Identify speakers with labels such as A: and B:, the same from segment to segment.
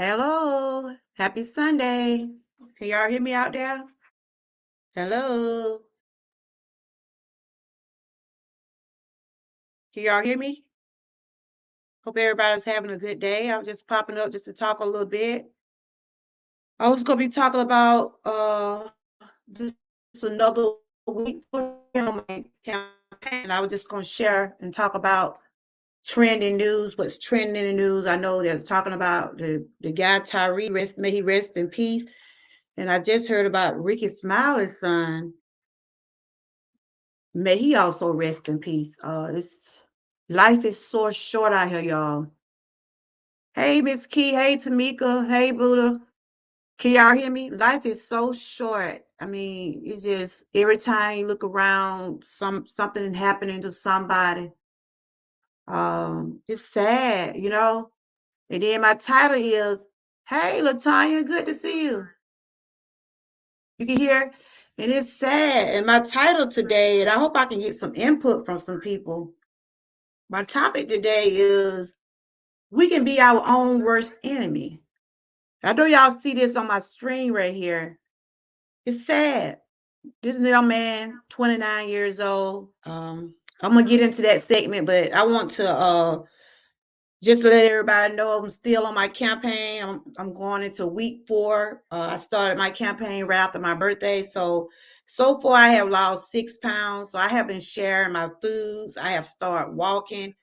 A: Hello, happy Sunday. Can y'all hear me out there? Hello, can y'all hear me? Hope everybody's having a good day. I'm just popping up just to talk a little bit. I was gonna be talking about this another week for my campaign. I was just gonna share and talk about trending news, what's trending in the news. I know there's talking about the guy Tyree, may he rest in peace. And I just heard about Ricky Smiley's son. May he also rest in peace. It's life is so short out here, y'all. Hey, Miss Key. Hey, Tamika. Hey, Buddha. Can y'all hear me? Life is so short. I mean, it's just every time you look around, something happening to somebody. It's sad, you know. And then my title is, "Hey, Latanya, good to see you." You can hear, and it's sad. And my title today, and I hope I can get some input from some people. My topic today is we can be our own worst enemy. I know y'all see this on my screen right here. It's sad. This young man, 29 years old. I'm gonna get into that segment, but I want to just let everybody know I'm still on my campaign. I'm going into week 4. I started my campaign right after my birthday, so far I have lost 6 pounds. So I have been sharing my foods. I have started walking.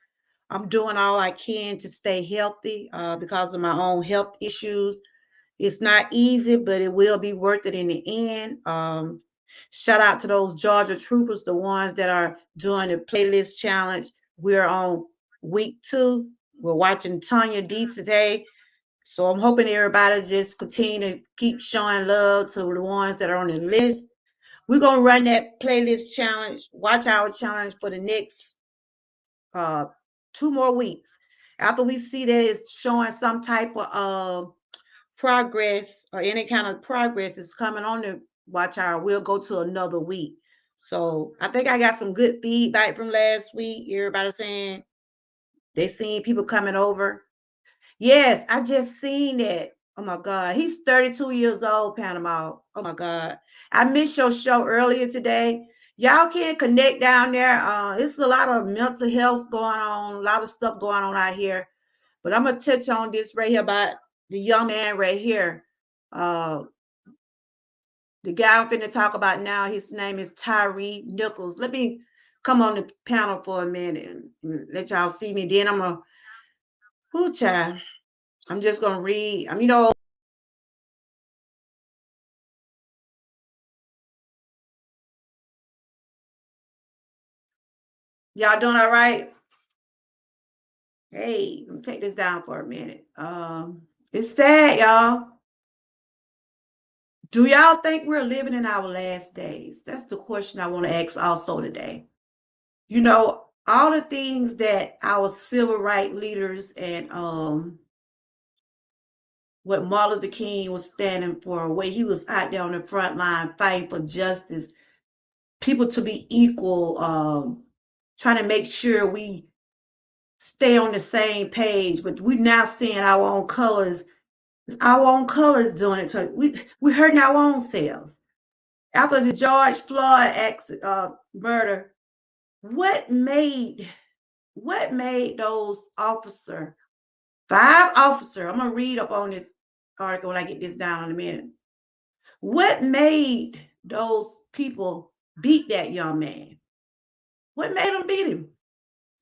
A: I'm doing all I can to stay healthy because of my own health issues. It's not easy, but it will be worth it in the end. Shout out to those Georgia troopers, the ones that are doing the playlist challenge. We're on week 2. We're watching Tanya D today. So I'm hoping everybody just continue to keep showing love to the ones that are on the list. We're going to run that playlist challenge, watch our challenge for the next uh, 2 more weeks. After we see that it's showing some type of progress or any kind of progress is coming on the watch hour, we'll go to another week. So I think I got some good feedback from last week. Everybody saying they seen people coming over. Yes, I just seen that. Oh my God. He's 32 years old, Panama. Oh my God. I missed your show earlier today. Y'all can connect down there. It's a lot of mental health going on, a lot of stuff going on out here. But I'm gonna touch on this right here about the young man right here. Uh, the guy I'm finna talk about now, his name is Tyree Nichols. Let me come on the panel for a minute and let y'all see me. Then I'm gonna, whoo, child. I'm just gonna read. Y'all doing all right? Hey, let me take this down for a minute. It's sad, y'all. Do y'all think we're living in our last days? That's the question I want to ask also today. You know, all the things that our civil rights leaders and what Martin Luther King was standing for, where he was out there on the front line fighting for justice, people to be equal, trying to make sure we stay on the same page. But we now seeing our own colors doing it. So we hurting our own selves. After the George Floyd murder, what made those officer, 5 officer, I'm gonna read up on this article when I get this down in a minute. What made those people beat that young man? What made them beat him?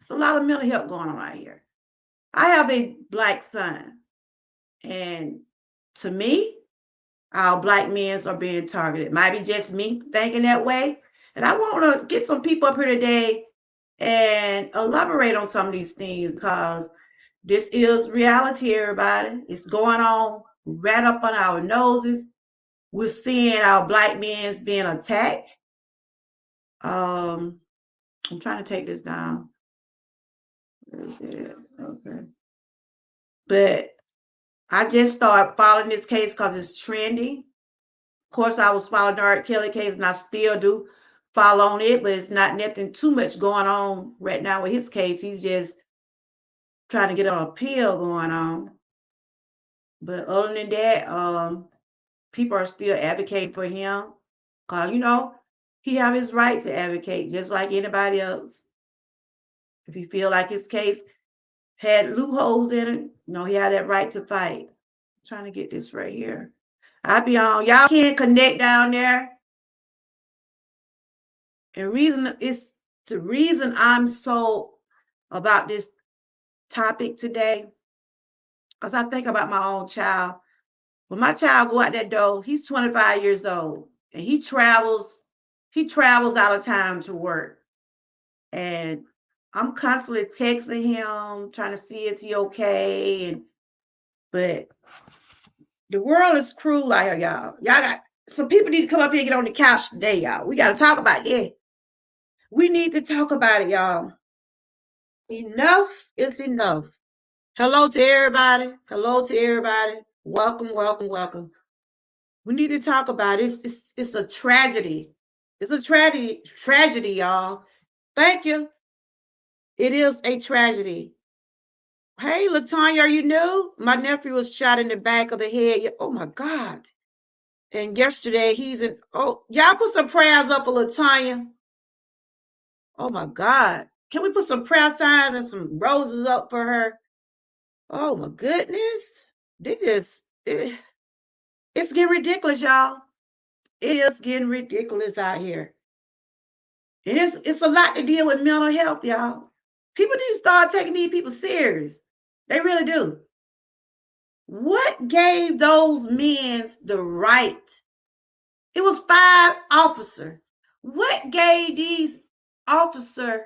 A: It's a lot of mental health going on out here. I have a black son, and to me, our black men are being targeted. Might be just me thinking that way. And I want to get some people up here today and elaborate on some of these things because this is reality, everybody. It's going on right up on our noses. We're seeing our black men being attacked. I'm trying to take this down. Okay. But I just started following this case because it's trendy. Of course, I was following the R. Kelly case, and I still do follow on it, but it's not nothing too much going on right now with his case. He's just trying to get an appeal going on. But other than that, people are still advocating for him. Cause he have his right to advocate just like anybody else. If he feel like his case had loopholes in it, he had that right to fight. I'm trying to get this right here. I be on. Y'all can't connect down there. And the reason I'm so about this topic today, because I think about my own child. When my child go out that door, he's 25 years old and he travels out of town to work. And I'm constantly texting him, trying to see is he okay. But the world is cruel out here, y'all. Y'all got some people need to come up here and get on the couch today, y'all. We got to talk about that. We need to talk about it, y'all. Enough is enough. Hello to everybody. Hello to everybody. Welcome, welcome, welcome. We need to talk about it. It's a tragedy. It's a tragedy, y'all. Thank you. It is a tragedy. Hey, Latanya, are you new? My nephew was shot in the back of the head. Oh my God. And yesterday y'all put some prayers up for Latanya. Oh my God. Can we put some prayer signs and some roses up for her? Oh my goodness. It's getting ridiculous, y'all. It is getting ridiculous out here. It's a lot to deal with mental health, y'all. People need to start taking these people serious. They really do. What gave those men the right? It was 5 officers. What gave these officers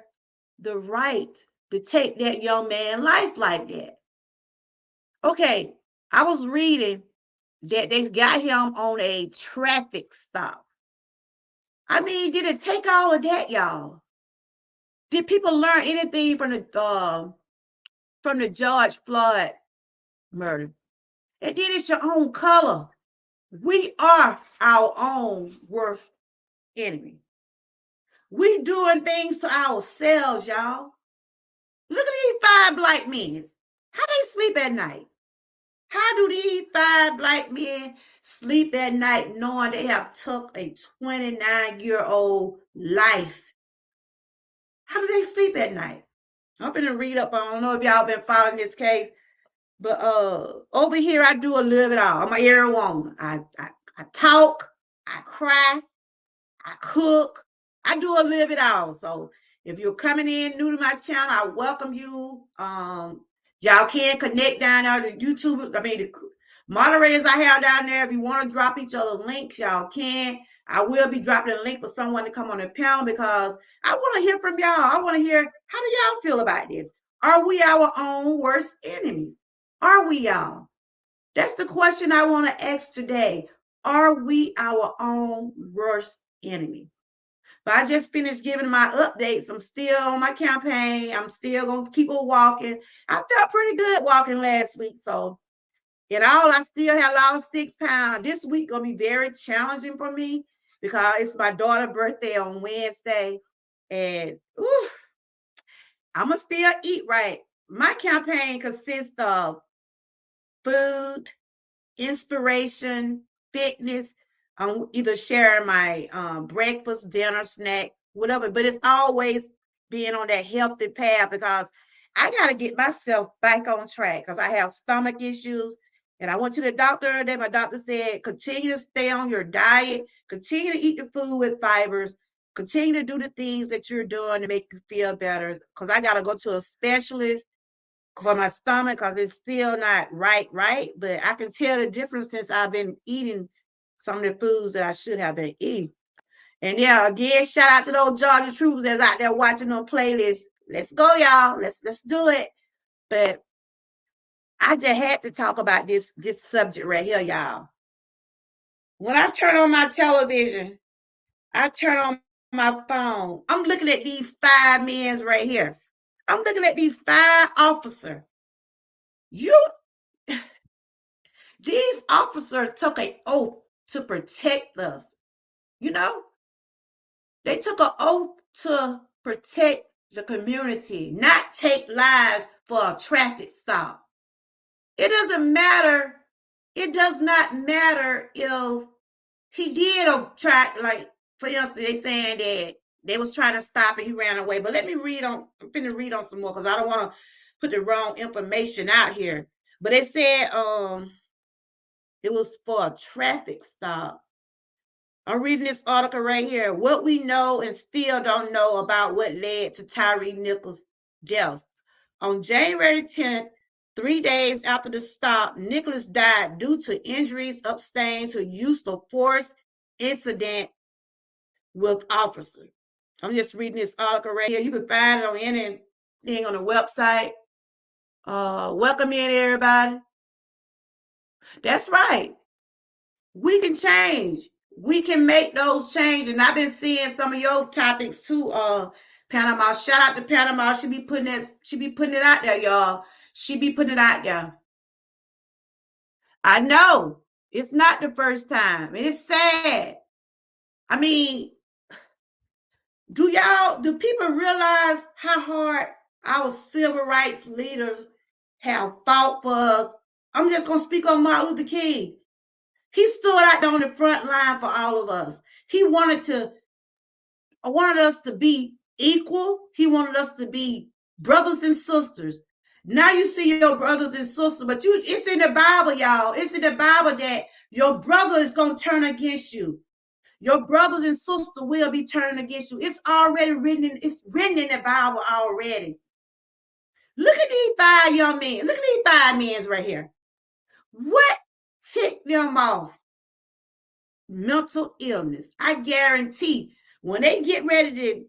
A: the right to take that young man's life like that? Okay, I was reading that they got him on a traffic stop. I mean, did it take all of that, y'all? Did people learn anything from the George Floyd murder? And then it's your own color. We are our own worst enemy. We doing things to ourselves, y'all. Look at these 5 black men. How they sleep at night? How do these 5 black men sleep at night knowing they have took a 29-year-old life? How do they sleep at night? I'm gonna read up. I don't know if y'all been following this case, but over here I do a little bit all. I'm a air woman. I talk, I cry, I cook, I do a little bit all. So if you're coming in new to my channel, I welcome you. Y'all can connect down there to YouTube. I mean, the moderators I have down there. If you want to drop each other links, y'all can. I will be dropping a link for someone to come on the panel because I want to hear from y'all. I want to hear, how do y'all feel about this? Are we our own worst enemies? Are we, y'all? That's the question I want to ask today. Are we our own worst enemy? But I just finished giving my updates. I'm still on my campaign. I'm still going to keep on walking. I felt pretty good walking last week. So in all, I still have lost 6 pounds. This week going to be very challenging for me because it's my daughter's birthday on Wednesday. And I'm going to still eat right. My campaign consists of food, inspiration, fitness. I'm either sharing my breakfast, dinner, snack, whatever, but it's always being on that healthy path because I got to get myself back on track because I have stomach issues. And I went to the doctor today. My doctor said, continue to stay on your diet, continue to eat the food with fibers, continue to do the things that you're doing to make you feel better. Because I got to go to a specialist for my stomach because it's still not right. But I can tell the difference since I've been eating some of the foods that I should have been eating. And yeah, again, shout out to those Georgia troopers that's out there watching on playlists. Let's go, y'all. Let's do it. But I just had to talk about this subject right here, y'all. When I turn on my television, I turn on my phone. I'm looking at these 5 men right here. I'm looking at these 5 officers. These officers took an oath to protect us. They took an oath to protect the community, not take lives for a traffic stop. It doesn't matter it does not matter if he did try, like, for instance, they saying that they was trying to stop and he ran away. But let me read on, I'm finna read on some more because I don't want to put the wrong information out here. But they said it was for a traffic stop. I'm reading this article right here. What we know and still don't know about what led to Tyre Nichols' death. On January 10th, 3 days after the stop, Nichols died due to injuries sustained to use of force incident with officer. I'm just reading this article right here. You can find it on anything on the website. Welcome in, everybody. That's right. We can change. We can make those changes. And I've been seeing some of your topics too, Panama. Shout out to Panama. She be putting it out there, y'all. She be putting it out there. I know. It's not the first time. And it's sad. I mean, do people realize how hard our civil rights leaders have fought for us? I'm just gonna speak on Martin Luther King. He stood out there on the front line for all of us. He wanted us to be equal. He wanted us to be brothers and sisters. Now you see your brothers and sisters, but it's in the Bible, y'all. It's in the Bible that your brother is gonna turn against you. Your brothers and sisters will be turning against you. It's already written. It's written in the Bible already. Look at these 5 young men. Look at these 5 men right here. What ticked them off? Mental illness. I guarantee when they get ready to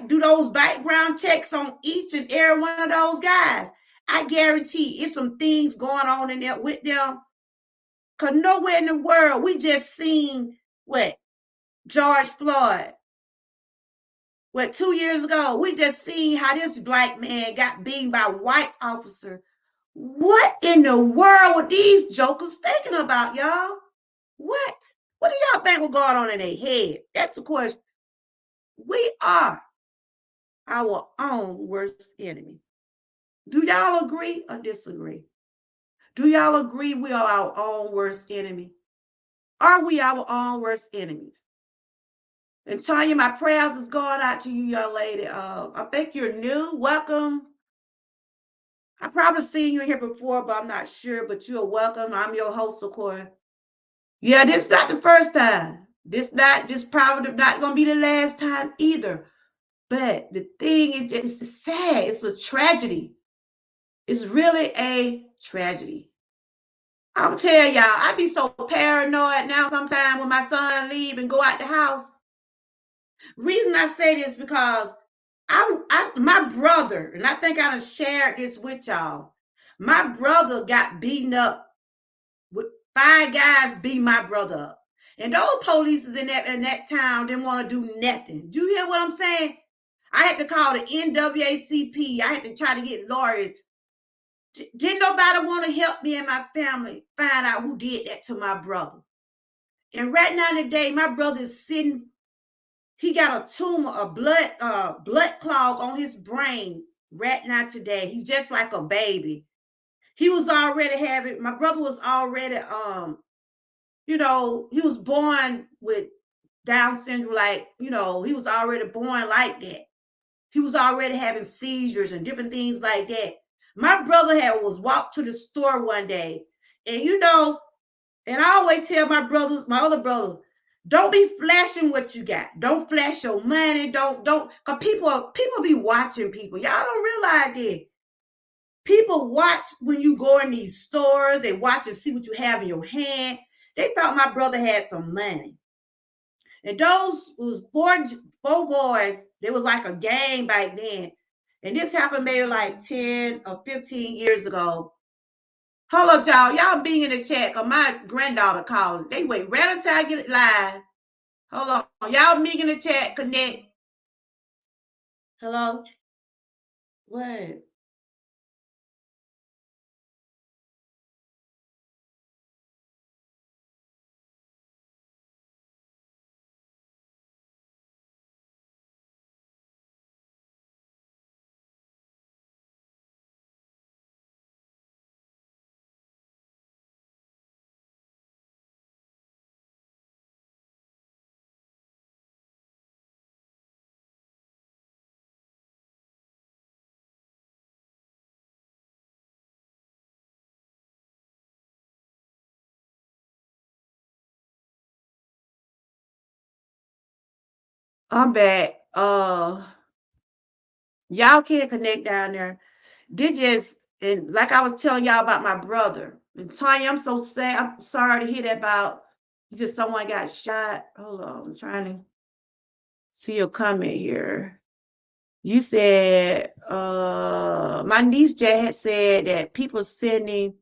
A: do those background checks on each and every one of those guys, I guarantee it's some things going on in there with them. Because nowhere in the world, we just seen what? George Floyd. What, 2 years ago, we just seen how this black man got beaten by a white officer. What in the world were these jokers thinking about, y'all? What? What do y'all think was going on in their head? That's the question. We are our own worst enemy. Do y'all agree or disagree? Do y'all agree we are our own worst enemy? Are we our own worst enemies? And Tanya, my prayers is going out to you, young lady. I think you're new. Welcome. I probably seen you here before, but I'm not sure. But you're welcome. I'm your host, of course. Yeah, this is not the first time. This probably not gonna be the last time either. But the thing is, it's sad. It's a tragedy. It's really a tragedy. I'm telling y'all, I be so paranoid now sometimes when my son leave and go out the house. Reason I say this because my brother, and I think I done shared this with y'all. My brother got beaten up with 5 guys beat my brother up. And those police in that town didn't want to do nothing. Do you hear what I'm saying? I had to call the NAACP. I had to try to get lawyers. Didn't nobody want to help me and my family find out who did that to my brother. And right now today, my brother is sitting, he got a tumor, a blood clog on his brain right now today. He's just like a baby. He was already having, my brother was already, he was born with Down syndrome, like, he was already born like that. He was already having seizures and different things like that. My brother was walked to the store one day, and and I always tell my other brother, don't be flashing what you got. Don't flash your money. Don't, because people be watching people. Y'all don't realize that. People watch when you go in these stores. They watch and see what you have in your hand. They thought my brother had some money. And those was four boys. They was like a gang back then. And this happened maybe like 10 or 15 years ago. Hold up, y'all. Y'all being in the chat because my granddaughter called. They wait right until I get it live. Hold on. Y'all being in the chat, connect. Hello? What? I'm back. Y'all can't connect down there. They just, and like I was telling y'all about my brother. And Tanya, I'm so sad. I'm sorry to hear that about just someone got shot. Hold on, I'm trying to see your comment here. You said my niece just had said that people sending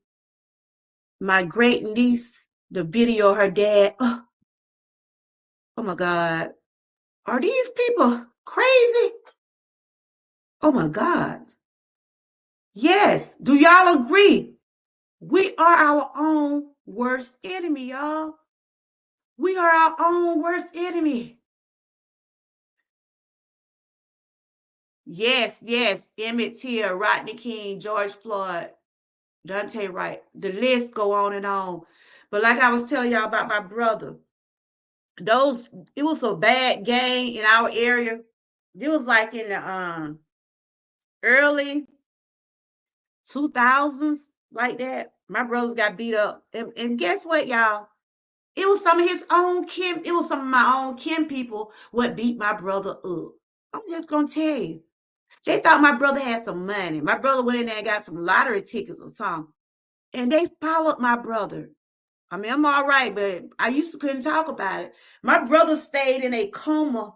A: my great niece the video of her dad. Oh, oh my God. Are these people crazy? Oh my God. Yes. Do y'all agree? We are our own worst enemy, y'all. We are our own worst enemy. Yes, yes. Emmett Till, Rodney King, George Floyd, Dante Wright. The list go on and on. But like I was telling y'all about my brother, it was a bad gang in our area. It was like in the early 2000s, like that. My brothers got beat up. And guess what, y'all? It was some of his own kin, it was some of my own kin people what beat my brother up. I'm just gonna tell you. They thought my brother had some money. My brother went in there and got some lottery tickets or something. And they followed my brother. I mean, I'm all right, but I used to couldn't talk about it. My brother stayed in a coma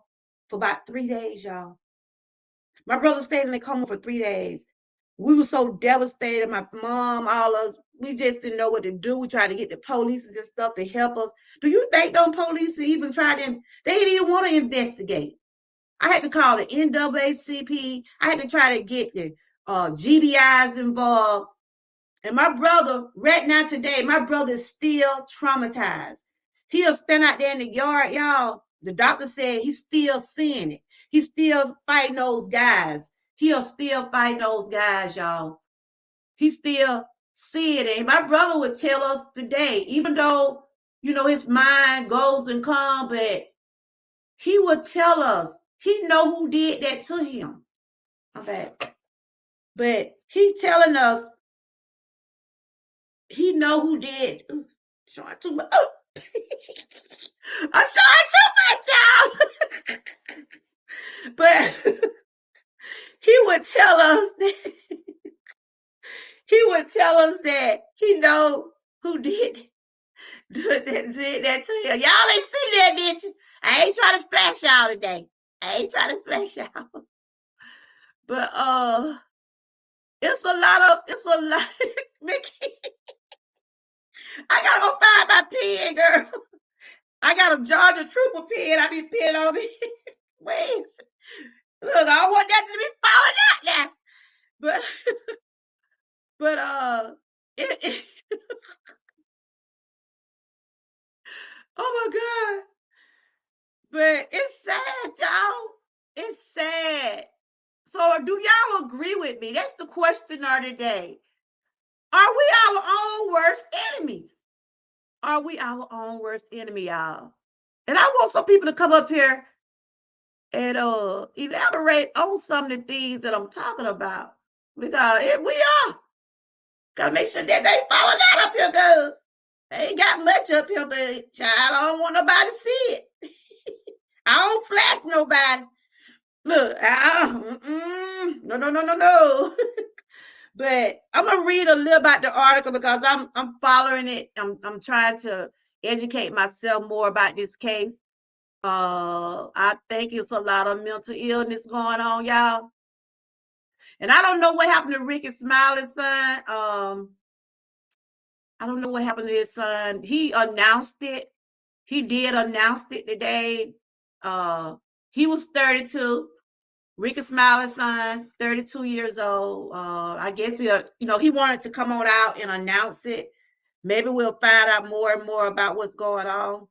A: for about 3 days, y'all. My brother stayed in a coma for 3 days. We were so devastated. My mom, all us, we just didn't know what to do. We tried to get the police and stuff to help us. Do you think them police even tried to? They didn't even want to investigate. I had to call the NAACP. I had to try to get the GBIs involved. And my brother, right now today, my brother is still traumatized. He'll stand out there in the yard, y'all. The doctor said he's still seeing it. He's still fighting those guys. He'll still fight those guys, y'all. He still seeing it. And my brother would tell us today, even though, his mind goes and comes, but he would tell us he know who did that to him. I'm bad. But he telling us he know who did. Ooh, showing too much. Oh. I'm showing too much, y'all. But he would tell us that he know who did that to him. Y'all ain't seen that, did you? I ain't trying to flash y'all today. I ain't trying to flash y'all. But it's a lot. Mickey, I gotta go find my pen, girl. I got a Georgia Trooper pen. I be pen on me. Wait, look, I don't want that to be falling out now. But it oh my God. But it's sad, y'all. It's sad. So do y'all agree with me? That's the question of the day. Are we our own worst enemies? Are we our own worst enemy, y'all? And I want some people to come up here and elaborate on some of the things that I'm talking about. Because we are. Gotta make sure that they falling out up here, girl. They ain't got much up here, but child, I don't want nobody to see it. I don't flash nobody. Look, no, no, no, no, no. But I'm gonna read a little about the article because I'm following it. I'm trying to educate myself more about this case. I think it's a lot of mental illness going on, y'all. And I don't know what happened to Rickey Smiley's son. I don't know what happened to his son. He announced it. He did announce it today. He was 32. Rickey Smiley's son, 32 years old. I guess he wanted to come on out and announce it. Maybe we'll find out more and more about what's going on.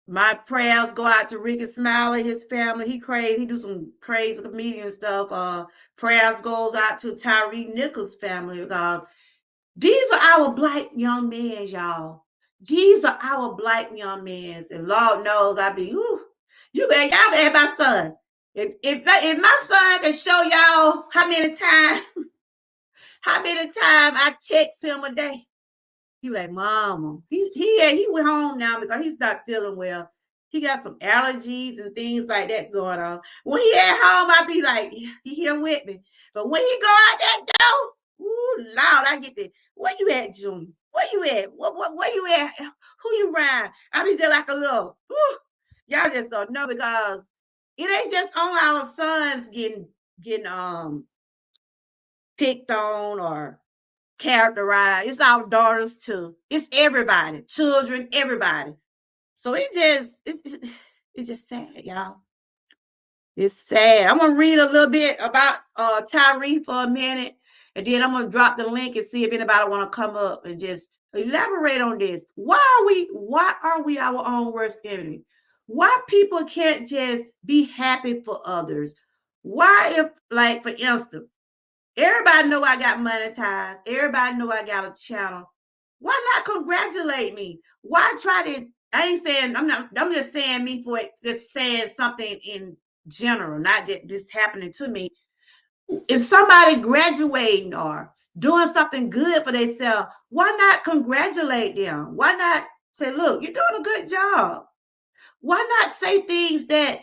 A: My prayers go out to Rickey Smiley, his family. He crazy. He do some crazy comedian stuff. Prayers goes out to Tyre Nichols' family because these are our black young men, y'all. These are our black young men. And Lord knows I be, y'all better have my son. If my son can show y'all how many times I text him a day, he like, Mama. He went home now because he's not feeling well. He got some allergies and things like that going on. When he at home, I be like, he here with me. But when he go out that door, ooh, loud, I get the, where you at, Junior? Where you at? Where you at? Who you ride? I be just like a little, y'all just don't know because it ain't just on our sons getting picked on or characterized. It's our daughters too. It's everybody, children, everybody. So it's just sad, y'all. It's sad. I'm gonna read a little bit about Tyree for a minute, and then I'm gonna drop the link and see if anybody want to come up and just elaborate on this. Why are we our own worst enemy? Why people can't just be happy for others? Why, if, like, for instance, everybody know I got monetized. Everybody know I got a channel. Why not congratulate me? Why try to? I ain't saying I'm just saying me for it. Just saying something in general, not just this happening to me. If somebody graduating or doing something good for themselves, why not congratulate them? Why not say, "Look, you're doing a good job"? Why not say things that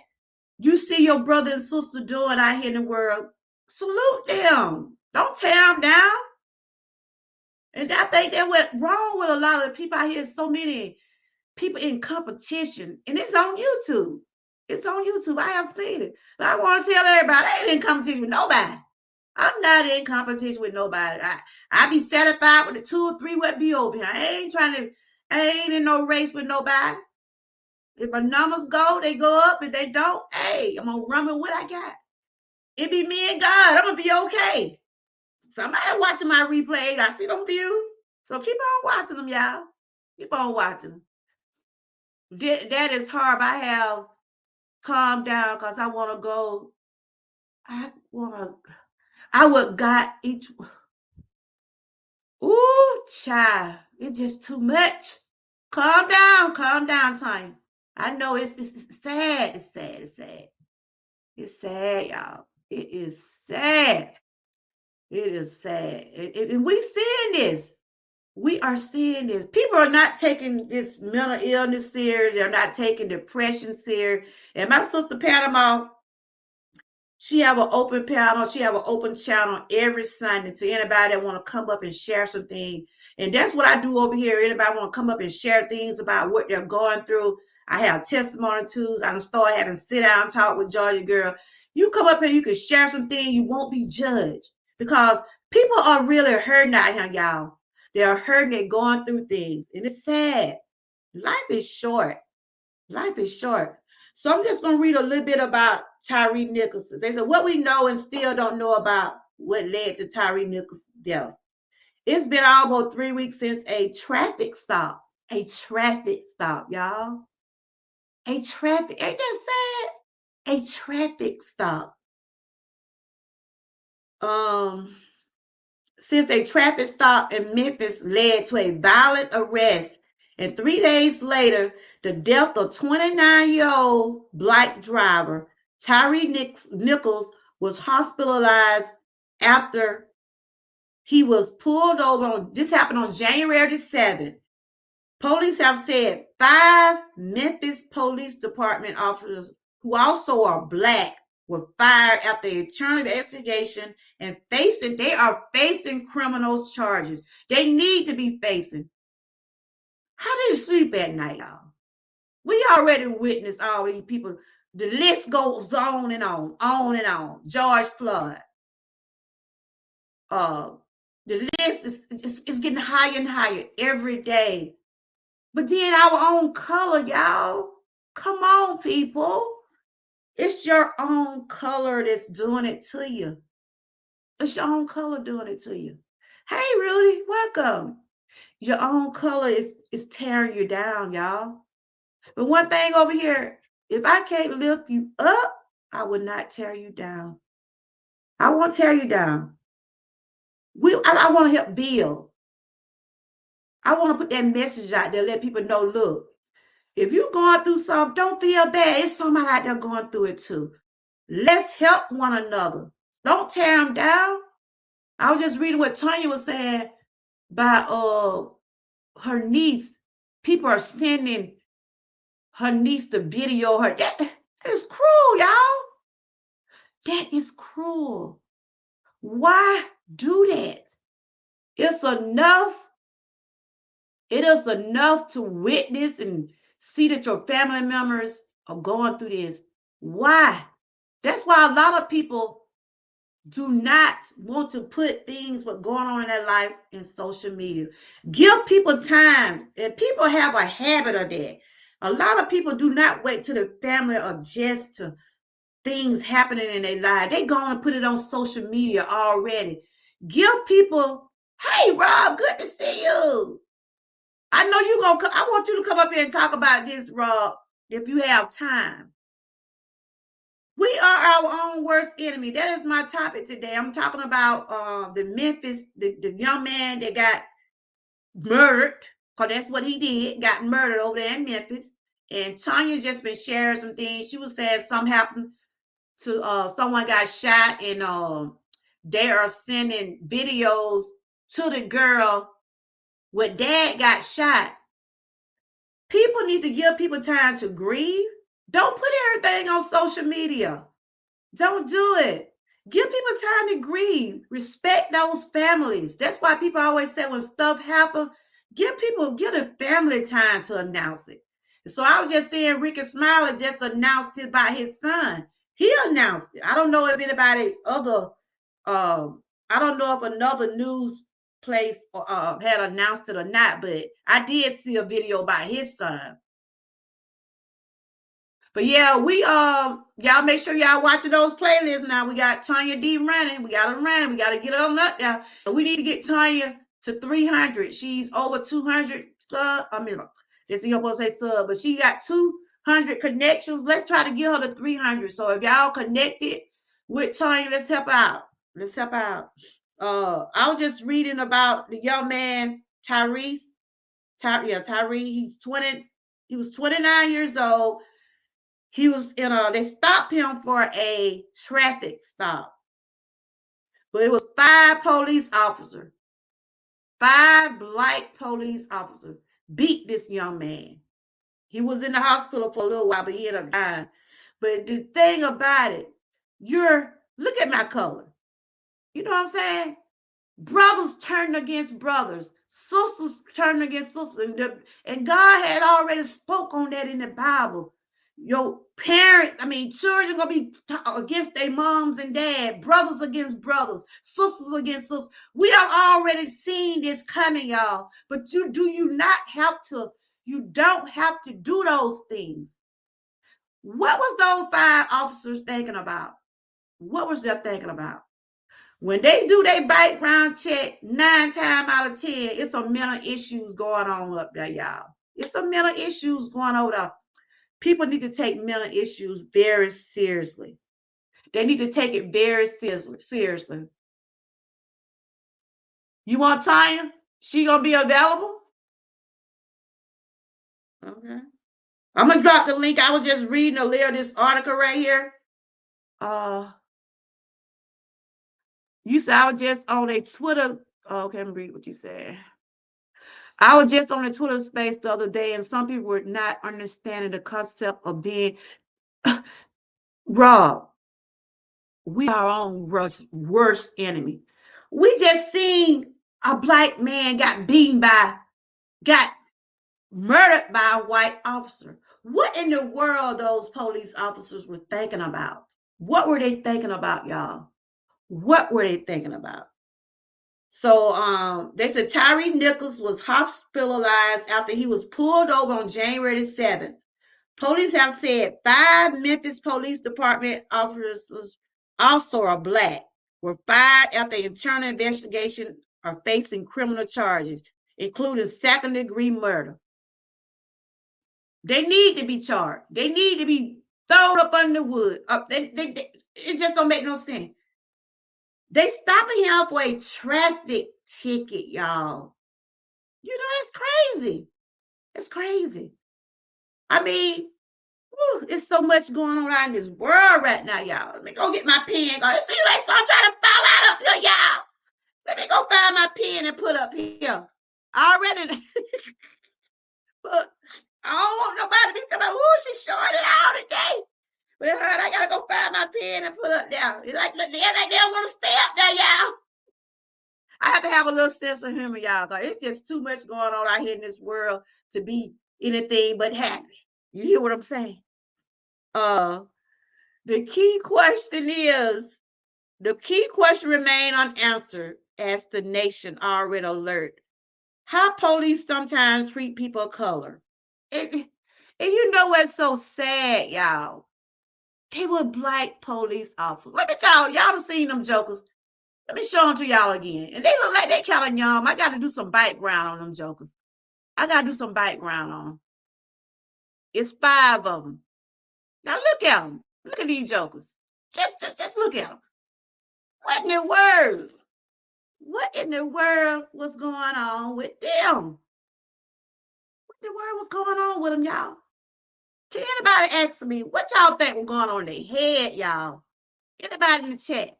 A: you see your brother and sister doing out here in the world? Salute them. Don't tear them down. And I think that what's wrong with a lot of the people out here. So many people in competition, and it's on YouTube. It's on YouTube. I have seen it. But I want to tell everybody, I ain't in competition with nobody. I'm not in competition with nobody. I be satisfied with the 2 or 3 what be over here. I ain't in no race with nobody. If my numbers go, they go up. If they don't, hey, I'm gonna run with what I got. It be me and God. I'm gonna be okay. Somebody watching my replay. I see them views. So keep on watching them, y'all. Keep on watching them. That is hard. I have calmed down because I want to go. I would got each. Ooh, child. It's just too much. Calm down, Tanya. I know it's sad. It's sad. It's sad. It's sad, y'all. It is sad. It is sad. And we seeing this. We are seeing this. People are not taking this mental illness serious. They're not taking depression serious. And my sister Panama, she have an open panel. She have an open channel every Sunday to anybody that want to come up and share something. And that's what I do over here. Anybody want to come up and share things about what they're going through. I have testimony too. I start having sit down talk with Georgia Girl. You come up here, you can share something. You won't be judged because people are really hurting out here, y'all. They're hurting. They're going through things, and it's sad. Life is short. Life is short. So I'm just going to read a little bit about Tyre Nichols. They said, what we know and still don't know about what led to Tyre Nichols' death. It's been almost 3 weeks since a traffic stop. A traffic stop, y'all. A traffic, ain't that sad? A traffic stop. Since a traffic stop in Memphis led to a violent arrest, and 3 days later, the death of 29-year-old black driver Tyre Nichols was hospitalized after he was pulled over. This happened on January the 7th. Police have said 5 Memphis Police Department officers who also are black were fired after a internal investigation and they are facing criminal charges. They need to be facing. How do you sleep at night, y'all? We already witnessed all these people. The list goes on and on, on and on. George Floyd. The list is getting higher and higher every day. But then our own color, y'all. Come on, people. It's your own color that's doing it to you. It's your own color doing it to you. Hey, Rudy, welcome. Your own color is tearing you down, y'all. But one thing over here, if I can't lift you up, I will not tear you down. I won't tear you down. I want to help build. I want to put that message out there, let people know, look, if you're going through something, don't feel bad. It's somebody out there going through it too. Let's help one another. Don't tear them down. I was just reading what Tanya was saying about her niece. People are sending her niece to video her. That is cruel, y'all. That is cruel. Why do that? It's enough. It is enough to witness and see that your family members are going through this. Why? That's why a lot of people do not want to put things what's going on in their life in social media. Give people time, and people have a habit of that. A lot of people do not wait till the family adjusts to things happening in their life. They go and put it on social media already. Give people, hey Rob, good to see you. I know you gonna. I want you to come up here and talk about this, Rob, if you have time. We are our own worst enemy. That is my topic today. I'm talking about the Memphis, the young man that got murdered, because that's what he did, got murdered over there in Memphis. And Tanya's just been sharing some things. She was saying something happened to someone got shot, and they are sending videos to the girl where dad got shot. People need to give people time to grieve. Don't put everything on social media. Don't do it. Give people time to grieve. Respect those families. That's why people always say when stuff happens, give the family time to announce it. So I was just saying Ricky Smiley just announced it by his son. He announced it. I don't know if anybody other, I don't know if another news place had announced it or not, but I did see a video by his son. But yeah, we y'all make sure y'all watching those playlists now. We got Tanya D running. We got her running. We got to get her on up there. And we need to get Tanya to 300. She's over 200 sub. I mean, this is supposed to say sub, but she got 200 connections. Let's try to get her to 300. So if y'all connected with Tanya, let's help out. Let's help out. I was just reading about the young man Tyrese. Tyrese. He's 20. He was 29 years old. He was they stopped him for a traffic stop. But it was 5 police officers, 5 black police officers beat this young man. He was in the hospital for a little while, but he ended up dying. But the thing about it, look at my color. You know what I'm saying? Brothers turned against brothers, sisters turned against sisters, and God had already spoke on that in the Bible. Your parents, children gonna be against their moms and dad, brothers against brothers, sisters against sisters. We have already seen this coming, y'all. But you don't have to do those things. What was those 5 officers thinking about? What was they thinking about? When they do their background check, 9 times out of 10, it's some mental issues going on up there, y'all. It's some mental issues going on there. People need to take mental issues very seriously. They need to take it very seriously. You want Tanya? She gonna be available? Okay. I'm gonna drop the link. I was just reading a little of this article right here. You said I was just on a Twitter. Okay, let me read what you said. I was just on a Twitter space the other day, and some people were not understanding the concept of being Rob. We are our own worst enemy. We just seen a black man got murdered by a white officer. What in the world those police officers were thinking about? What were they thinking about, y'all? What were they thinking about? So they said Tyree Nichols was hospitalized after he was pulled over on January 7th. Police have said 5 Memphis Police Department officers, also are black, were fired after internal investigation are facing criminal charges, including second-degree murder. They need to be charged. They need to be thrown up under the wood. It just don't make no sense. They stopping him for a traffic ticket, y'all. You know, that's crazy. It's crazy. It's so much going on out in this world right now, y'all. Let me go get my pen. See, they start trying to fall out up here, y'all. Let me go find my pen and put up here. Already. Look, I don't want nobody to be talking about, in and put up there. It's like they don't want to stay up there, y'all. I have to have a little sense of humor, y'all, because it's just too much going on out here in this world to be anything but happy. You hear what I'm saying? The key question remain unanswered as the nation already alert. How police sometimes treat people of color. And you know what's so sad, y'all? They were black police officers. Let me tell y'all done seen them jokers. Let me show them to y'all again. And they look like they kind of young. I got to do some background on them jokers. I got to do some background on them. It's 5 of them. Now look at them. Look at these jokers. Just look at them. What in the world? What in the world was going on with them? What in the world was going on with them, y'all? Can anybody ask me what y'all think was going on in their head, y'all? Anybody in the chat?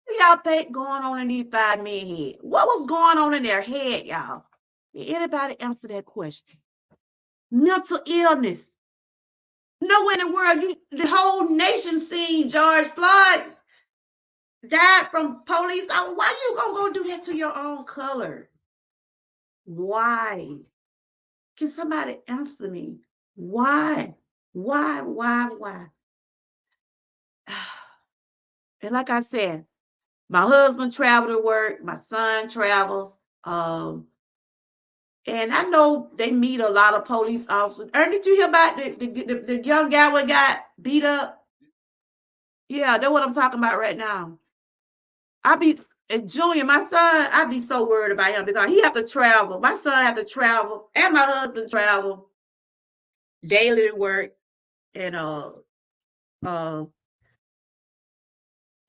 A: What y'all think going on in these 5 men head? What was going on in their head, y'all? Did anybody answer that question? Mental illness. Nowhere in the world, the whole nation seen George Floyd died from police. Why you gonna go do that to your own color? Why? Can somebody answer me? Why? Why? And like I said, my husband traveled to work, my son travels. And I know they meet a lot of police officers. Did you hear about the young guy who got beat up? Yeah, that's what I'm talking about right now. Junior, my son, I be so worried about him because he have to travel. My son have to travel, and my husband travel daily to work. And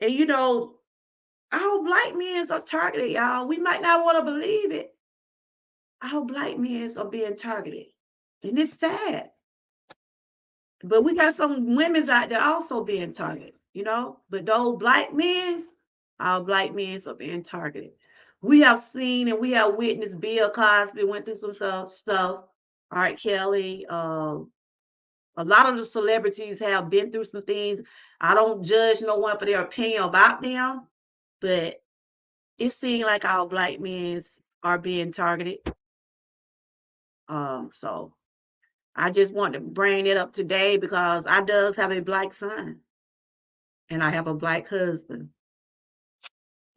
A: you know, our black men are targeted, y'all. We might not want to believe it. Our black men are being targeted. And it's sad. But we got some women's out there also being targeted, you know. But those black men, our black men are being targeted. We have seen and we have witnessed Bill Cosby went through some stuff. R. Kelly, a lot of the celebrities have been through some things. I don't judge no one for their opinion about them, but it seems like our black men are being targeted. So I just want to bring it up today because I does have a black son and I have a black husband.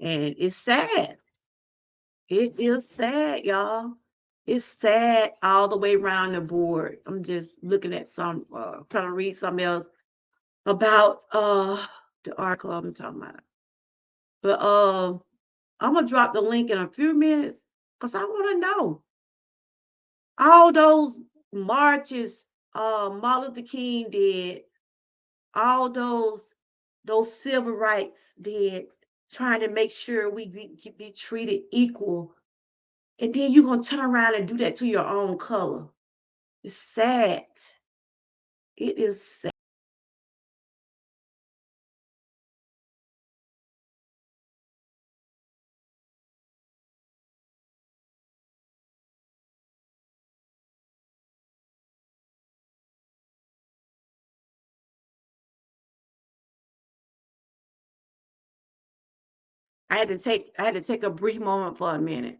A: And it's sad. It is sad, y'all. It's sad all the way around the board. I'm just looking at some, trying to read something else about the article I'm talking about. But I'm gonna drop the link in a few minutes because I want to know all those marches Martin Luther King did, all those civil rights did, trying to make sure we be treated equal. And then you're going to turn around and do that to your own color. It's sad. It is sad. I had to take a brief moment for a minute.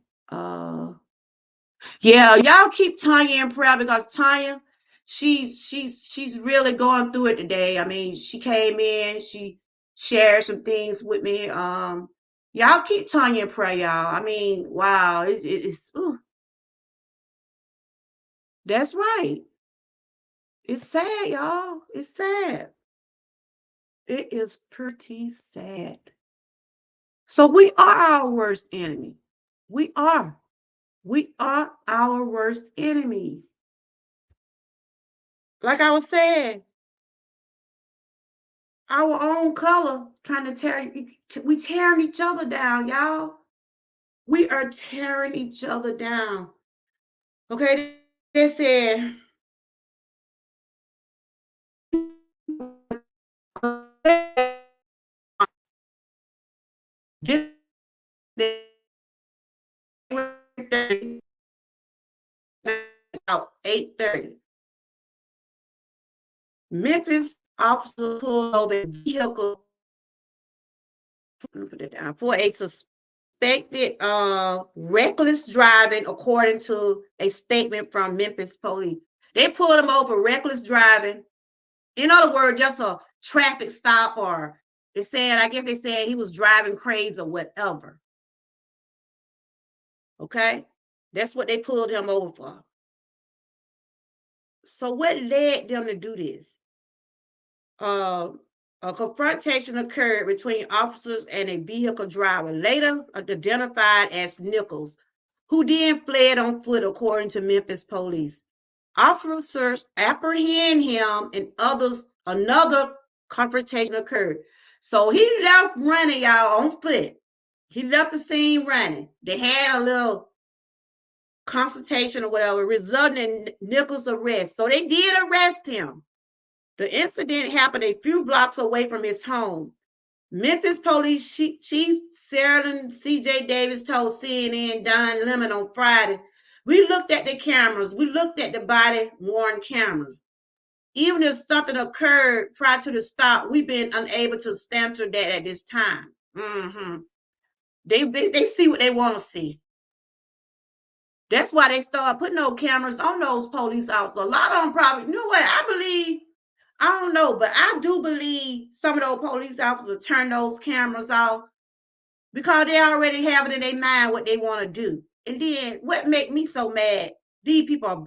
A: Yeah, y'all keep Tanya in prayer because Tanya, she's really going through it today. I mean, she came in, she shared some things with me. Y'all keep Tanya in prayer, y'all. I mean, wow, it's that's right. It's sad, y'all. It's sad. It is pretty sad. So we are our worst enemy. We are. We are our worst enemies. Like I was saying, our own color trying to we tearing each other down, y'all. We are tearing each other down. Okay, they said about 8:30. Memphis officer pulled over a vehicle for a suspected reckless driving, according to a statement from Memphis police. They pulled him over reckless driving. In other words, just a traffic stop, or they said, I guess they said he was driving crazy or whatever. Okay, that's what they pulled him over for. So what led them to do this? A confrontation occurred between officers and a vehicle driver, later identified as Nichols, who then fled on foot, according to Memphis police. Officers apprehend him, and another confrontation occurred. So he left running, y'all, on foot. He left the scene running. They had a little consultation or whatever, resulting in Nichols' arrest. So they did arrest him. The incident happened a few blocks away from his home. Memphis Police Chief Sheridan C.J. Davis told CNN Don Lemon on Friday, "We looked at the cameras. We looked at the body-worn cameras. Even if something occurred prior to the stop, we've been unable to censor that at this time." They see what they want to see. That's why they start putting those cameras on those police officers. A lot of them probably, you know what, I don't know, but I do believe some of those police officers turn those cameras off because they already have it in their mind what they want to do. And then what make me so mad, these people are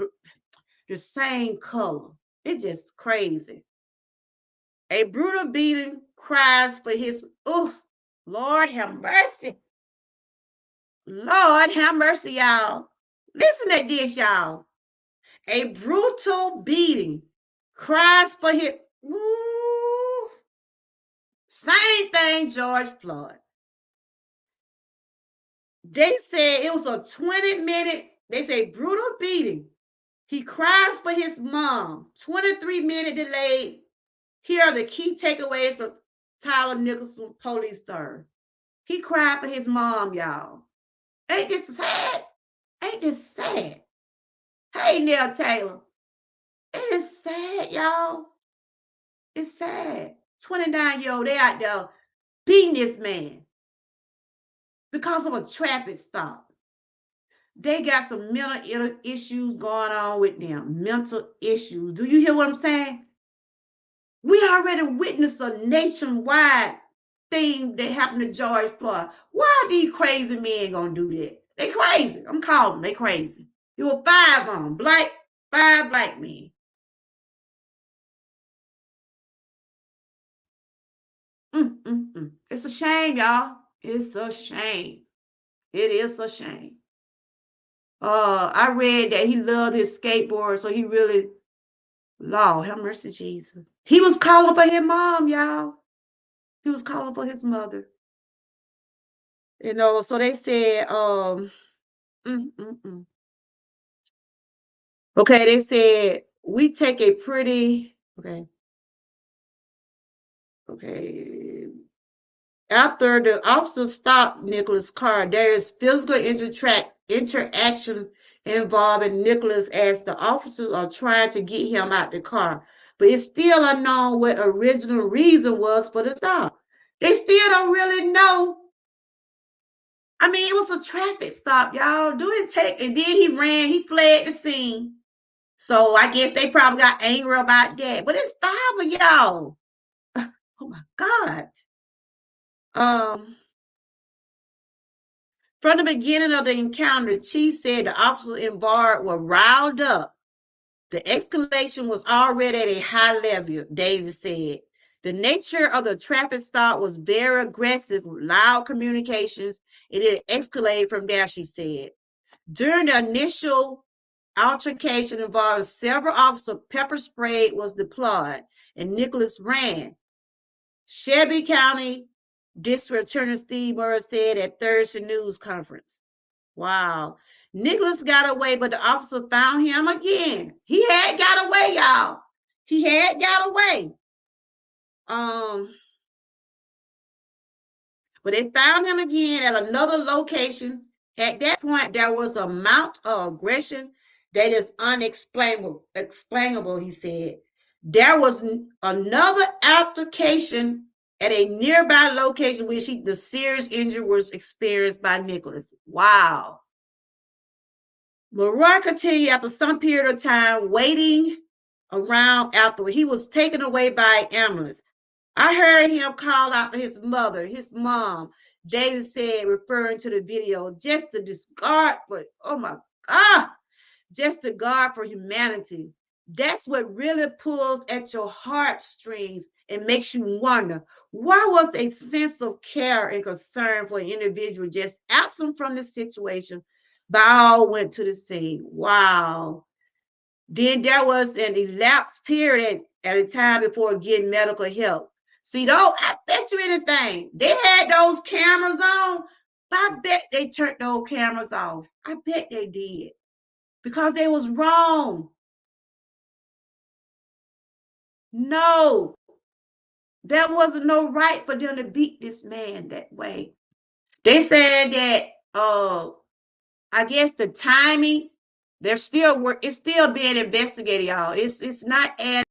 A: the same color. It's just crazy. A brutal beating cries for his, oh, Lord have mercy. Lord have mercy, y'all. Listen to this, y'all. A brutal beating cries for his, ooh, same thing, George Floyd. They said it was a 20-minute, they say brutal beating. He cries for his mom. 23-minute delay. Here are the key takeaways from Tyler Nicholson police story. He cried for his mom, y'all. Ain't this sad? Ain't this sad? Hey, Neil Taylor. It is sad, y'all. It's sad. 29-year-old, they out there beating this man because of a traffic stop. They got some mental issues going on with them. Mental issues. Do you hear what I'm saying? We already witnessed a nationwide thing that happened to George Floyd. Why are these crazy men gonna do that? They crazy. I'm calling them. They crazy. There were 5 of them. 5 black men. It's a shame, y'all. It's a shame. It is a shame. I read that he loved his skateboard, so he really, Lord, have mercy, Jesus. He was calling for his mom, y'all. He was calling for his mother. You know, so they said, okay, they said, we take a pretty, okay. After the officer stopped Nicholas' car, there is physical interaction involving Nicholas as the officers are trying to get him out the car. But it's still unknown what original reason was for the stop. They still don't really know. I mean, it was a traffic stop, y'all. Do it take, and then he fled the scene. So I guess they probably got angry about that. But it's 5 of y'all. Oh my God. From the beginning of the encounter, the chief said the officers involved were riled up. The escalation was already at a high level, Davis said. The nature of the traffic stop was very aggressive, with loud communications, and it escalated from there, she said. During the initial altercation involving several officers, pepper spray was deployed, and Nicholas ran. Shelby County District Attorney Steve Murray said at Thursday news conference. Wow. Nicholas got away, but the officer found him again. He had got away, y'all. He had got away. But they found him again at another location. At that point, there was an amount of aggression that is unexplainable, he said. There was another altercation at a nearby location where the serious injury was experienced by Nicholas. Wow. Leroy continued after some period of time waiting around after he was taken away by ambulance. I heard him call out for his mother, his mom. David said, referring to the video, just to discard for, oh my God, just a guard for humanity. That's what really pulls at your heartstrings and makes you wonder, why was a sense of care and concern for an individual just absent from the situation, but all went to the scene? Wow. Then there was an elapsed period at a time before getting medical help. See, though, I bet you anything, they had those cameras on. I bet they turned those cameras off. I bet they did because they was wrong. No, there wasn't no right for them to beat this man that way. They said that I guess the timing, they're still it's still being investigated, y'all. It's not as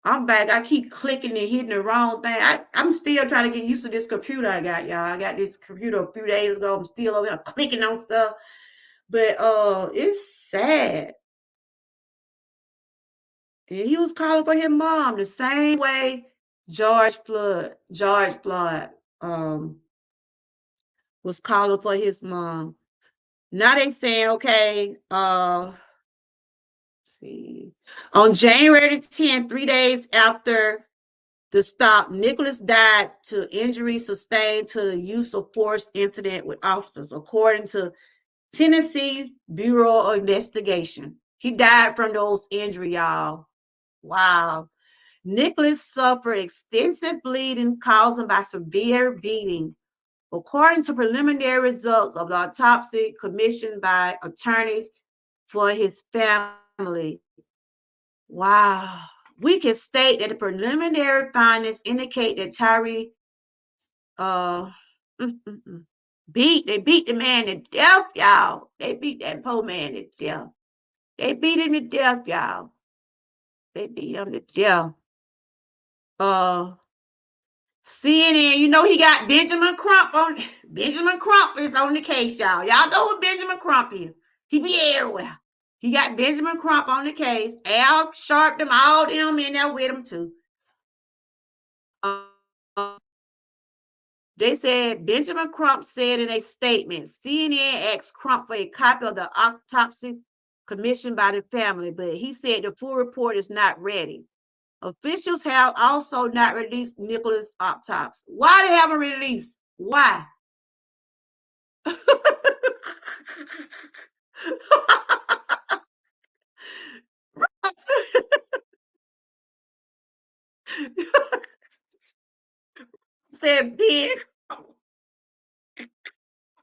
A: I'm back. I keep clicking and hitting the wrong thing. I'm still trying to get used to this computer I got, y'all. I got this computer a few days ago. I'm still over here clicking on stuff. But it's sad. And he was calling for his mom the same way George Floyd was calling for his mom. Now they saying, okay, see. On January 10th, 3 days after the stop, Nicholas died to injuries sustained to the use of force incident with officers, according to Tennessee Bureau of Investigation. He died from those injuries, y'all. Wow. Nicholas suffered extensive bleeding caused by severe beating. According to preliminary results of the autopsy commissioned by attorneys for his family. Wow. We can state that the preliminary findings indicate that Tyree uh they beat the man to death, y'all. They beat that poor man to death. They beat him to death, y'all. They beat him to death. CNN, you know he got Benjamin Crump on. Benjamin Crump is on the case, y'all. Y'all know who Benjamin Crump is. He be everywhere. He got Benjamin Crump on the case. Al Sharpton, all them in there with him too. They said Benjamin Crump said in a statement, CNN asked Crump for a copy of the autopsy commissioned by the family, but he said the full report is not ready. Officials have also not released Nicholas' autopsy. Why they haven't released? Why? Said big.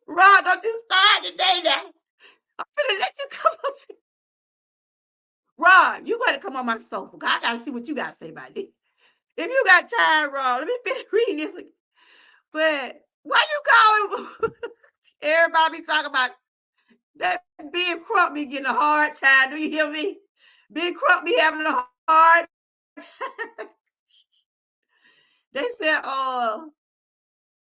A: Rod, don't you start today now. I'm gonna let you come up. Rod, you gotta come on my sofa. I gotta see what you gotta say about this. If you got time, Rod, let me finish reading this. But why you calling? Everybody be talking about that Big Crump be getting a hard time. Do you hear me? Big Crump be having a hard time. They said,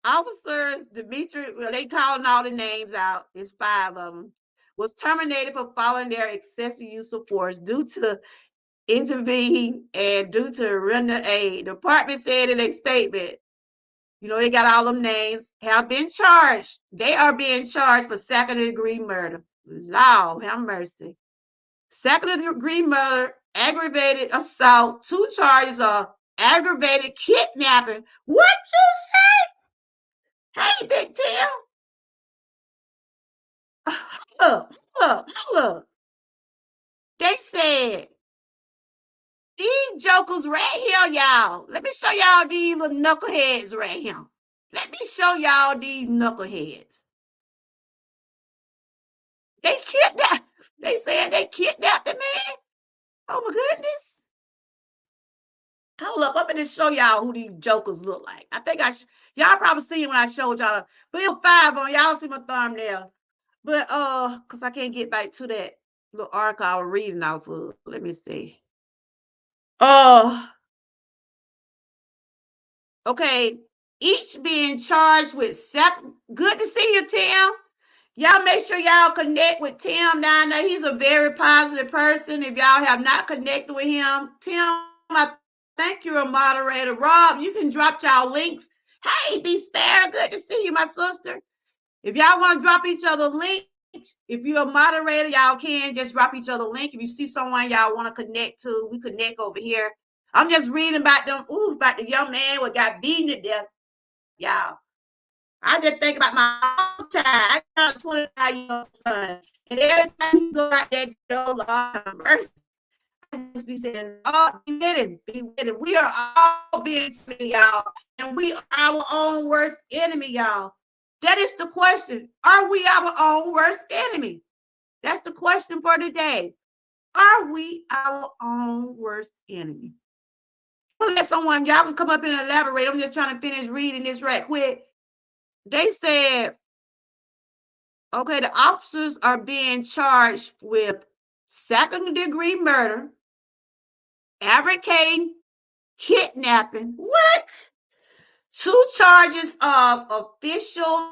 A: officers Dimitri, well, they calling all the names out. It's 5 of them. Was terminated for following their excessive use of force due to intervening and due to render aid. The department said in a statement, you know, they got all them names, have been charged. They are being charged for second-degree murder. Lord have mercy. Second-degree murder, aggravated assault, 2 charges of aggravated kidnapping. What you say? Hey, Big Tim. Hold up. They said these jokers right here, y'all. Let me show y'all these little knuckleheads right here. Let me show y'all these knuckleheads. They kidnapped. They saying they kidnapped the man. Oh my goodness. Hold up, I'm gonna show y'all who these jokers look like. I think y'all probably seen when I showed y'all. Bill 5 on y'all see my thumbnail. But because I can't get back to that little article I was reading off of. Let me see. Uh okay. Each being charged with good to see you, Tim. Y'all make sure y'all connect with Tim down there. He's a very positive person. If y'all have not connected with him, Tim, I think you're a moderator. Rob, you can drop y'all links. Hey, Be Spare, good to see you, my sister. If y'all want to drop each other links, if you're a moderator, y'all can just drop each other link. If you see someone y'all want to connect to, we connect over here. I'm just reading about them, about the young man who got beaten to death. Y'all. I just think about my own time. I got a 25-year-old son. And every time he go out that door, Lord have mercy, I just be saying, oh, be with him, be with him. We are all being treated, y'all. And we are our own worst enemy, y'all. That is the question. Are we our own worst enemy? That's the question for today. Are we our own worst enemy? I'll let someone, y'all can come up and elaborate. I'm just trying to finish reading this right quick. They said, okay, the officers are being charged with second-degree murder, fabricating, kidnapping. What? 2 charges of official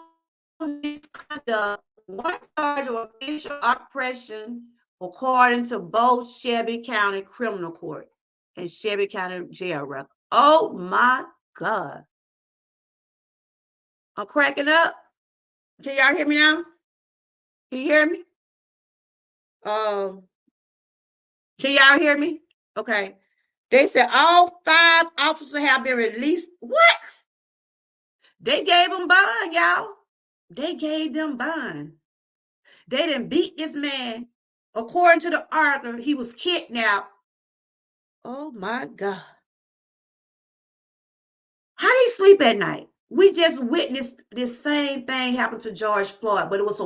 A: misconduct, 1 charge of official oppression, according to both Shelby County Criminal Court and Shelby County Jail record. Oh my God. I'm cracking up. Can y'all hear me now? Can you hear me? Can y'all hear me? Okay. They said all 5 officers have been released. What? They gave them bond, y'all. They gave them bond. They didn't beat this man. According to the article, he was kidnapped. Oh my God. How do you sleep at night? We just witnessed this same thing happen to George Floyd, but it was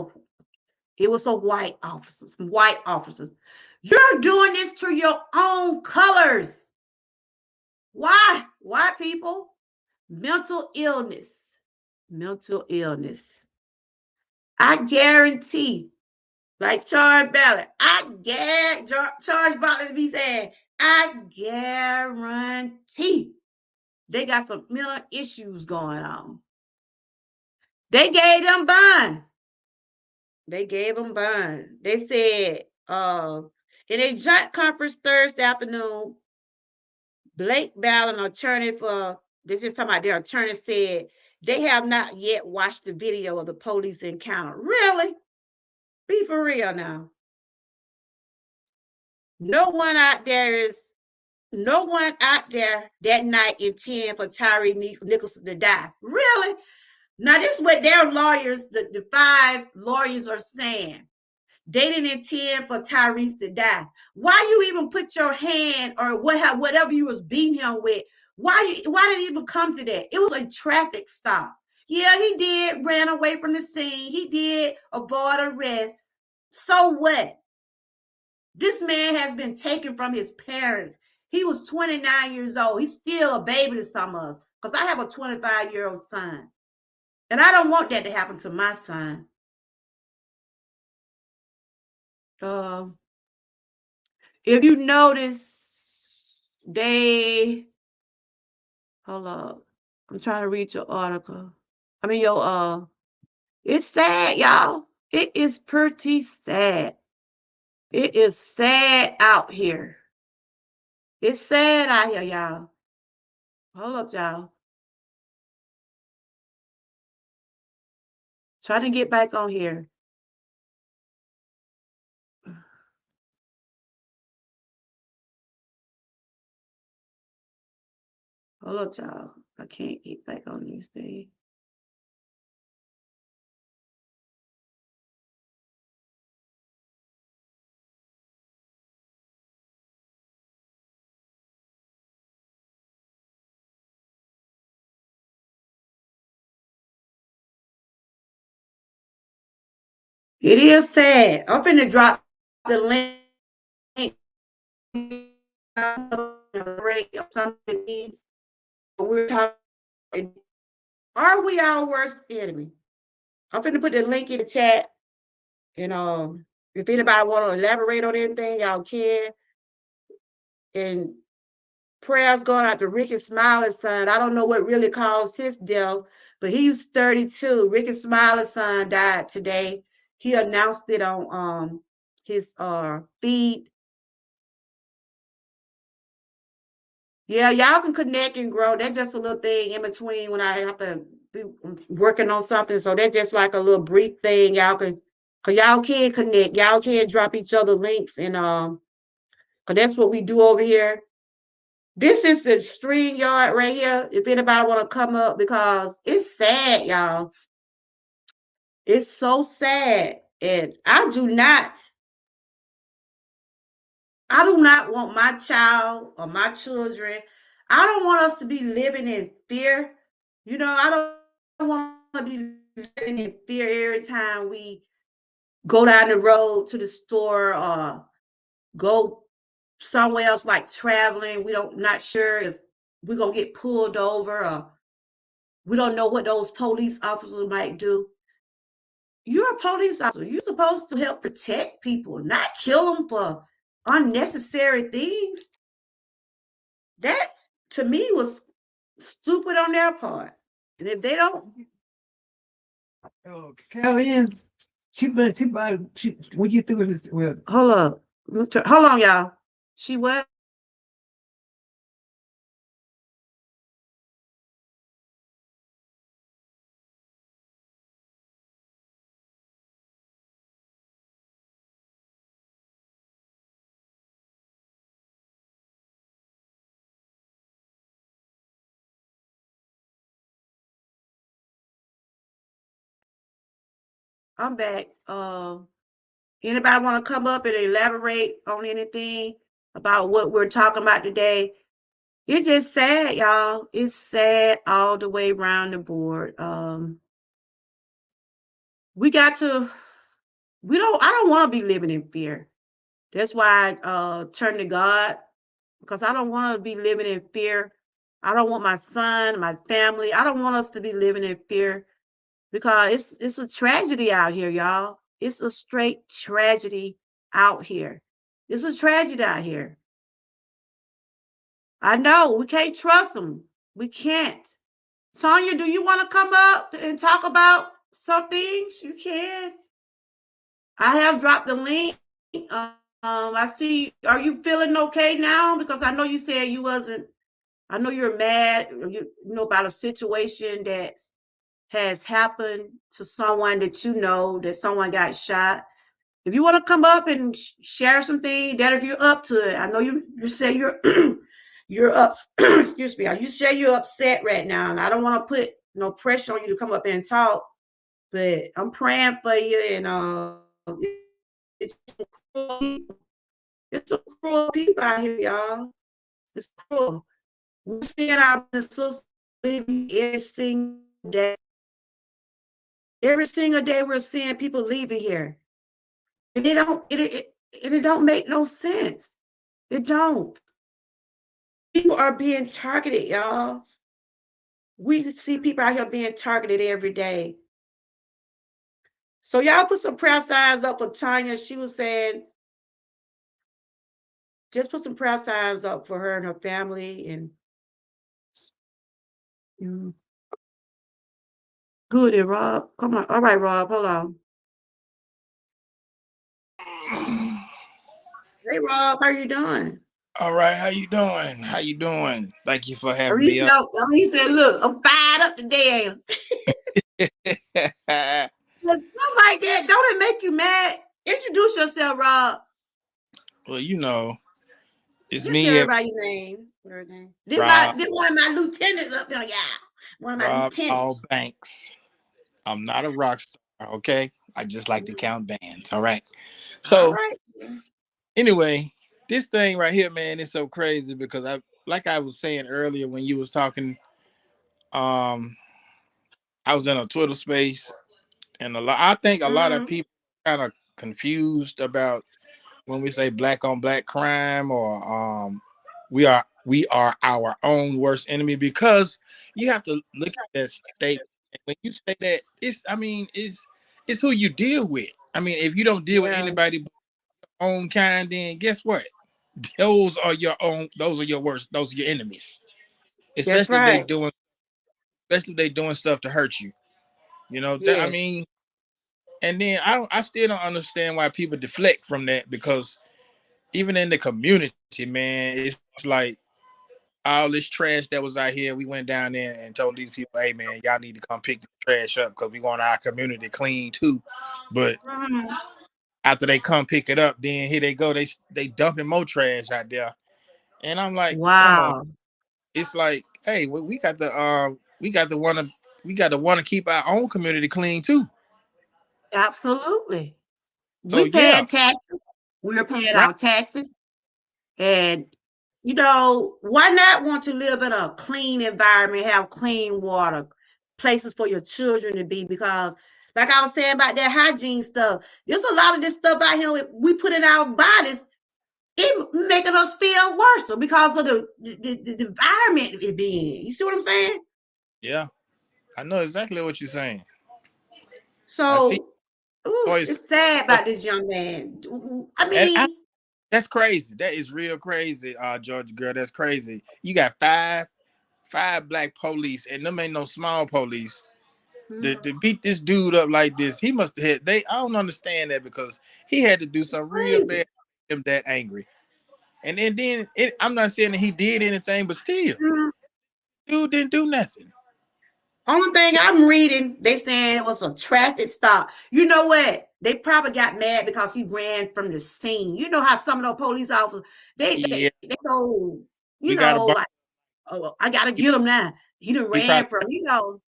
A: a white officers. White officers. You're doing this to your own colors. Why? Why, people? Mental illness. Mental illness. I guarantee, like Charles Ballard, Charles Ballard be saying, I guarantee they got some mental issues going on. They gave them bond. They gave them bond. They said, in a joint conference Thursday afternoon, Blake Ballard, an attorney for, this is talking about their attorney, said they have not yet watched the video of the police encounter. Really? Be for real now. No one out there that night intend for Tyre Nicholson to die. Really? Now, this is what their lawyers, the 5 lawyers are saying. They didn't intend for Tyrese to die. Why you even put your hand or whatever you was beating him with? Why did it even come to that? It was a traffic stop. Yeah, he did ran away from the scene. He did avoid arrest. So what? This man has been taken from his parents. He was 29 years old. He's still a baby to some of us because I have a 25-year-old son. And I don't want that to happen to my son. If you notice, hold up. I'm trying to read your article. I mean, it's sad, y'all. It is pretty sad. It is sad out here. It's sad out here, y'all. Hold up, y'all. Try to get back on here. Hold up, y'all. I can't get back on these things. It is sad. I'm finna drop the link of some of these. We're talking. Are we our worst enemy? I'm finna put the link in the chat. And if anybody want to elaborate on anything, y'all can. And prayers going out to Ricky Smiley's son. I don't know what really caused his death, but he was 32. Ricky Smiley's son died today. He announced it on his feed. Yeah, y'all can connect and grow. That's just a little thing in between when I have to be working on something. So that's just like a little brief thing. Cause y'all can connect. Y'all can drop each other links and cause that's what we do over here. This is the StreamYard right here. If anybody want to come up, because it's sad, y'all. It's so sad. And I do not want my child or my children. I don't want us to be living in fear. I don't want to be living in fear every time we go down the road to the store or go somewhere else like traveling. We don't not sure if we're gonna get pulled over or we don't know what those police officers might do. You're a police officer. You're supposed to help protect people, not kill them for unnecessary things. That to me was stupid on their part. And if they don't,
B: Kellyanne, what you think with
A: hold up, hold on, y'all. She what? I'm back. Anybody want to come up and elaborate on anything about what we're talking about today? It's just sad, y'all. It's sad all the way around the board. We got to. I don't want to be living in fear. That's why I turn to God, because I don't want to be living in fear. I don't want my son, my family. I don't want us to be living in fear because it's a tragedy out here, y'all. It's a straight tragedy out here. It's a tragedy out here. I know we can't trust them. We can't. Sonia, do you want to come up and talk about some things? You can. I have dropped the link. I see. Are you feeling okay now? Because I know you said you wasn't. I know you're mad. You know about a situation that has happened to someone that you know that someone got shot. If you want to come up and share something, that if you're up to it, I know you say you're you're up. Excuse me. You say you're upset right now, and I don't want to put no pressure on you to come up and talk. But I'm praying for you, and it's cruel. It's some cruel people out here, y'all. It's cruel. We're seeing our sisters leaving every single day. Every single day, we're seeing people leaving here, and it don't make no sense. It don't. People are being targeted, y'all. We see people out here being targeted every day. So y'all put some prayer signs up for Tanya. She was saying, just put some prayer signs up for her and her family. And good, and Rob, come on. All right, Rob, hold on. Hey, Rob, how are you doing?
C: All right, how you doing? How you doing? Thank you for
A: Or
C: having
A: he
C: me
A: said,
C: up.
A: he said, look, I'm fired up today. Stuff like that. Don't it make you mad? Introduce yourself, Rob.
C: Well, it's
A: Just tell
C: me,
A: everybody your name. Everything.
C: Rob
A: This one of my lieutenants up there, yeah. One of my
C: Rob
A: lieutenants.
C: All Banks. I'm not a rock star, okay? I just like to count bands. All right.
A: All
C: So
A: right.
C: anyway, this thing right here, man, is so crazy because like I was saying earlier when you was talking, um, I was in a Twitter space and I think a lot of
A: Mm-hmm.
C: people kind of confused about when we say black on black crime, or we are our own worst enemy, because you have to look at that statement. When you say that, it's who you deal with. I mean, if you don't deal with
A: Yeah,
C: anybody but your own kind, then guess what? Those are your worst. Those are your enemies.
A: that's
C: Especially if they
A: right.
C: doing, especially if they doing stuff to hurt you. You know that. I
A: Yes,
C: mean, and then I still don't understand why people deflect from that, because even in the community, man, it's like all this trash that was out here. We went down there and told these people, "Hey, man, y'all need to come pick the trash up because we want our community clean too." But
A: mhm.
C: after they come pick it up, then here they go. They dumping more trash out there, and I'm like, "Come on!"
A: Wow,
C: It's like, hey, we got to want to keep our own community clean too.
A: absolutely.
C: So
A: We
C: yeah,
A: paying taxes. We're paying
C: right.
A: our taxes. And why not want to live in a clean environment, have clean water, places for your children to be? Because, like I was saying about that hygiene stuff, there's a lot of this stuff out here we put in our bodies, it making us feel worse because of the environment it be in. You see what I'm saying?
C: Yeah, I know exactly what you're saying. I see
A: So, ooh,
C: toys.
A: it's sad about this young man. I
C: And
A: mean,
C: that's crazy. That is real crazy, Georgia girl. That's crazy. You got five black police, and them ain't no small police. To beat this dude up like this, he must have had. I don't understand that, because he had to do something real
A: crazy.
C: bad to get him that angry. And then I'm not saying that he did anything, but still,
A: Mhm.
C: dude didn't do nothing.
A: Only thing I'm reading, they saying it was a traffic stop. You know what? They probably got mad because he ran from the scene. You know how some of those police officers they
C: Yeah,
A: they they so
C: we got a bunch.
A: like, oh, I gotta get him now. He done
C: He
A: ran
C: probably
A: from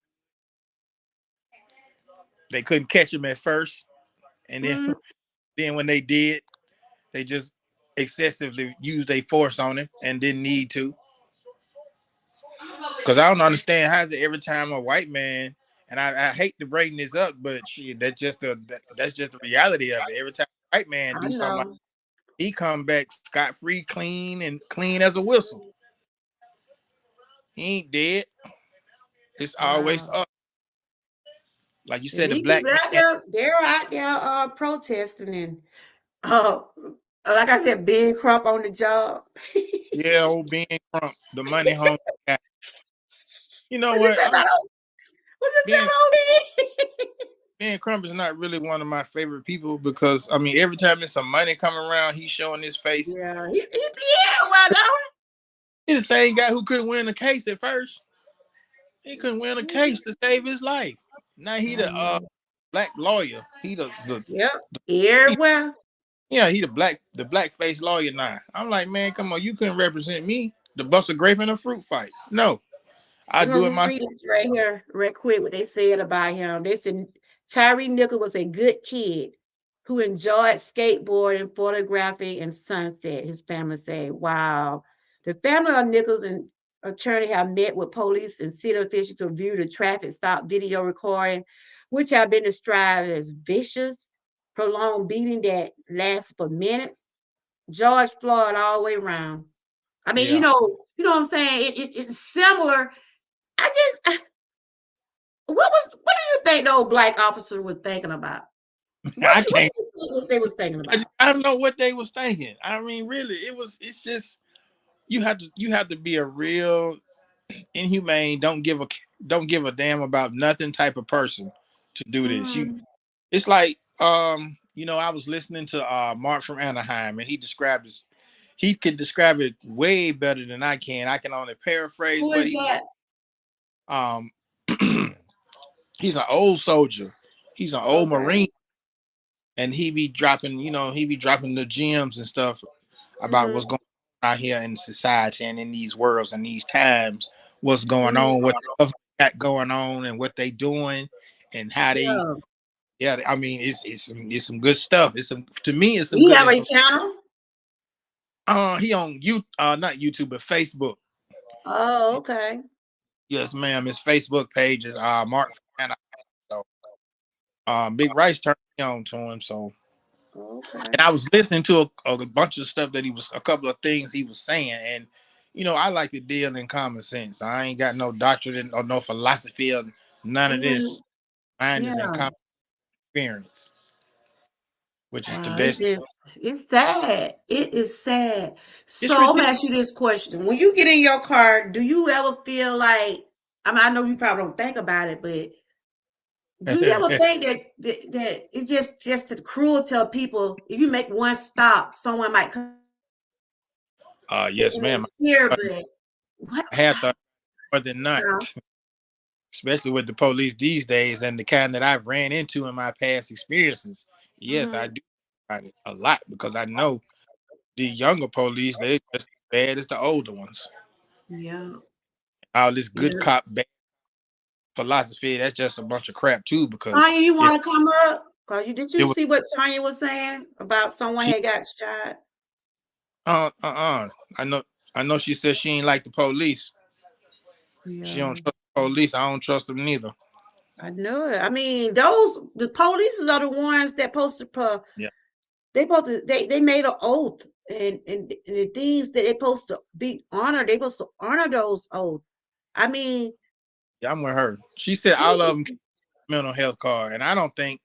C: they couldn't catch him at first, and then
A: mm,
C: then when they did, they just excessively used their force on him and didn't need to. Because I don't understand how is it every time a white man, and I hate to bring this up, but shit, that's just the reality of it. Every time a white man
A: I
C: do something like,
A: know.
C: he come back scot free, clean and clean as a whistle. He ain't dead. It's always
A: Wow.
C: up. Like you
A: And
C: said, the
A: these
C: black
A: people out
C: man.
A: there, they're out there protesting and uh like I said, Ben Crump on the job.
C: Yeah, old Ben Crump, the money home guy. You know
A: What you
C: what?
A: say about old what you say
C: Ben
A: about old Ben?
C: Ben Crump is not really one of my favorite people, because I mean, every time there's some money coming around, he's showing his face.
A: Yeah, he be everywhere, don't
C: He's the same guy who couldn't win a case at first. He couldn't win a
A: he?
C: case to save his life. Now he
A: I
C: the
A: know.
C: black lawyer. He the
A: Yep.
C: he,
A: Everywhere.
C: yeah, he the black face lawyer now. I'm like, man, come on, you couldn't represent me to bust a grape in a fruit fight. No, I
A: I'm
C: do it
A: gonna
C: myself.
A: read this right here, right quick, what they said about him. They said Tyree Nichols was a good kid who enjoyed skateboarding, photography, and sunset. His family said, wow. The family of Nichols and attorney have met with police and city officials to review the traffic stop video recording, which have been described as vicious, prolonged beating that lasts for minutes. George Floyd all the way around. I mean,
C: Yeah,
A: what I'm saying? It's similar. I just, what do you think the old black officer was thinking about?
C: I
A: What
C: can't.
A: do you think what they was thinking about?
C: I don't know what they was thinking. I mean, really, it's just you have to be a real inhumane, don't give a damn about nothing type of person to do this.
A: Mm,
C: It's like, I was listening to Mark from Anaheim, and he could describe it way better than I can. I can only paraphrase
A: who
C: what
A: is
C: he was.
A: that?
C: Um, he's an old soldier. He's an old
A: Okay.
C: Marine, and he be dropping the gems and stuff about what's
A: Mm-hmm.
C: going on out here in society and in these worlds and these times, what's going on,
A: Mm-hmm.
C: what the government got going on, and what they doing, and how they.
A: Yeah.
C: Yeah, I mean, it's some good stuff. To me, it's some
A: He
C: good
A: have a
C: information.
A: channel?
C: He on you, not YouTube, but Facebook.
A: Oh, okay.
C: Yes, ma'am. His Facebook page is Mark Fana. So, Big Rice turned me on to him. So,
A: Okay.
C: and I was listening to a bunch of stuff that a couple of things he was saying, and I like to deal in common sense. I ain't got no doctrine or no philosophy or none of
A: Mm-hmm.
C: this. Mine is in
A: Yeah.
C: common experience, which is the
A: Wow.
C: best.
A: It's sad. It is sad.
C: It's
A: So I'm gonna
C: ridiculous.
A: ask you this question. When you get in your car, do you ever feel like, I mean, I know you probably don't think about it, but do you ever think that it's just to cruel to people, if you make one stop, someone might come
C: Yes, ma'am.
A: here, but what?
C: I had thought more than not,
A: Huh?
C: especially with the police these days and the kind that I've ran into in my past experiences. Yes, I
A: Mm-hmm.
C: do about it a lot because I know the younger police, they're just as bad as the older ones.
A: Yeah.
C: All this good
A: Yeah.
C: cop, bad philosophy, that's just a bunch of crap too. Because
A: Tanya, you
C: if
A: want to come up? Cause did
C: it
A: you
C: was,
A: see what Tanya was saying about someone
C: she,
A: had got shot?
C: I know, she said she ain't like the police. She
A: Yeah.
C: don't trust the police. I don't trust them neither.
A: I know it. I mean, the police are the ones that supposed to
C: Yeah,
A: they made an oath, and the things that they supposed to be honored, they supposed to honor those oaths. I mean,
C: yeah, I'm with her. She said all of them can get a mental health card, and I don't think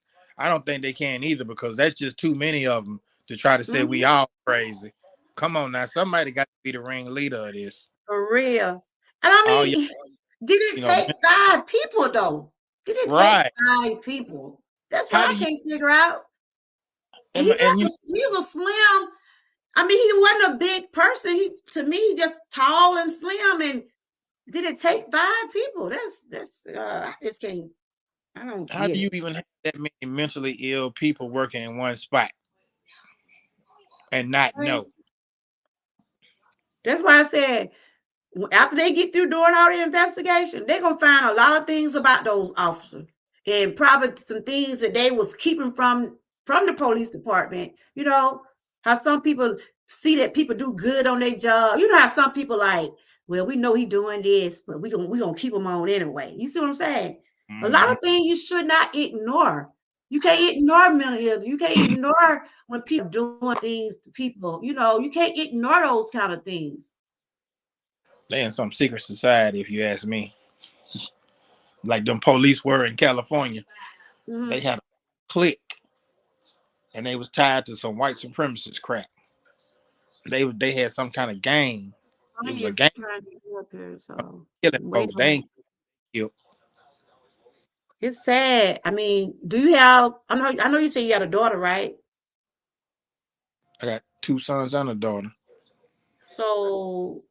C: they can either because that's just too many of them to try to say we
A: mhm,
C: all crazy. Come on now, somebody got to be the ringleader of this.
A: for real. And I
C: All y'all,
A: mean, did it take 5 people though? Did it take
C: right?
A: 5 people? That's what
C: How do
A: I
C: you
A: can't figure out. And
C: and you
A: he was slim. I mean, he wasn't a big person. To me, he just tall and slim. And did it take 5 people? That's I just can't. I don't
C: how
A: get
C: do you
A: it.
C: even have that many mentally ill people working in one spot and not know?
A: Crazy. That's why I said after they get through doing all the investigation, they're gonna find a lot of things about those officers and probably some things that they was keeping from the police department. You know how some people see that people do good on their job. You know how some people like, well, we know he doing this, but we gonna keep him on anyway. You see what I'm saying? A lot
C: Mm-hmm.
A: of things you should not ignore. You can't ignore mental illness. You can't ignore when people doing things to people. You can't ignore those kind of things.
C: They in some secret society, if you ask me. Like them police were in California. They
A: Mhm.
C: had a clique and they was tied to some white supremacist crap. They had some kind of gang. It was a
A: Tanya's
C: gang
A: trying to get up here, so
C: killing
A: wait
C: folks. They
A: on.
C: ain't killed.
A: It's sad. I mean, do you have? I know you said you got a daughter, right?
C: I got 2 sons and a daughter.
A: So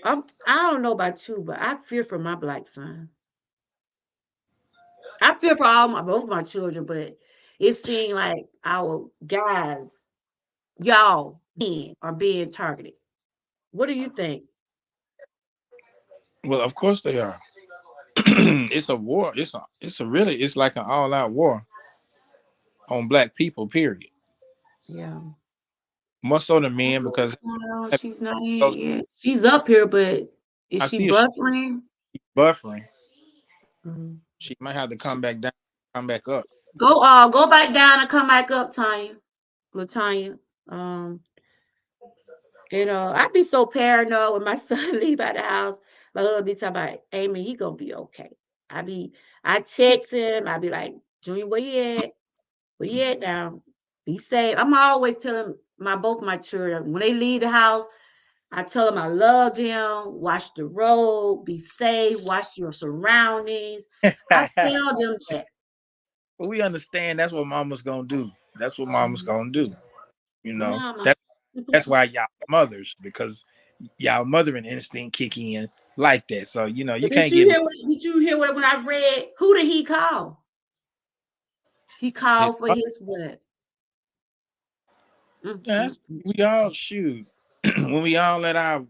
A: I don't know about you, but I fear for my black son. I fear for both my children, but it seems like our guys, y'all, men are being targeted. What do you think?
C: Well, of course they are. It's a war. It's like an all out war on black people. Period.
A: Yeah.
C: More so than
A: I don't
C: men
A: know
C: because
A: what's going on. She's not in yet. She's up here, but is
C: I
A: she
C: see her
A: buffering?
C: buffering.
A: Mhm.
C: She might have to come back down, come back up.
A: Go back down and come back up, Tanya. Latanya. Um, I'd be so paranoid when my son leave out the house. My husband be talking about, Amy, he gonna be okay. I text him, I be like, Junior, where you at? Where you at now? Be safe. I'm always telling both my children when they leave the house, I tell them I love them, watch the road, be safe, watch your surroundings. I tell them that.
C: But we understand that's what mama's gonna do. That's what mama's
A: Mhm.
C: gonna do. You know
A: Mama.
C: that that's why y'all mothers because y'all mothering instinct kick in like that. So you
A: But did
C: can't
A: you
C: get
A: hear what did you hear what when I read? Who did he call? He
C: his.
A: called for his what? Mm,
C: Yeah,
A: mm, mm.
C: we all shoot when we all let our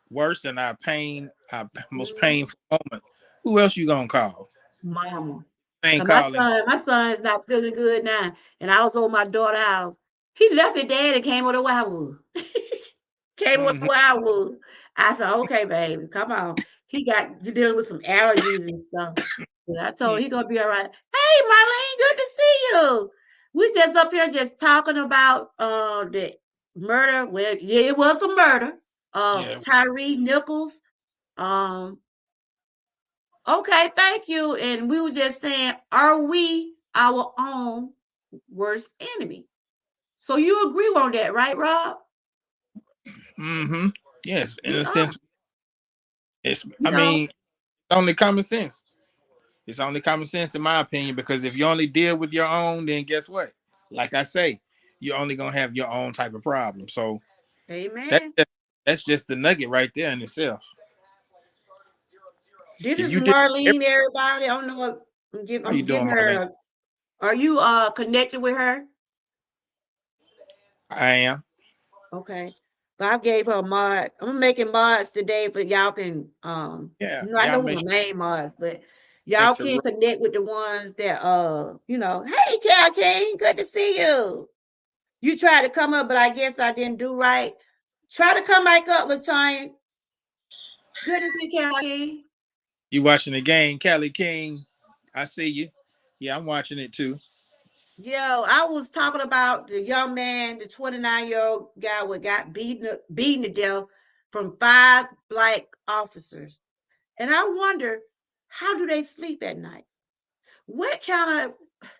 C: worst and our pain, our most
A: Mhm.
C: painful moment. Who else you gonna call?
A: Mama.
C: Ain't
A: Cause my
C: calling.
A: son, my son is not feeling good now. And I was over my daughter's house. He left his dad and came over where I was. Came over
C: Mm-hmm.
A: where I was. I said, okay, baby, come on. He dealing with some allergies and stuff. But I told him he gonna be all right. Marlene, good to see you. We just up here just talking about the murder. Well, yeah, it was a murder of
C: Yeah.
A: Tyree Nichols. Um, okay, thank you. And we were just saying, are we our own worst enemy? So you agree on that, right, Rob?
C: Mm-hmm. Yes, in
A: We
C: a
A: are.
C: sense, it's.
A: You
C: I
A: know,
C: mean, only common sense. It's only common sense, in my opinion, because if you only deal with your own, then guess what? Like I say, you're only gonna have your own type of problem. So that's
A: amen.
C: just, that's just the nugget right there in itself.
A: This
C: If
A: is
C: you did,
A: Marlene, everybody. I don't know what
C: how you
A: I'm giving
C: doing, Marlene?
A: her. Are you connected with her?
C: I am.
A: Okay. But I gave her a mod. I'm making mods today for y'all can
C: Yeah,
A: I
C: y'all
A: know who
C: make
A: my
C: sure
A: main mods, but y'all
C: connect to the
A: can
C: right.
A: connect with the ones that hey Cal King, good to see you. You tried to come up, but I guess I didn't do right. Try to come back up, Latanya. Good to see Cal King.
C: You watching the game, Cali King? I see you. Yeah, I'm watching it too.
A: Yo, I was talking about the young man, the 29-year-old guy what got beaten to death from 5 black officers. And I wonder, how do they sleep at night? What kind of,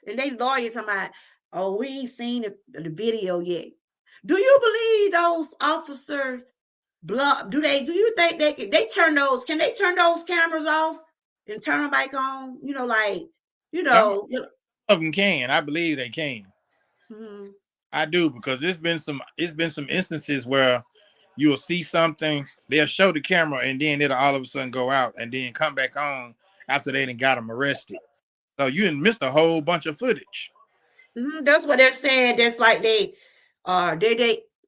A: and they lawyers talking about, oh, we ain't seen the video yet. Do you believe those officers do you think can they turn those cameras off and turn them back on? You
C: Some
A: know,
C: of them can. I believe they can.
A: mhm.
C: I do because it's been some instances where you'll see something, they'll show the camera, and then it'll all of a sudden go out and then come back on after they done got them arrested. So you didn't miss a whole bunch of footage.
A: That's what they're saying. That's like they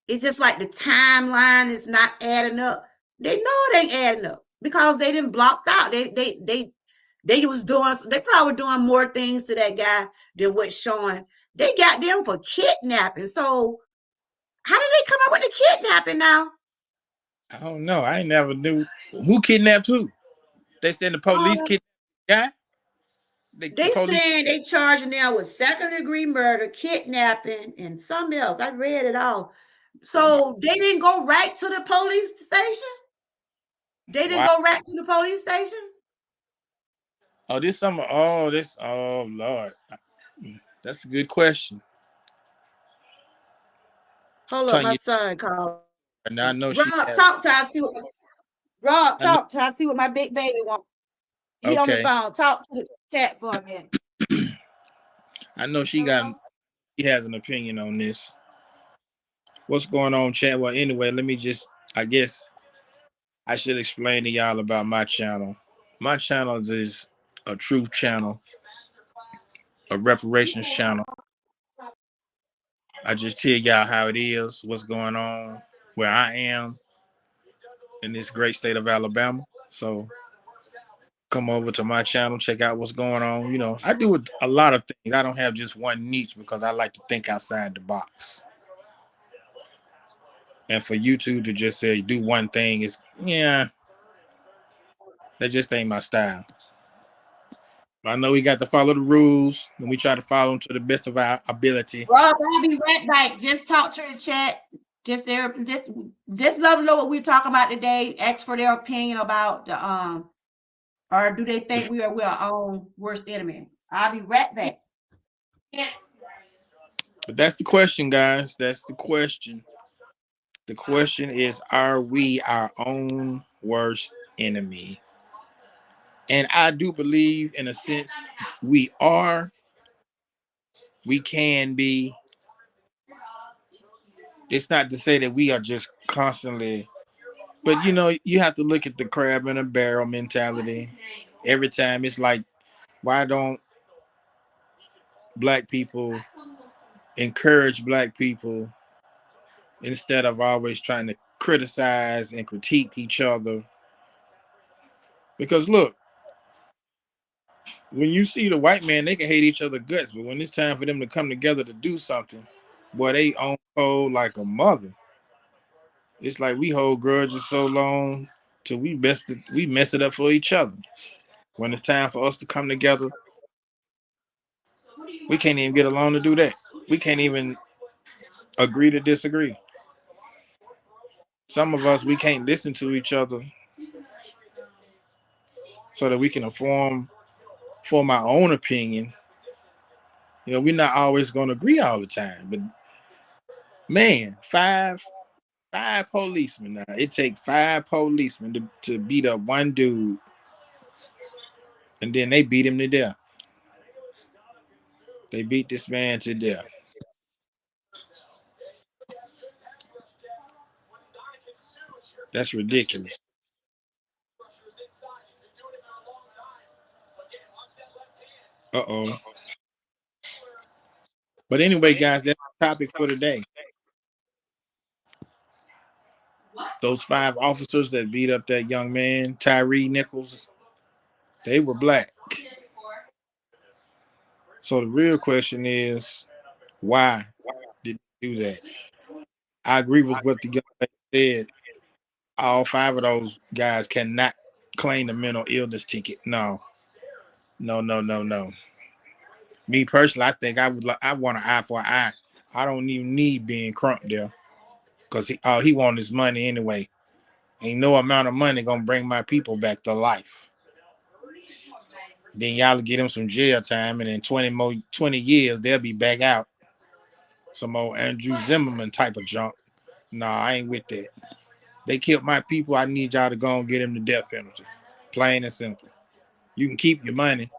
A: it's just like the timeline is not adding up. They know it ain't adding up because they didn't blocked out. They probably doing more things to that guy than what's showing. They got them for kidnapping. So how did they come up with the kidnapping now?
C: I don't know. I never knew who kidnapped who. They said the police
A: Um,
C: kidnapped the guy. The
A: they
C: police.
A: saying they charging them with second-degree murder, kidnapping, and something else. I read it all.
C: Oh my!
A: So they didn't go right to the police station? They didn't
C: Wow.
A: go right to the police station?
C: Oh, this summer. Oh, this. Oh Lord, that's a good question.
A: Hold up, my
C: Tanya,
A: son called.
C: and I know she
A: Rob,
C: has.
A: talk to I see what Rob,
C: I know.
A: talk to I see what my big baby wants. He on the
C: Okay,
A: phone. Talk to the chat for a minute.
C: I know she got.
A: Hello?
C: She has an opinion on this. What's going on, chat? Well, anyway, let me just. I guess I should explain to y'all about my channel. My channel is a truth channel, a reparations channel. I just tell y'all how it is, what's going on, where I am in this great state of Alabama. So come over to my channel, check out what's going on. I do a lot of things. I don't have just one niche because I like to think outside the box. And for YouTube to just say do one thing is, yeah, that just ain't my style. I know we got to follow the rules, and we try to follow them to the best of our ability.
A: Rob, I'll be right back. Just talk to the chat. Just let them know what we're talking about today. Ask for their opinion about the or do they think we're our own worst enemy? I'll be right back.
C: But that's the question, guys. That's the question. The question is, are we our own worst enemy? And I do believe, in a sense, we are, we can be. It's not to say that we are just constantly, but you have to look at the crab in a barrel mentality. Every time it's like, why don't black people encourage black people instead of always trying to criticize and critique each other? Because look, when you see the white man, they can hate each other guts, but when it's time for them to come together to do something, boy, they on cold like a mother. It's like we hold grudges so long till we mess it up for each other. When it's time for us to come together, We can't even get along to do that. We can't even agree to disagree. Some of us, we can't listen to each other so that we can form our own opinion. You know, we're not always going to agree all the time. But man, five policemen now. It takes 5 policemen to beat up one dude, and then they beat him to death. They beat this man to death. That's ridiculous. Uh-oh. But anyway, guys, that's the topic for today. Those 5 officers that beat up that young man, Tyree Nichols, they were black. So the real question is, why did they do that? I agree with what the young lady said. All 5 of those guys cannot claim the mental illness ticket. No, no, no, no, no. Me personally, I think I want an eye for an eye. I don't even need being Crump there because all he want is money anyway. Ain't no amount of money gonna bring my people back to life. Then y'all get him some jail time, and in 20 years they'll be back out. Some old Andrew Zimmerman type of junk. Nah, I ain't with that. They killed my people. I need y'all to go and get him the death penalty. Plain and simple. You can keep your money.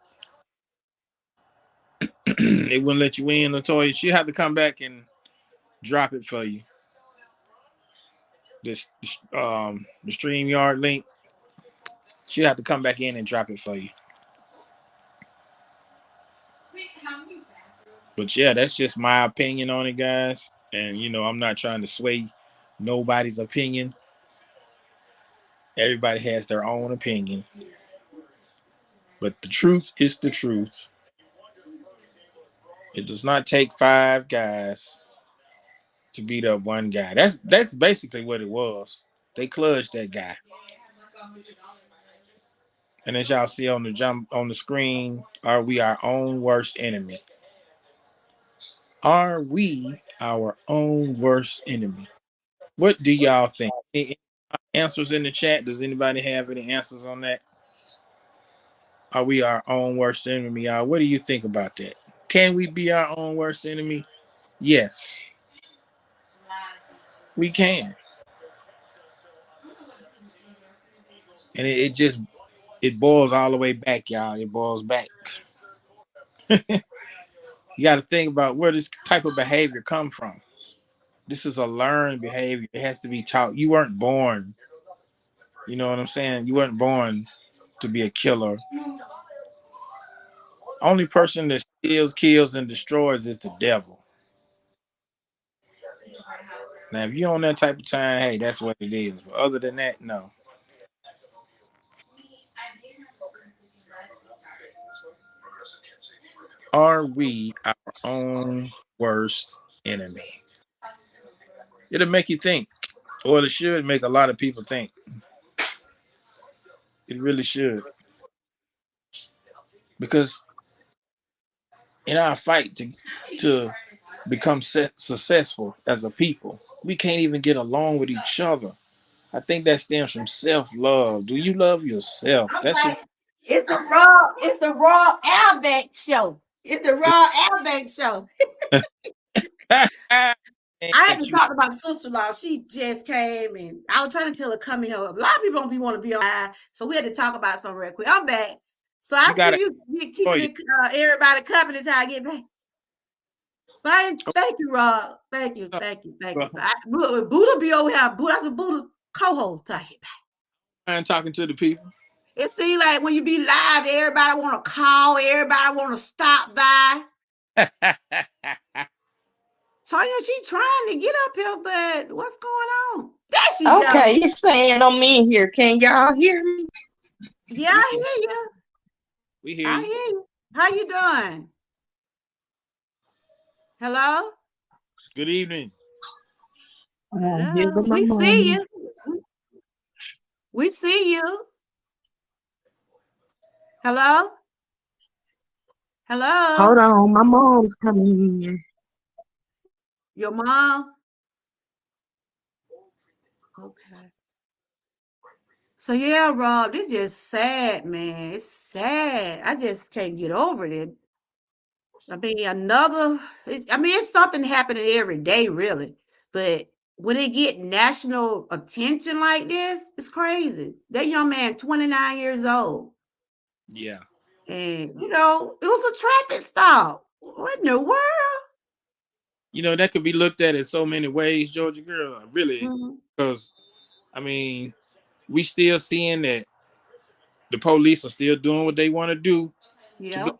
C: They wouldn't let you in, Latoya. She'll have to come back and drop it for you. The StreamYard link. She'll have to come back in and drop it for you. But yeah, that's just my opinion on it, guys. And you know, I'm not trying to sway nobody's opinion. Everybody has their own opinion. But the truth is the truth. It does not take 5 guys to beat up one guy. That's basically what it was. They clutched that guy. And as y'all see on the screen, are we our own worst enemy? Are we our own worst enemy? What do y'all think? Any answers in the chat? Does anybody have any answers on that? Are we our own worst enemy, y'all? What do you think about that? Can we be our own worst enemy? Yes, we can. And it boils all the way back, y'all. It boils back. You got to think about where this type of behavior come from. This is a learned behavior. It has to be taught. You weren't born. You know what I'm saying? You weren't born to be a killer. Only person that steals, kills, and destroys is the devil. Now, if you're on that type of time, hey, that's what it is. But other than that, no. Are we our own worst enemy? It'll make you think, or it should make a lot of people think. It really should. Because in our fight to become successful as a people, we can't even get along with each other. I think that stems from self-love. Do you love yourself?
A: That's right. It's the Raw Outback show. It's the Raw Outback show. I had to talk to my sister-in-law. She just came, and I was trying to tell her come here. A lot of people don't want to be on live, so we had to talk about something real quick. I'm back, so I see you keeping everybody company until I get back. Thank you, Rob. Thank you. Buddha be over here. That's a Buddha co-host. I get back.
C: I'm talking to the people.
A: It seems like when you be live, everybody want to call, everybody want to stop by. Tonya, she's trying to get up here, but what's going on? There she goes.
B: Okay, you're saying I'm in here. Can y'all hear me?
A: Yeah, I hear you.
C: We hear you.
A: I hear you. How you doing? Hello?
C: Good evening.
A: We see you. We see you. Hello? Hello?
B: Hold on, my mom's coming in.
A: Your mom? Okay. So yeah, Rob, this just sad, man. It's sad. I just can't get over it. I mean, it's something happening every day, really. But when it get national attention like this, it's crazy. That young man, 29 years old.
C: Yeah.
A: And, it was a traffic stop. What in the world?
C: That could be looked at in so many ways, Georgia girl. Really,
A: Mhm.
C: because I mean, we still seeing that the police are still doing what they want to do to
A: Yep.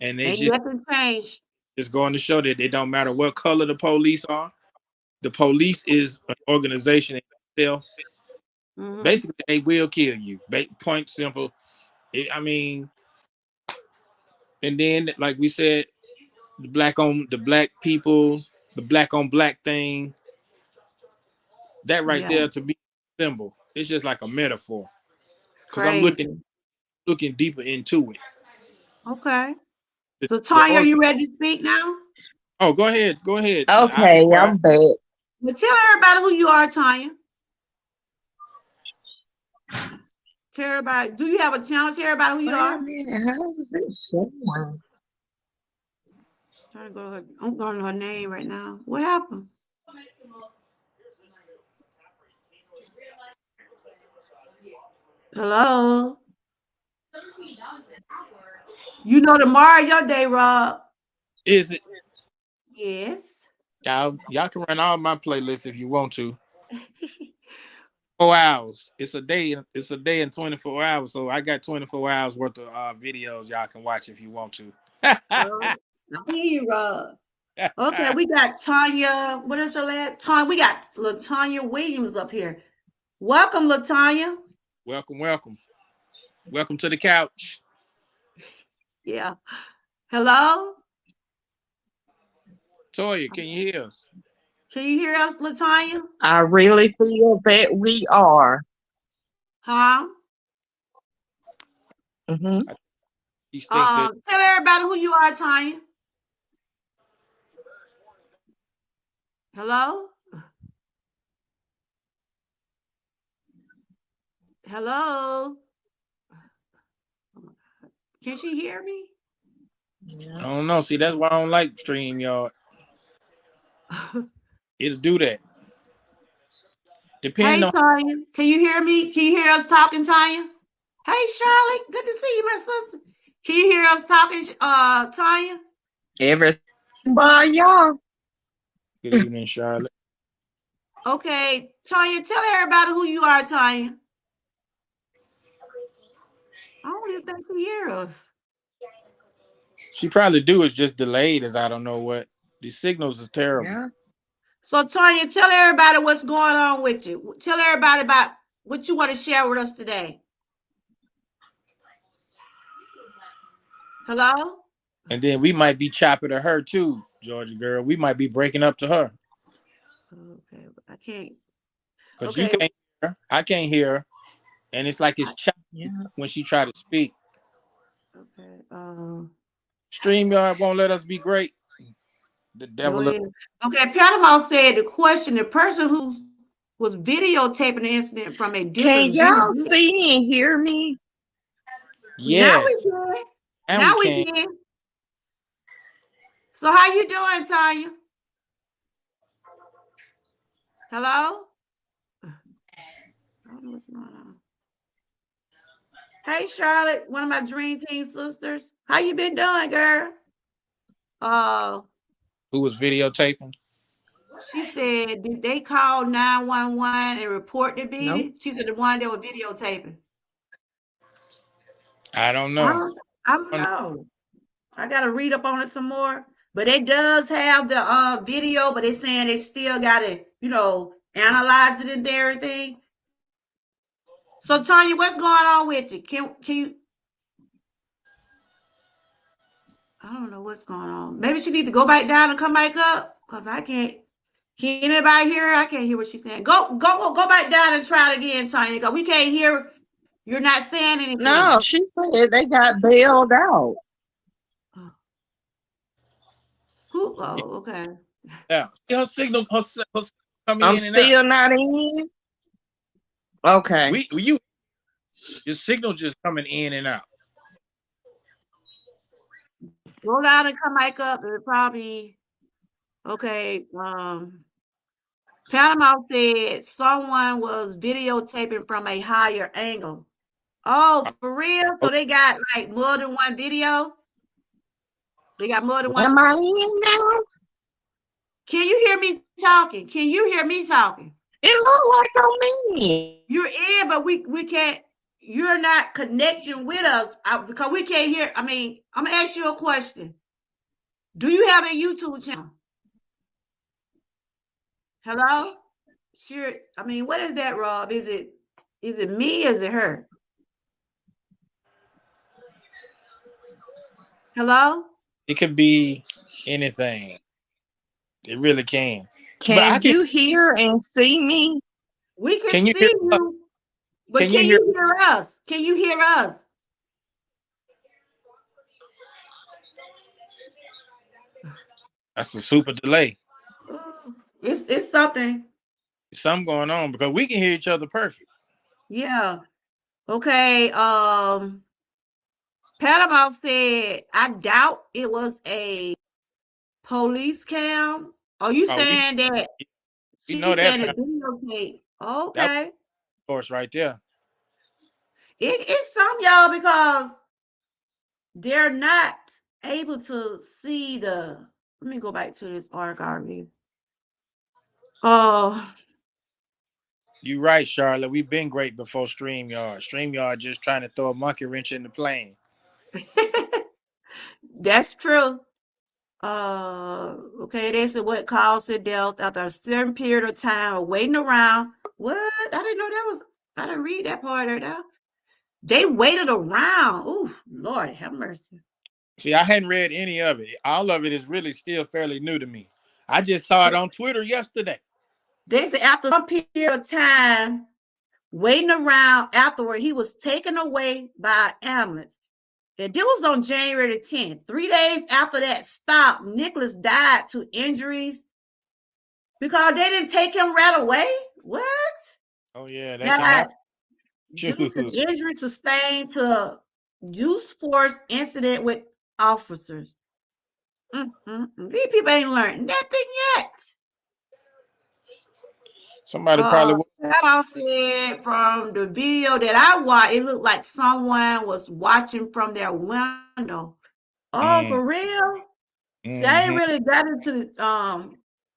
C: and they
A: Ain't
C: just
A: nothing changed.
C: going to show that it don't matter what color the police are. The police is an organization in itself.
A: Mhm.
C: Basically, they will kill you. Point simple. I mean, and then like we said, the black people, the black on black thing. That right
A: Yeah,
C: there to be a symbol. It's just like a metaphor.
A: it's
C: Because I'm
A: crazy.
C: looking deeper into it.
A: Okay.
C: The,
A: So,
C: the
A: Tanya, are you ready to speak now?
C: Oh, go ahead. Go ahead. I'll be
B: Okay,
C: quiet.
B: I'm back.
A: Well, tell everybody who you are, Tanya. Tell everybody. Do you have a channel? Tell everybody who you
B: Wait a
A: are.
B: minute, how is it showing?
A: Trying to go to her. I'm going to her name right now. What happened? Hello. You know tomorrow your day, Rob.
C: Is it?
A: Yes.
C: Y'all can run all my playlists if you want to. 4 hours. It's a day. It's a day and 24 hours. So I got 24 hours worth of videos y'all can watch if you want to.
A: I hear you, Rob. Okay, we got Tanya. What is her last? Tanya. We got LaTanya Williams up here. Welcome, LaTanya.
C: Welcome, welcome. Welcome to the couch.
A: Yeah. Hello?
C: Toya, can you hear us?
A: Can you hear us, LaTanya?
B: I really feel that we are.
A: Huh?
B: Mm-hmm.
C: These things that
A: Tell everybody who you are, Tanya. Hello? Hello? Can she hear me?
C: I don't know. See, that's why I don't like StreamYard. It'll do that. Depending
A: Hey,
C: on
A: Tanya. Can you hear me? Can you hear us talking, Tanya? Hey, Shirley. Good to see you, my sister. Can you hear us talking, Tanya?
B: Everything by y'all.
C: good evening, Charlotte.
A: Okay, Tanya, tell everybody who you are, Tanya. I don't even think she hear us.
C: She probably do. It's just delayed as I don't know what. The signals is terrible.
B: Yeah.
A: So, Tanya, tell everybody what's going on with you. Tell everybody about what you want to share with us today. Hello?
C: And then we might be chopping to her too, Georgia girl. We might be breaking up to her.
A: Okay, I can't.
C: Because
A: Okay.
C: you can't hear her. I can't hear her. And it's like it's choppy when she try to speak.
A: Okay.
C: StreamYard won't let us be great. The devil.
A: Okay, Panama said the question, the person who was videotaping the incident from a different
B: Can y'all see and hear me?
C: Yes.
A: Now we can. So how you doing, Tanya? Hello? I don't know what's going on. Hey, Charlotte, one of my Dream Team sisters. How you been doing, girl?
C: Who was videotaping?
A: She said, did they call 911 and report the beating?
B: Nope.
A: She said the one that was videotaping.
C: I don't know.
A: I don't know. I got to read up on it some more. But it does have the video, but it's saying they still got to, analyze it and everything. So, Tanya, what's going on with you? Can you? I don't know what's going on. Maybe she need to go back down and come back up because I can't. Can anybody hear her? I can't hear what she's saying. Go back down and try it again, Tanya. Because we can't hear. You're not saying anything.
B: No, she said they got bailed out.
A: Who? Oh, okay.
C: Yeah, her signal, her signal come
B: I'm
C: in and out.
B: still not in. Okay.
C: Your signal just coming in and out.
A: Roll out and come back up. It probably okay. Panama said someone was videotaping from a higher angle. Oh, for real? So they got like more than one video? They got more than one.
B: Am I in now?
A: Can you hear me talking? Can you hear me talking?
B: It looked like I'm in.
A: You're in, but we can't. You're not connecting with us because we can't hear. I mean, I'm gonna ask you a question. Do you have a YouTube channel? Hello? Sure. I mean, what is that, Rob? Is it me? Is it her? Hello?
C: It could be anything. It really can.
B: Can you hear and see me?
A: We can see you, but can you hear us? Can you hear us?
C: That's a super delay.
A: It's something.
C: Something going on because we can hear each other perfect.
A: Yeah. Okay. Panama said, I doubt it was a police cam. Are you saying that she's saying a videotape? Okay.
C: Of course, right there.
A: It's some y'all because they're not able to see the. Let me go back to this archive. Oh.
C: You're right, Charlotte. We've been great before StreamYard. StreamYard just trying to throw a monkey wrench in the plane.
A: That's true. Okay, they said what caused the death after a certain period of time of waiting around. What? I didn't know that was. I didn't read that part of that. They waited around. Oh, Lord, have mercy.
C: See, I hadn't read any of it. All of it is really still fairly new to me. I just saw it on Twitter yesterday.
A: They said after some period of time waiting around afterward, he was taken away by ambulance. And this was on January the 10th. 3 days after that stop, Nicholas died to injuries because they didn't take him right away. What?
C: Oh, yeah, that can happen.
A: Due to injury sustained to use force incident with officers. These people ain't learned nothing yet.
C: Somebody probably.
A: That said from the video that I watched, it looked like someone was watching from their window. Oh, for real? See, I ain't really got into the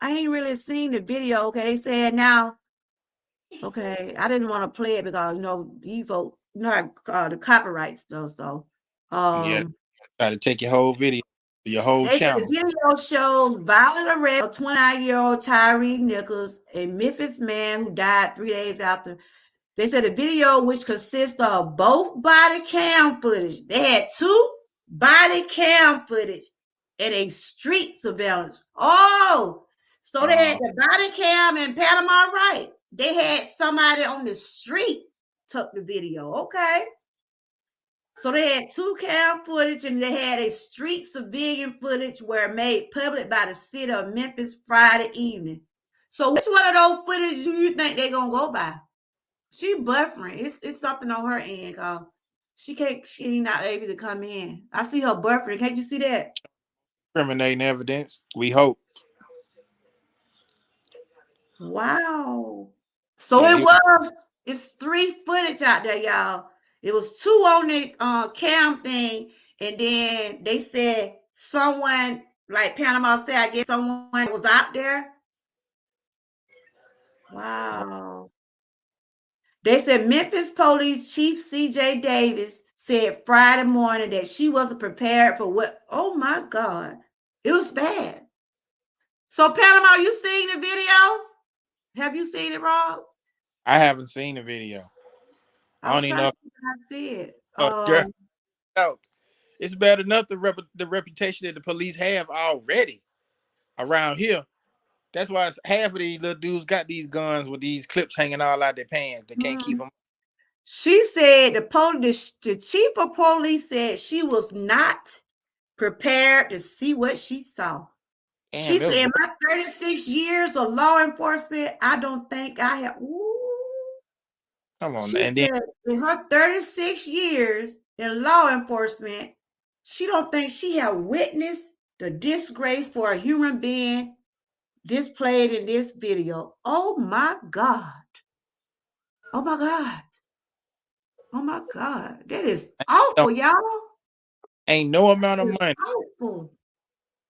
A: I ain't really seen the video. Okay, they said now. Okay, I didn't want to play it because these folks, the copyright stuff. So,
C: yeah, got to take your whole video, your whole channel.
A: The video shows violent arrest of 29-year-old Tyree Nichols, a Memphis man who died 3 days after. They said the video, which consists of both body cam footage, they had 2 body cam footage and a street surveillance. Oh, so they had the body cam in Panama, right? They had somebody on the street took the video. Okay. So they had 2 cam footage and they had a street civilian footage were made public by the city of Memphis Friday evening. So which one of those footage do you think they're going to go by? She buffering. It's something on her end, cause she ain't not able to come in. I see her buffering. Can't you see that?
C: Incriminating evidence. We hope.
A: Wow. So it's 3 footage out there, y'all. It was 2 on the cam thing, and then they said someone, like Panama said, I guess someone was out there. Wow. They said Memphis Police Chief C.J. Davis said Friday morning that she wasn't prepared for what? Oh my God. It was bad. So Panama, you seen the video? Have you seen it, Rob?
C: I haven't seen the video. I don't even know.
A: I see it.
C: Girl, it's bad enough the reputation that the police have already around here. That's why half of these little dudes got these guns with these clips hanging all out their pants. They can't keep them.
A: She said the chief of police said she was not prepared to see what she saw. She said, in my 36 years of law enforcement, I don't think I have.
C: Come on.
A: She
C: and
A: said in her 36 years in law enforcement, she don't think she have witnessed the disgrace for a human being displayed in this video. Oh my God. Oh my God. Oh my God. That is awful, y'all.
C: Ain't no amount of money
A: awful.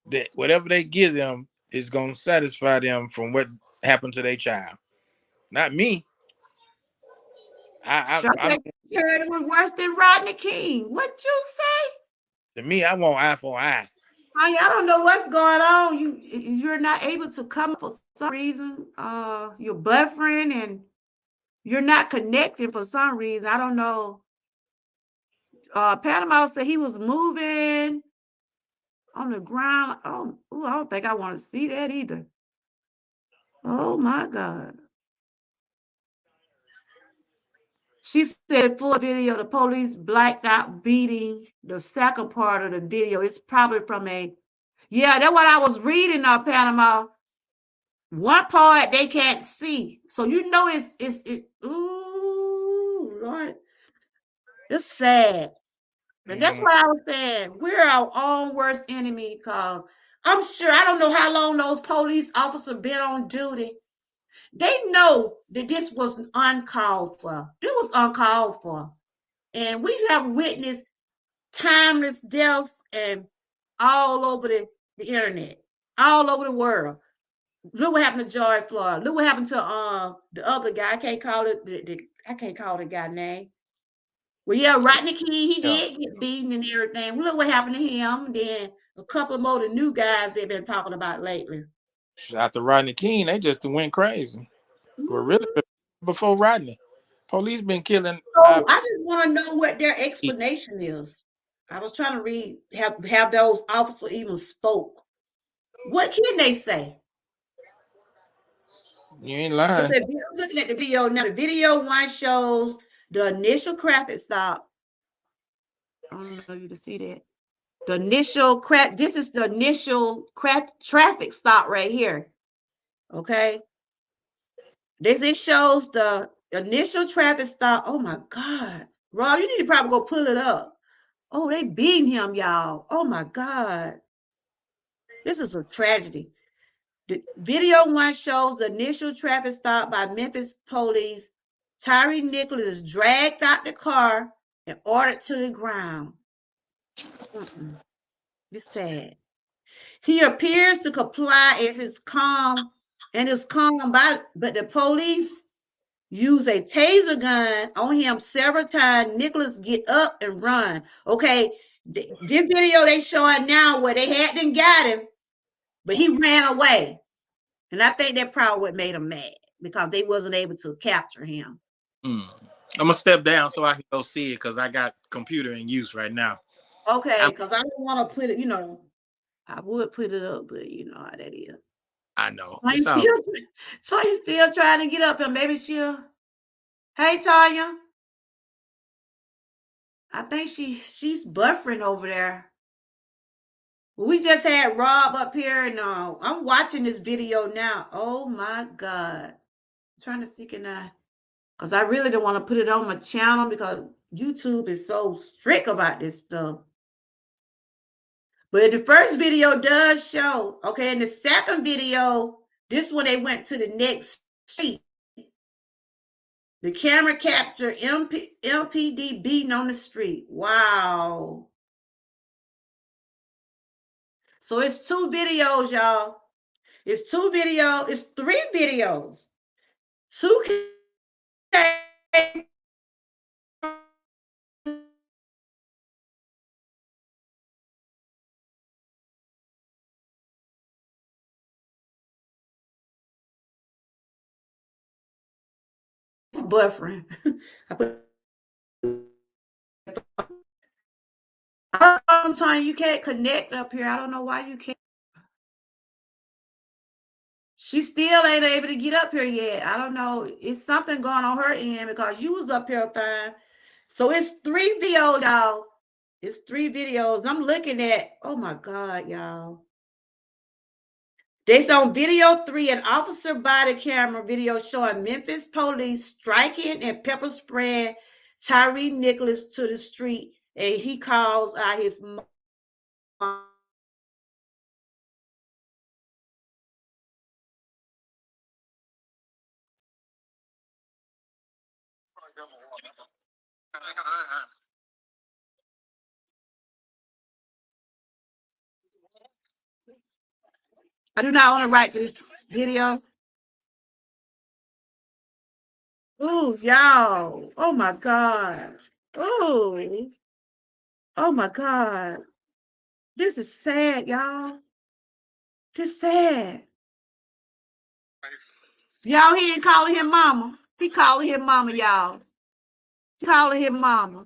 C: that whatever they give them is gonna satisfy them from what happened to their child. Not me. I
A: heard it was worse than Rodney King. What you say?
C: To me, I want eye for eye.
A: I don't know what's going on. You're not able to come for some reason. Your boyfriend and you're not connecting for some reason. I don't know. Panama said he was moving on the ground. Oh, I don't think I want to see that either. Oh my God. She said full video, the police blacked out beating. The second part of the video, it's probably from yeah, that's what I was reading Panama. One part they can't see. So you know ooh, Lord. It's sad. And that's why I was saying we're our own worst enemy, because I'm sure I don't know how long those police officers been on duty. They know that this was uncalled for. It was uncalled for. And we have witnessed timeless deaths and all over the internet, all over the world. Look what happened to George Floyd. Look what happened to the other guy. I can't call it I can't call the guy name. Well, yeah, Rodney King, he did get beaten and everything. Look what happened to him. Then a couple more of the new guys they've been talking about lately.
C: After Rodney King, they just went crazy. Well, really, before Rodney, police been killing.
A: So I just want to know what their explanation is. I was trying to read, have those officers even spoke. What can they say?
C: You ain't lying.
A: I'm looking at the video now. The video one shows the initial traffic stop. I don't know if you can see that. The initial this is the initial traffic stop right here. Okay. It shows the initial traffic stop. Oh my God. Rob, you need to probably go pull it up. Oh, they beating him, y'all. Oh my God. This is a tragedy. The video one shows the initial traffic stop by Memphis police. Tyree Nicholas is dragged out the car and ordered to the ground. It's sad. He appears to comply and is calm but the police use a taser gun on him several times. Nicholas get up and run. Okay, this video they showing now where they hadn't got him, but he ran away. And I think that probably what made him mad, because they wasn't able to capture him.
C: I'm gonna step down so I can go see it, because I got computer in use right now.
A: Okay, because I don't want to put it, I would put it up, but you know how that is.
C: I know.
A: So you still trying to get up and maybe she'll. Hey, Tanya. I think she's buffering over there. We just had Rob up here, and I'm watching this video now. Oh my God. I'm trying to see, because I really don't want to put it on my channel because YouTube is so strict about this stuff. But the first video does show, okay, in the second video, this one they went to the next street. The camera captured LPD beating on the street. Wow. So it's two videos, y'all. It's two videos. It's three videos. Two buffering. I'm telling you can't connect up here. I don't know why you can't. She still ain't able to get up here yet. I don't know. It's something going on her end, because you was up here fine. So it's three videos, y'all. It's three videos. And I'm looking at, oh my God, y'all. This on video 3, an officer body camera video showing Memphis police striking and pepper spraying Tyree Nicholas to the street, and he calls out his mom. I do not want to write this video. Ooh, y'all. Oh my God. Ooh. Oh my God. This is sad, y'all. This sad. Y'all, he ain't calling him mama. He calling him mama, y'all. He calling him mama.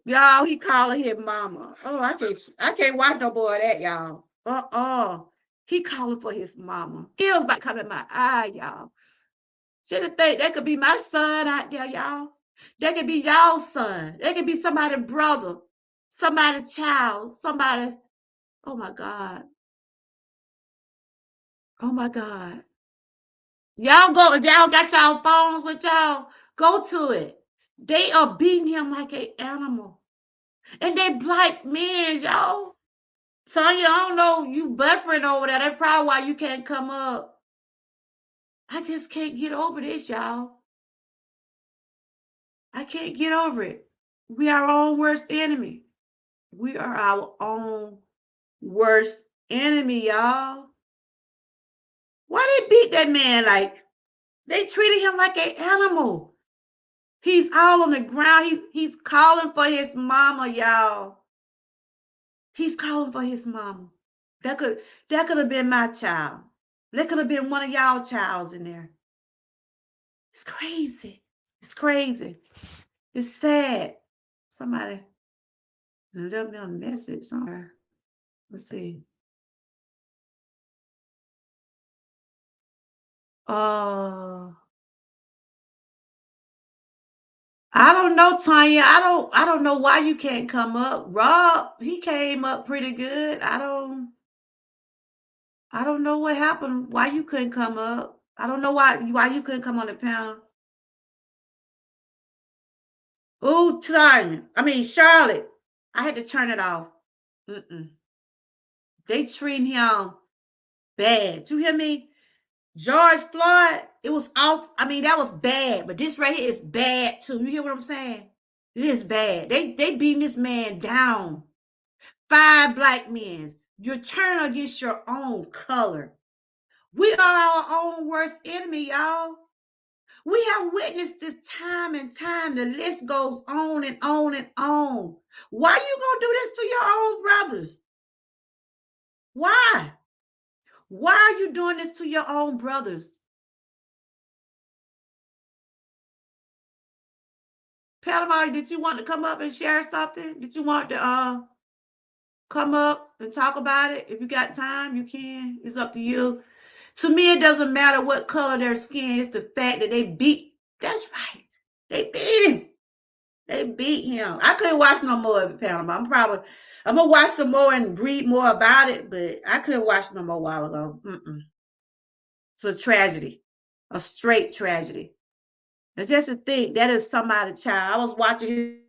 A: Y'all, he calling him mama. Oh, I can't watch no more of that, y'all. He calling for his mama. Tears about coming in my eye, y'all. Should think that could be my son out there, y'all. That could be y'all's son. That could be somebody's brother, somebody's child, somebody. Oh my God. Oh my God. Y'all go, if y'all got y'all phones with y'all, go to it. They are beating him like an animal. And they black men, y'all. Tanya, I don't know, you buffering over there. That's probably why you can't come up. I just can't get over this, y'all. I can't get over it. We are our own worst enemy. We are our own worst enemy, y'all. Why they beat that man like they treated him like an animal? He's all on the ground. He's calling for his mama, y'all. He's calling for his mama. That could have been my child. That could have been one of y'all childs in there. It's crazy. It's crazy. It's sad. Somebody left me a message somewhere. Let's see. I don't know, Tanya. I don't know why you can't come up. Rob, he came up pretty good. I don't know what happened. Why you couldn't come up? I don't know why you couldn't come on the panel. Oh, Tanya. I mean, Charlotte. I had to turn it off. They treating him bad. You hear me? George Floyd, it was off. I mean, that was bad, but this right here is bad too. You hear what I'm saying? It is bad. They beating this man down. 5 black men. You're turning against your own color. We are our own worst enemy, y'all. We have witnessed this time and time. The list goes on and on and on. Why you gonna do this to your own brothers? Why? Why are you doing this to your own brothers? Panama, did you want to come up and share something? Did you want to come up and talk about it? If you got time, you can. It's up to you. To me, it doesn't matter what color their skin. It's the fact that they beat. That's right. They beat him. They beat him. I couldn't watch no more of it, Panama. I'm gonna watch some more and read more about it, but I couldn't watch no more a while ago. It's a tragedy, a straight tragedy. And just to think that is somebody's child. I was watching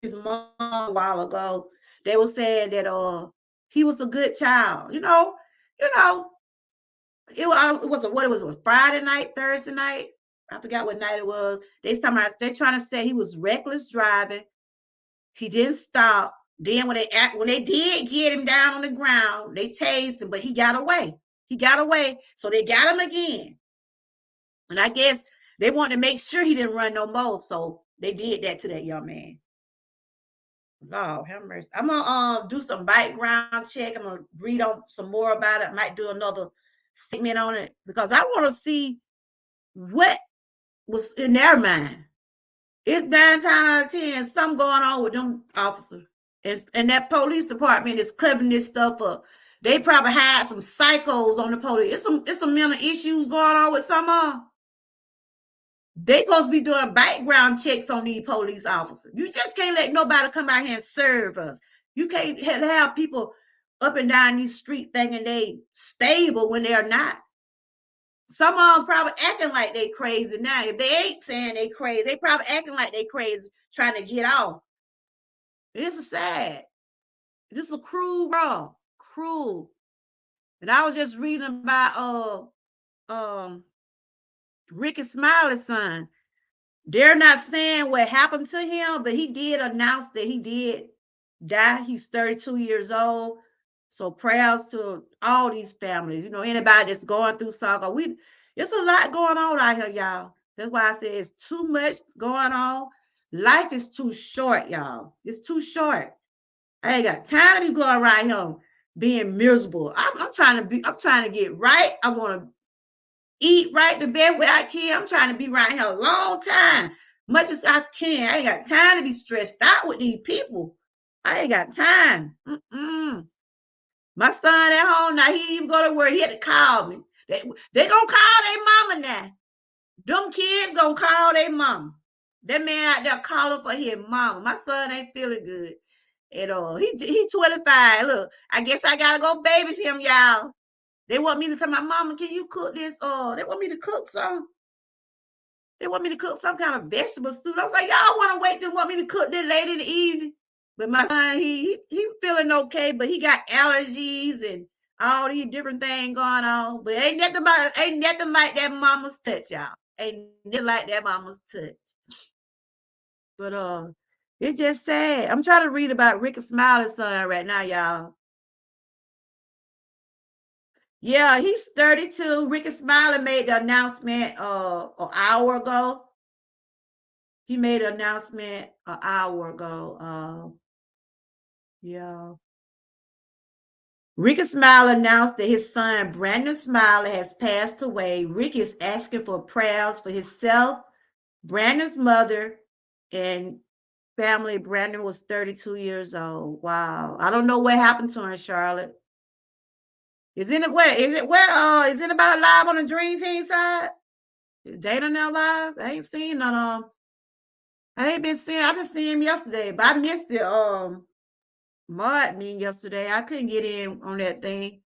A: his mom a while ago. They were saying that he was a good child. It was a Friday night, Thursday night. I forgot what night it was. They're trying to say he was reckless driving. He didn't stop. Then when they did get him down on the ground, they tased him, but he got away. So they got him again. And I guess they wanted to make sure he didn't run no more. So they did that to that young man. Lord have mercy. I'm gonna do some background check. I'm gonna read on some more about it. I might do another segment on it because I want to see what was in their mind. It's 9 times out of 10, something going on with them officers. And that police department is covering this stuff up. They probably had some psychos on the police. It's some mental issues going on with some of them. They supposed to be doing background checks on these police officers. You just can't let nobody come out here and serve us. You can't have people up and down these streets thinking they stable when they're not. Some of them probably acting like they crazy now. If they ain't saying they crazy, they probably acting like they crazy, trying to get off. This is sad. This is a cruel world. Cruel. And I was just reading about Rickey Smiley's son. They're not saying what happened to him, but he did announce that he did die. He's 32 years old. So prayers to all these families. You know, anybody that's going through something. It's a lot going on out here, y'all. That's why I say it's too much going on. Life is too short, y'all. It's too short. I ain't got time to be going around here being miserable. I'm trying to get right. I want to eat right the best way I can. I'm trying to be around here a long time, much as I can. I ain't got time to be stressed out with these people. I ain't got time. My son at home now, he didn't even go to work. He had to call me. They gonna call their mama now. Them kids gonna call their mama. That man out there calling for his mama. My son ain't feeling good at all. He 25. Look, I guess I gotta go babysit him, y'all. They want me to tell my mama, can you cook this? They want me to cook some. They want me to cook some kind of vegetable soup. I was like, y'all want to wait till want me to cook this late in the evening? But my son, he feeling okay, but he got allergies and all these different things going on. But ain't nothing like that mama's touch, y'all. Ain't nothing like that mama's touch. But it's just sad. I'm trying to read about Rickey Smiley's son right now, y'all. Yeah, he's 32. Rickey Smiley made the announcement an hour ago. He made an announcement an hour ago. Yeah. Rickey Smiley announced that his son, Brandon Smiley, has passed away. Rickey is asking for prayers for himself, Brandon's mother, and family. Brandon was 32 years old. Wow. I don't know what happened to him, Charlotte. Is it anybody live on the Dream Team side? Is Dana now live? I ain't seen none of them. I didn't see him yesterday, but I missed it. Mod meeting yesterday. I couldn't get in on that thing.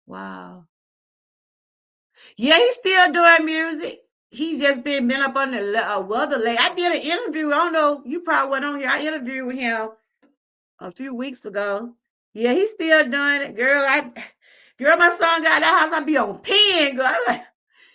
A: Wow. Yeah, he's still doing music. He just been up on the weather late. I did an interview. I don't know. You probably went on here. I interviewed with him a few weeks ago. Yeah, he's still doing it. Girl, my son got that house. I be on pen, girl. I'm like,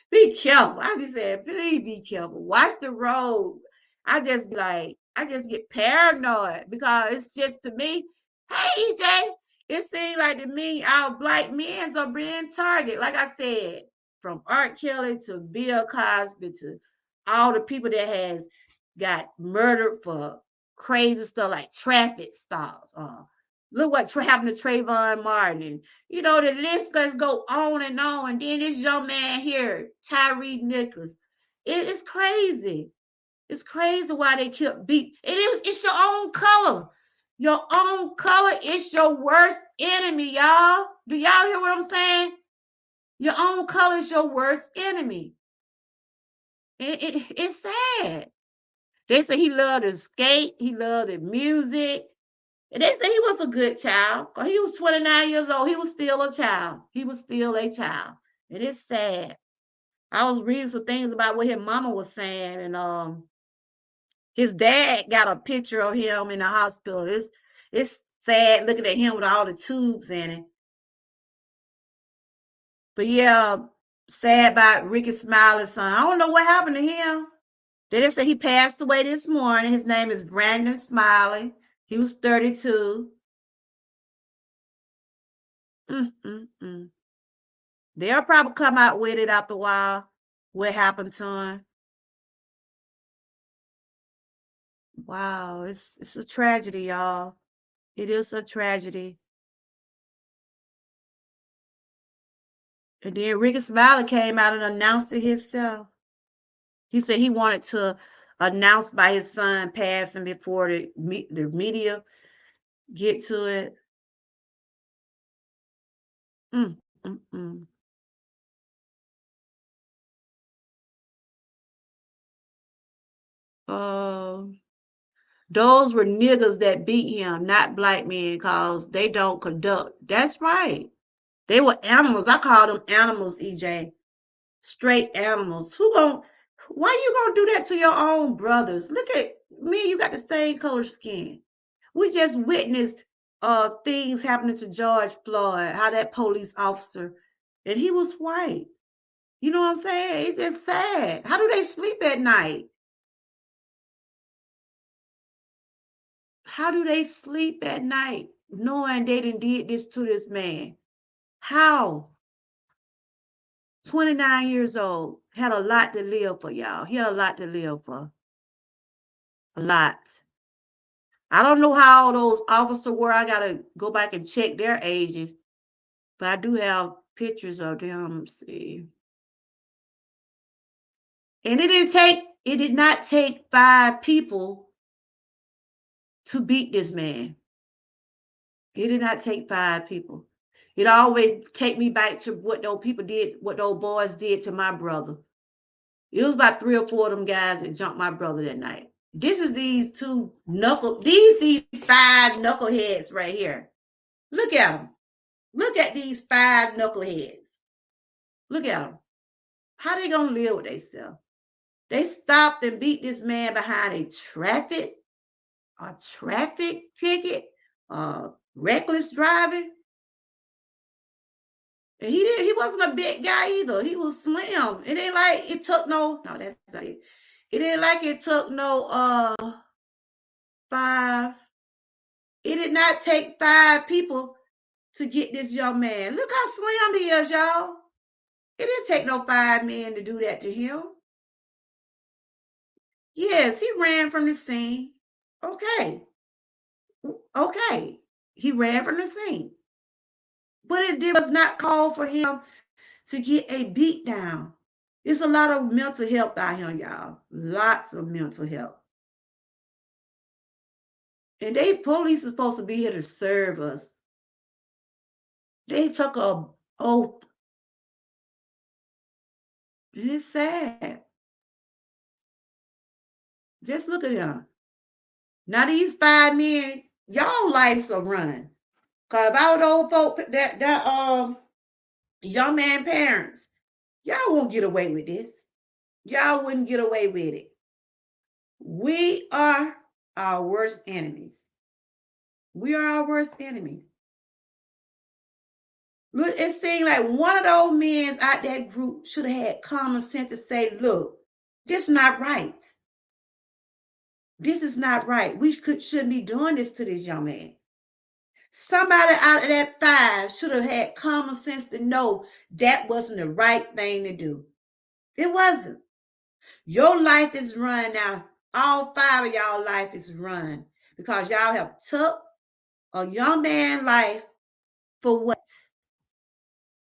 A: be careful. I be saying, please be careful. Watch the road. I just get paranoid because it's just to me, hey, EJ, it seems like to me, our black men are being targeted. Like I said, from R. Kelly to Bill Cosby to all the people that has got murdered for crazy stuff like traffic stops. Look what happened to Trayvon Martin. You know, the list does go on. And then this young man here, Tyre Nichols. It's crazy. It's crazy why they kept beat. It's your own color. Your own color is your worst enemy, y'all. Do y'all hear what I'm saying? Your own color is your worst enemy. It's sad. They say he loved to skate. He loved the music. And they say he was a good child. He was 29 years old. He was still a child. He was still a child. And it's sad. I was reading some things about what his mama was saying. And his dad got a picture of him in the hospital. It's sad looking at him with all the tubes in it. But yeah, sad about Rickey Smiley's son. I don't know what happened to him. They say he passed away this morning. His name is Brandon Smiley. He was 32. They'll probably come out with it after a while. What happened to him? Wow, it's a tragedy, y'all. It is a tragedy. And then Rickey Smiley came out and announced it himself. He said he wanted to announce by his son passing before the media get to it. Mm, mm, mm. Those were niggas that beat him, not black men, cause they don't conduct. That's right. They were animals. I call them animals, EJ. Straight animals. Why you gonna do that to your own brothers? Look at me, you got the same color skin. We just witnessed things happening to George Floyd, how that police officer, and he was white. You know what I'm saying? It's just sad. How do they sleep at night? How do they sleep at night knowing they done did this to this man? How? 29 years old, had a lot to live for, y'all. He had a lot to live for. A lot. I don't know how old those officers were. I gotta go back and check their ages. But I do have pictures of them. Let's see. And it did not take 5 people to beat this man. It did not take 5 people. It always take me back to what those people did, what those boys did to my brother. It was about 3 or 4 of them guys that jumped my brother that night. This is these 5 knuckleheads right here. Look at them. Look at these 5 knuckleheads. Look at them. How they gonna live with themselves? They stopped and beat this man behind a traffic ticket, reckless driving. And he wasn't a big guy either. He was slim. It ain't like it took no, that's not it. It ain't like it took no 5. It did not take 5 people to get this young man. Look how slim he is, y'all. It didn't take no 5 men to do that to him. Yes, he ran from the scene. Okay. He ran from the scene. But it was not called for him to get a beat down. It's a lot of mental health out here, y'all. Lots of mental health. And police is supposed to be here to serve us. They took a oath. And it's sad. Just look at them. Now these 5 men, y'all lives are run. Cause if I was old folk that young man parents, y'all won't get away with this. Y'all wouldn't get away with it. We are our worst enemies. We are our worst enemies. Look, it seemed like one of those men out that group should have had common sense to say, look, this is not right. This is not right. We shouldn't be doing this to this young man. Somebody out of that 5 should have had common sense to know that wasn't the right thing to do. It wasn't. Your life is run now. All 5 of y'all life is run because y'all have took a young man's life for what?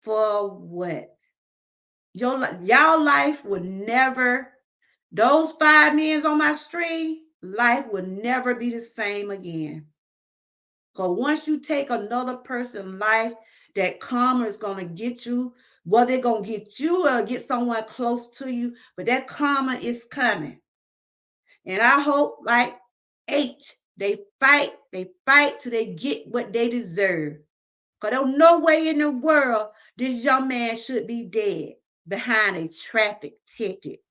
A: For what? Y'all life would never, those 5 men on my stream, life would never be the same again. Because once you take another person's life, that karma is going to get you. Well, they're going to get you or get someone close to you, but that karma is coming. And I hope, like H, they fight till they get what they deserve. Because there's no way in the world this young man should be dead behind a traffic ticket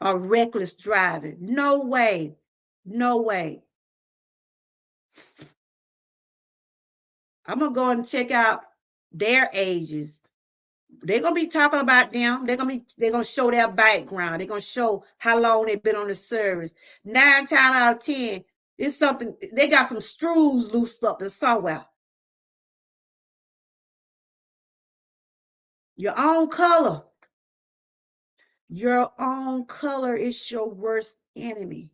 A: or reckless driving. No way. No way. I'm going to go and check out their ages. They're going to be talking about them. They're going to show their background. They're going to show how long they've been on the service. 9 times out of 10, it's something, they got some screws loosed up somewhere. Your own color. Your own color is your worst enemy.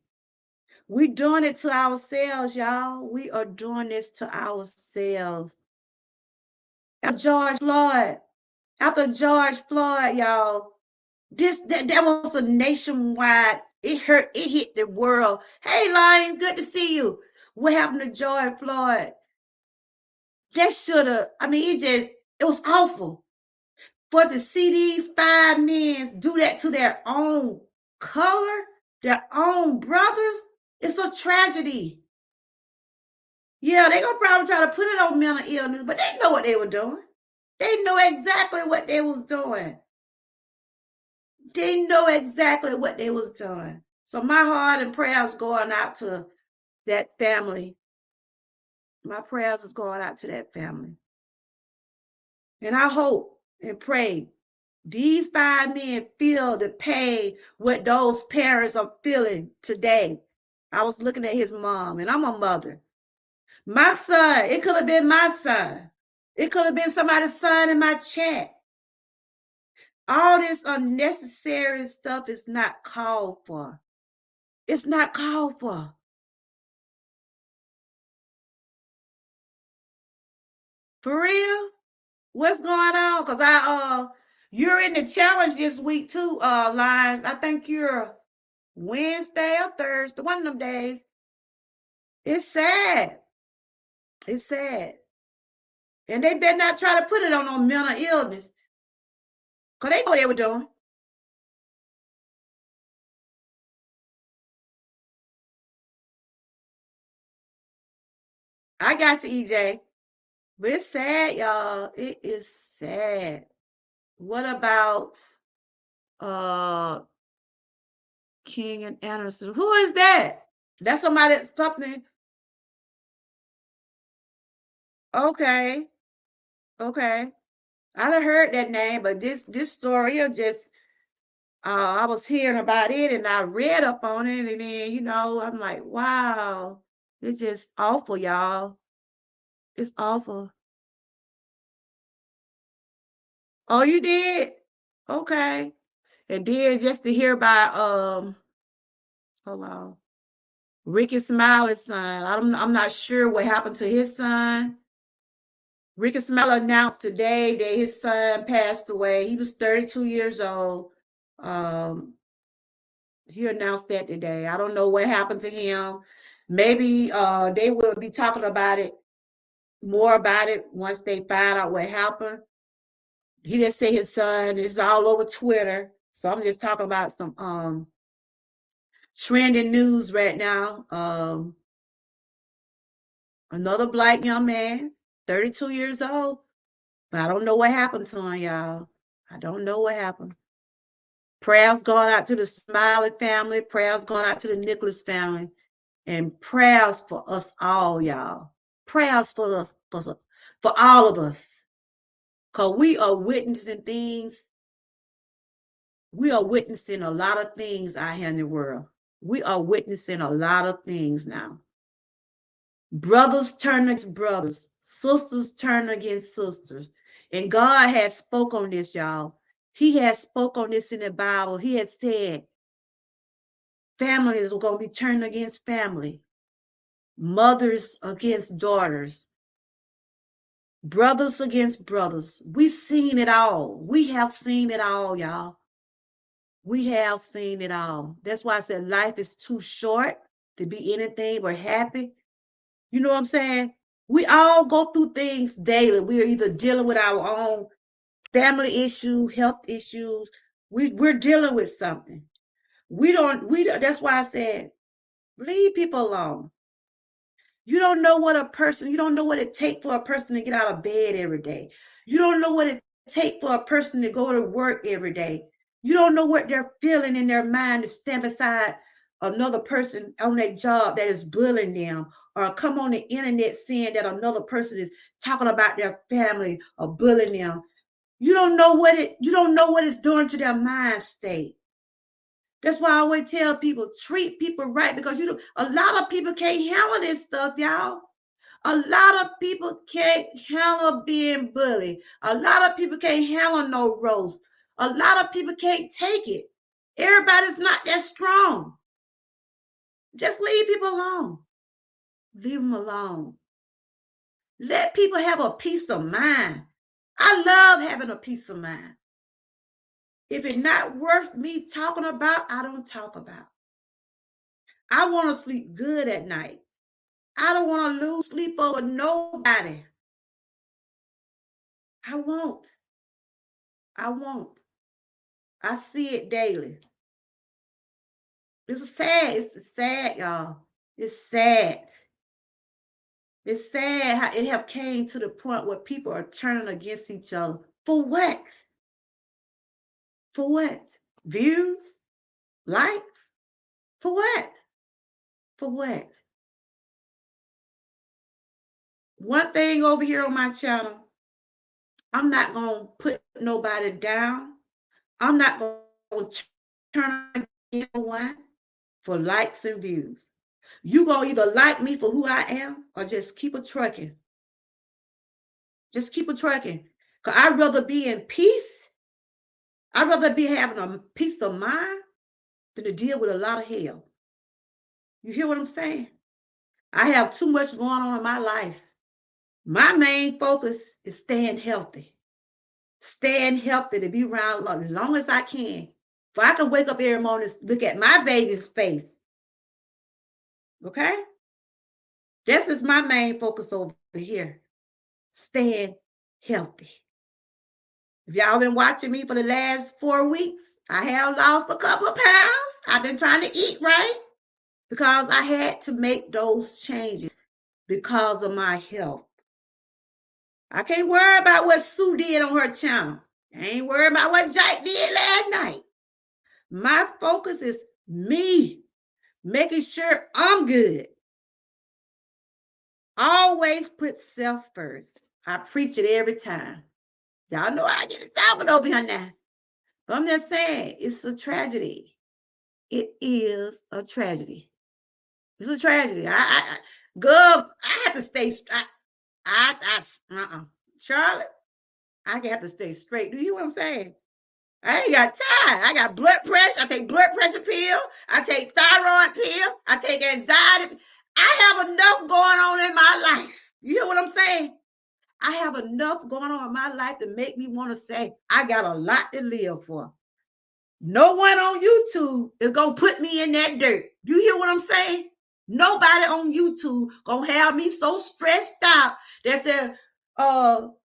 A: We're doing it to ourselves, y'all. We are doing this to ourselves. After George Floyd, y'all, that was a nationwide, it hit the world. Hey, Lion, good to see you. What happened to George Floyd? That should have, I mean, it was awful. For to see these 5 men do that to their own color, their own brothers, it's a tragedy. Yeah, they gonna probably try to put it on mental illness, but they know what they were doing. They know exactly what they was doing. They know exactly what they was doing. So my heart and prayers going out to that family. My prayers is going out to that family. And I hope and pray these 5 men feel the pain what those parents are feeling today. I was looking at his mom, and I'm a mother. My son, it could have been my son. It could have been somebody's son in my chat. All this unnecessary stuff is not called for. It's not called for. For real? What's going on? Because you're in the challenge this week too, Lines. I think you're Wednesday or Thursday, one of them days. It's sad. It's sad. And they better not try to put it on no mental illness. Because they know what they were doing. I got to EJ. But it's sad, y'all. It is sad. What about King and Anderson? Who is that? That's somebody, something. Okay. Okay. I done heard that name, but this story of just I was hearing about it and I read up on it, and then I'm like, wow, it's just awful, y'all. It's awful. Oh, you did? Okay. And then just to hear about hold on, Rickey Smiley's son. I'm not sure what happened to his son. Rickey Smiley announced today that his son passed away. He was 32 years old. He announced that today. I don't know what happened to him. Maybe they will be talking about it more about it once they find out what happened. He just said his son is all over Twitter. So I'm just talking about some trending news right now. Another Black young man, 32 years old. But I don't know what happened to him, y'all. I don't know what happened. Prayers going out to the Smiley family. Prayers going out to the Nicholas family. And prayers for us all, y'all. Prayers for us, for all of us. Because we are witnessing things. We are witnessing a lot of things out here in the world. We are witnessing a lot of things now. Brothers turn against brothers. Sisters turn against sisters. And God has spoke on this, y'all. He has spoke on this in the Bible. He has said families are going to be turned against family. Mothers against daughters. Brothers against brothers. We've seen it all. We have seen it all, y'all. We have seen it all. That's why I said life is too short to be anything but happy. You know what I'm saying? We all go through things daily. We are either dealing with our own family issue, health issues. We're dealing with something. That's why I said, leave people alone. You don't know what it takes for a person to get out of bed every day. You don't know what it takes for a person to go to work every day. You don't know what they're feeling in their mind to stand beside another person on their job that is bullying them, or come on the internet saying that another person is talking about their family or bullying them. You don't know what it's doing to their mind state. That's why I always tell people, treat people right, because a lot of people can't handle this stuff, y'all. A lot of people can't handle being bullied. A lot of people can't handle no roast. A lot of people can't take it. Everybody's not that strong. Just leave people alone. Leave them alone. Let people have a peace of mind. I love having a peace of mind. If it's not worth me talking about, I don't talk about. I want to sleep good at night. I don't want to lose sleep over nobody. I won't. I won't. I see it daily. It's sad. It's sad, y'all. It's sad. It's sad how it have came to the point where people are turning against each other. For what? For what? Views? Likes? For what? For what? One thing over here on my channel, I'm not going to put nobody down. I'm not going to turn against one for likes and views. You going to either like me for who I am or just keep it trucking. Just keep it trucking. Because I'd rather be in peace. I'd rather be having a peace of mind than to deal with a lot of hell. You hear what I'm saying? I have too much going on in my life. My main focus is staying healthy. Staying healthy to be around as long as I can. For I can wake up every morning and look at my baby's face. Okay? This is my main focus over here. Staying healthy. If y'all been watching me for the last 4 weeks, I have lost a couple of pounds. I've been trying to eat right because I had to make those changes because of my health. I can't worry about what Sue did on her channel. I ain't worried about what Jack did last night. My focus is me, making sure I'm good. Always put self first. I preach it every time. Y'all know I get talking over here now. But I'm just saying, it's a tragedy. It is a tragedy. It's a tragedy. Girl, I have to stay. Charlotte, I have to stay straight. Do you hear what I'm saying? I ain't got time. I got blood pressure. I take blood pressure pill. I take thyroid pill. I take anxiety. I have enough going on in my life. You hear what I'm saying? I have enough going on in my life to make me want to say I got a lot to live for. No one on YouTube is going to put me in that dirt. Do you hear what I'm saying? Nobody on YouTube going to have me so stressed out that said,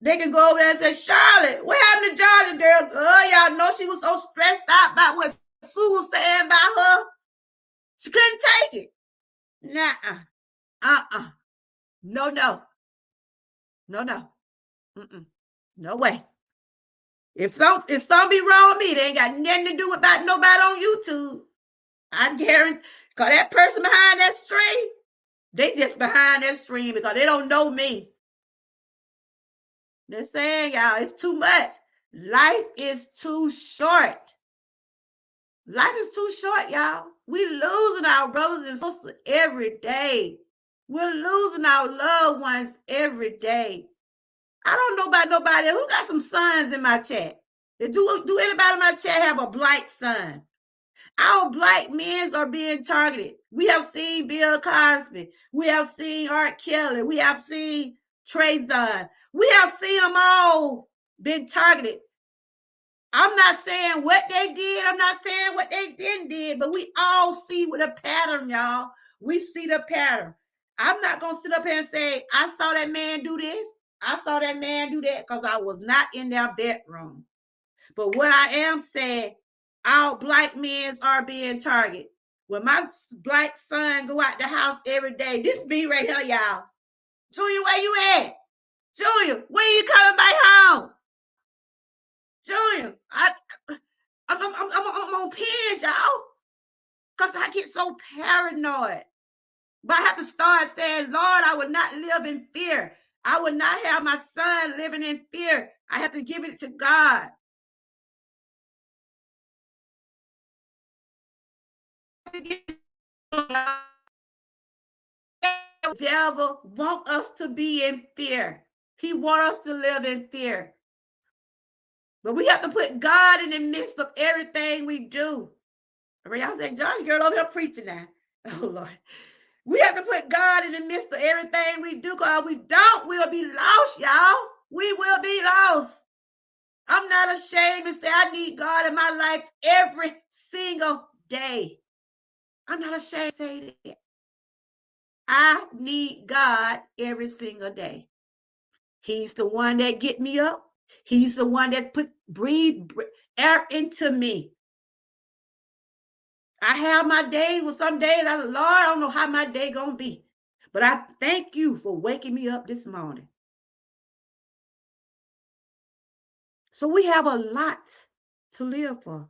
A: they can go over there and say, Charlotte, what happened to Georgia girl? Oh, y'all know she was so stressed out about what Sue was saying about her. She couldn't take it. Nah, no. No way. If something be wrong with me, they ain't got nothing to do about nobody on YouTube. I guarantee, because that person behind that stream, they just behind that stream because they don't know me. They're saying, y'all, it's too much. Life is too short. Life is too short, y'all. We losing our brothers and sisters every day. We're losing our loved ones every day. I don't know about nobody who got some sons in my chat. Do anybody in my chat have a black son? Our black men are being targeted. We have seen Bill Cosby. We have seen Art Kelly. We have seen Trayvon. We have seen them all been targeted. I'm not saying what they did. I'm not saying what they didn't did, but we all see with a pattern, y'all. We see the pattern. I'm not going to sit up here and say, I saw that man do this. I saw that man do that because I was not in their bedroom. But what I am saying, our black men are being targeted. When my black son go out the house every day, this be right here, y'all. Julia, where you at? Julia, when you coming back home? Julia, I'm on pins, y'all, because I get so paranoid. But I have to start saying, Lord, I would not live in fear. I would not have my son living in fear. I have to give it to God. The devil wants us to be in fear. He wants us to live in fear. But we have to put God in the midst of everything we do. Y'all say, Josh, girl over here preaching now. Oh, Lord. We have to put God in the midst of everything we do, because we don't, we'll be lost, y'all. We will be lost. I'm not ashamed to say I need God in my life every single day. I'm not ashamed to say that. I need God every single day. He's the one that get me up. He's the one that breathe air into me. I have my days with some days I said, Lord, I don't know how my day gonna be. But I thank you for waking me up this morning. So we have a lot to live for.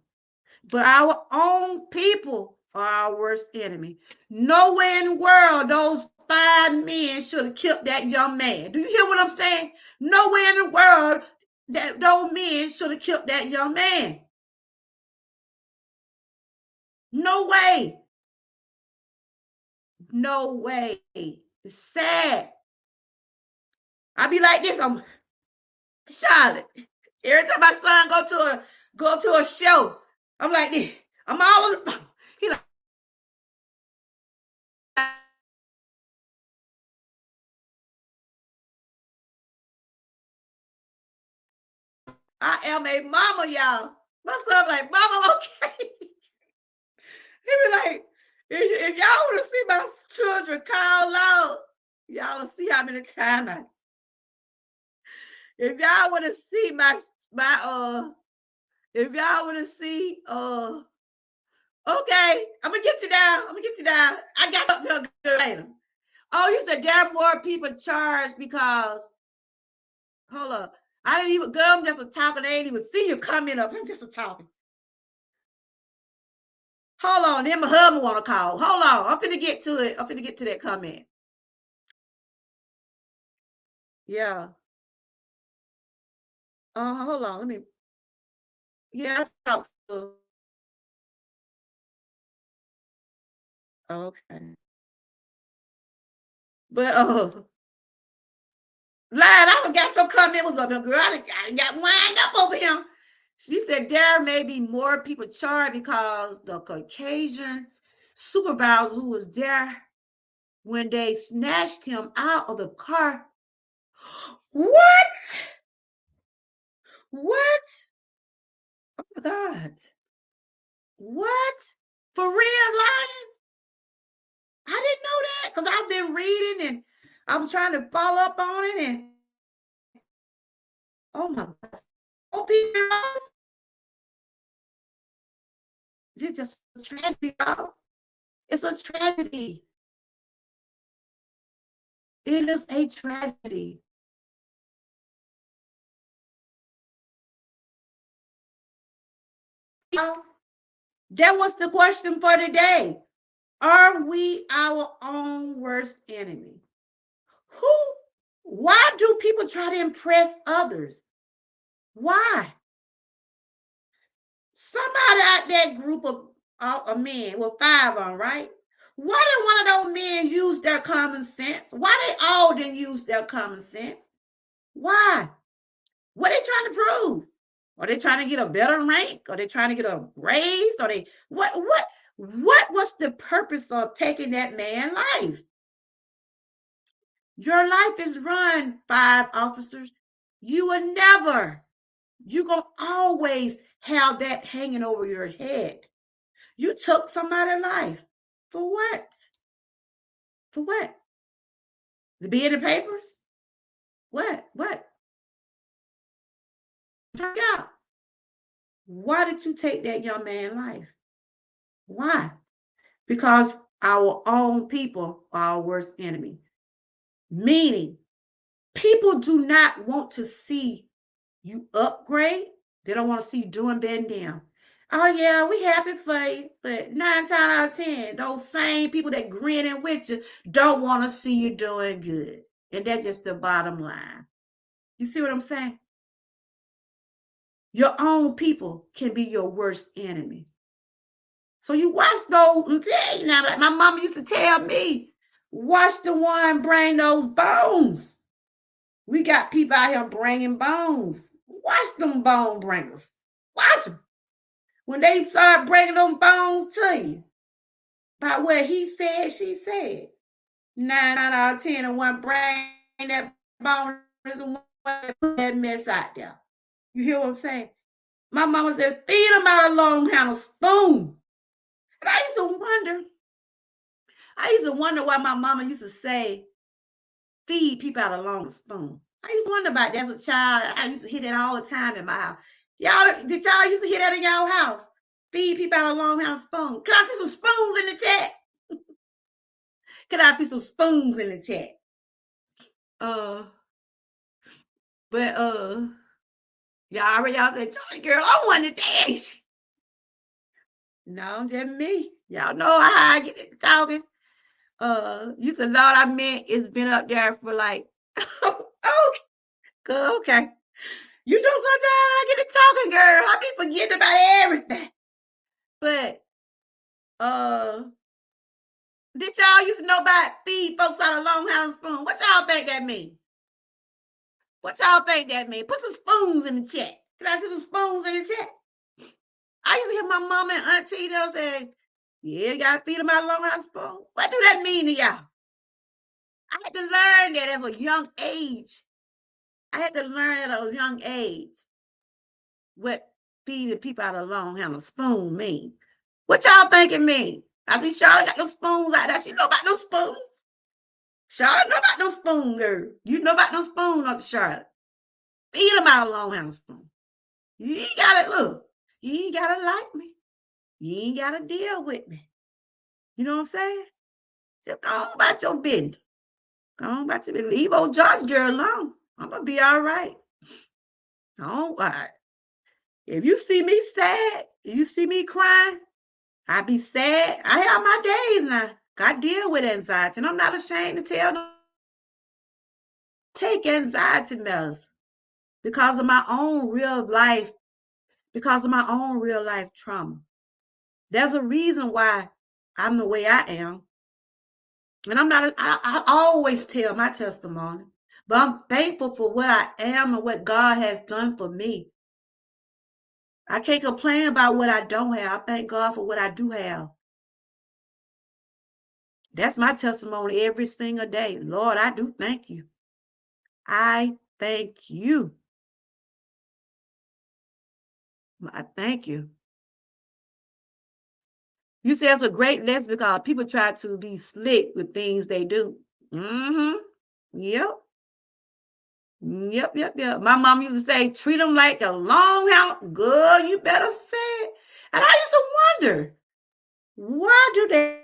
A: But our own people are our worst enemy. Nowhere in the world those 5 men should have killed that young man. Do you hear what I'm saying? Nowhere in the world that those men should have killed that young man. No way. No way. It's sad. I be like this. I'm Charlotte. Every time my son go to a show, I'm like this. I'm all on the phone. He like, I am a mama, y'all. My son like, Mama, okay. He be like, if y'all want to see my children call out, y'all will see how many times if y'all want to see if y'all want to see okay, I'm gonna get you down. I got up here good later. Oh, you said there are more people charged because hold up. I didn't even, girl, I'm just a talking. I ain't even see you coming up. I'm just a talking. Hold on. Then my husband want to call. Hold on. I'm finna get to it. I'm finna get to that comment. Yeah. Hold on. Let me. Yeah, I talked to. Okay. But Lad, I forgot your comment was up here, girl. I got wind up over here. She said there may be more people charged because the Caucasian supervisor who was there when they snatched him out of the car. What? What? Oh my God. What? For real, Lion? I didn't know that because I've been reading and I'm trying to follow up on it. And oh my God. Oh, people, it's just a tragedy, y'all. It's a tragedy. It is a tragedy. That was the question for today. Are we our own worst enemy? Why do people try to impress others? Why? Somebody out that group of men, well, 5 of them, right? Why didn't one of those men use their common sense? Why they all didn't use their common sense? Why? What are they trying to prove? Are they trying to get a better rank? Are they trying to get a raise? Are they what was the purpose of taking that man's life? Your life is run, 5 officers. You will never, you're gonna always have that hanging over your head. You took somebody's life. For what? For what? To be in the papers? What? Yeah. Why did you take that young man's life? Why? Because our own people are our worst enemy. Meaning, people do not want to see you upgrade. They don't want to see you doing better than them. Oh yeah, we happy for you. But 9 times out of 10, those same people that grinning with you don't want to see you doing good. And that's just the bottom line. You see what I'm saying? Your own people can be your worst enemy. So you watch those, I'm telling you now, like my mama used to tell me, watch the one bring those bones. We got people out here bringing bones. Watch them bone bringers. Watch them. When they start bringing them bones to you, by what he said, she said, 9 out of 10 and one bring that bone is one that mess out there. You hear what I'm saying? My mama said, feed them out a long handle spoon. And I used to wonder why my mama used to say, feed people out a long spoon. I used to wonder about that as a child. I used to hear that all the time in my house. Did y'all used to hear that in y'all house? Feed people out of long handle spoon. Can I see some spoons in the chat? Can I see some spoons in the chat? But y'all said, Joy girl, I want to dance. No, just me. Y'all know how I get talking. You said, Lord, I meant it's been up there for like, okay. You know, sometimes I get to talking, girl. I be forgetting about everything. But did y'all used to know about feed folks out of long handle spoon? What y'all think that mean? What y'all think that mean? Put some spoons in the chat. Can I see some spoons in the chat? I used to hear my mama and auntie, they'll say, yeah, you gotta feed them out of long handle spoon. What do that mean to y'all? I had to learn that at a young age. What feeding people out of long handle spoon mean. What y'all think it mean? I see Charlotte got those spoons out there. She know about those spoons. Charlotte know about those spoons, girl. You know about those spoons, not Charlotte. Feed them out of long handle spoon. You ain't gotta look. You ain't gotta like me. You ain't gotta deal with me. You know what I'm saying? Just go on about your business. Go on about your business. Leave old George girl alone. I'm gonna be all right. Don't worry. If you see me sad, you see me crying, I be sad. I have my days now. I deal with anxiety, and I'm not ashamed to tell them. Take anxiety medicine because of my own real life, trauma. There's a reason why I'm the way I am. And I always tell my testimony, but I'm thankful for what I am and what God has done for me. I can't complain about what I don't have. I thank God for what I do have. That's my testimony every single day. Lord, I do thank you. I thank you. I thank you. You say it's a great lesson because people try to be slick with things they do. Mm-hmm. Yep. Yep. My mom used to say, treat them like a long house. Girl, you better say it. And I used to wonder, why do they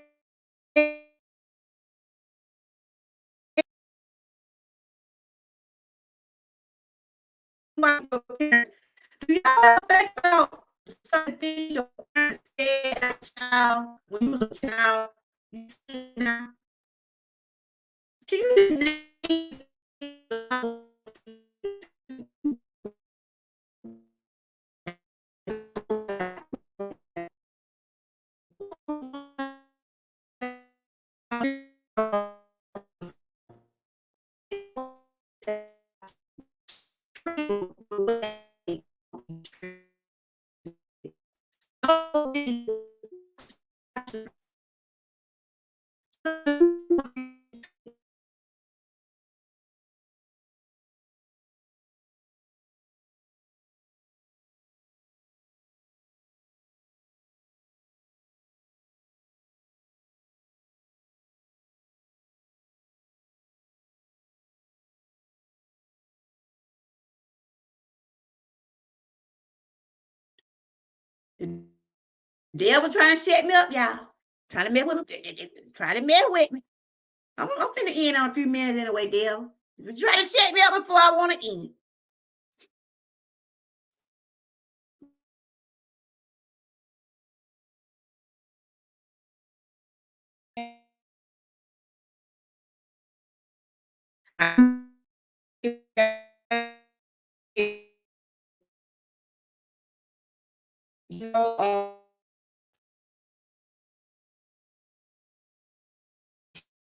A: do y'all think about some things your parents said as a child when you was a child? You see now? Can you name devil trying to shut me up, y'all. Trying to mess with me. Trying to mess with me. I'm finna end on a few minutes anyway, devil. You try to shut me up before I want to end. You know,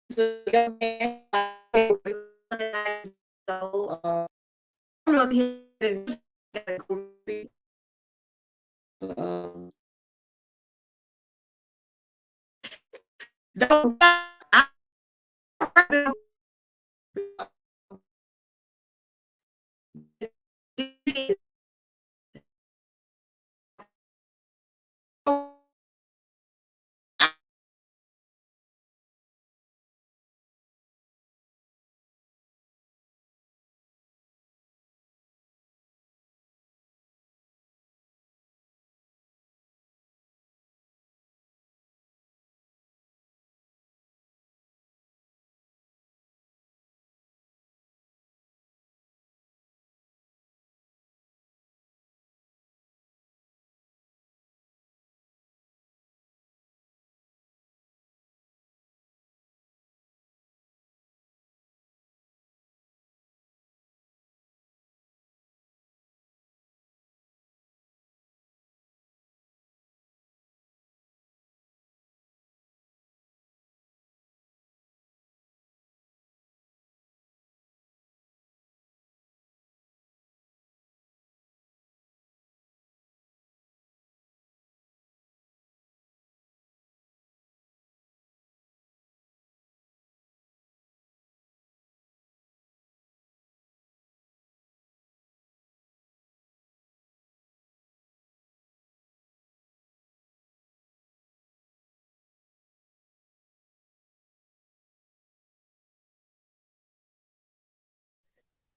A: so young man, so I don't know if he don't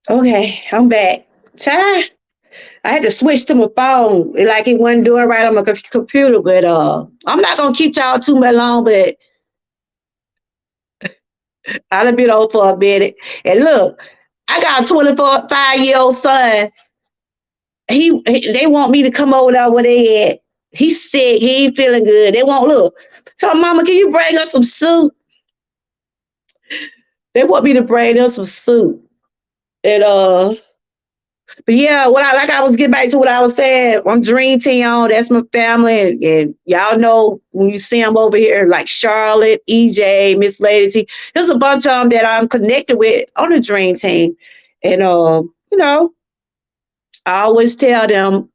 A: Okay, I'm back. Child, I had to switch to my phone. Like it wasn't doing right on my computer, but I'm not gonna keep y'all too much long, but I done been on for a minute. And look, I got a 25-year-old son. They want me to come over there where they at. He's sick. He ain't feeling good. They want look. So, Mama, can you bring us some soup? They want me to bring us some soup. And but yeah, like I was getting back to what I was saying. I'm Dream Team on. That's my family, and y'all know when you see them over here, like Charlotte, EJ, Miss Lady T. There's a bunch of them that I'm connected with on the Dream Team, and you know, I always tell them,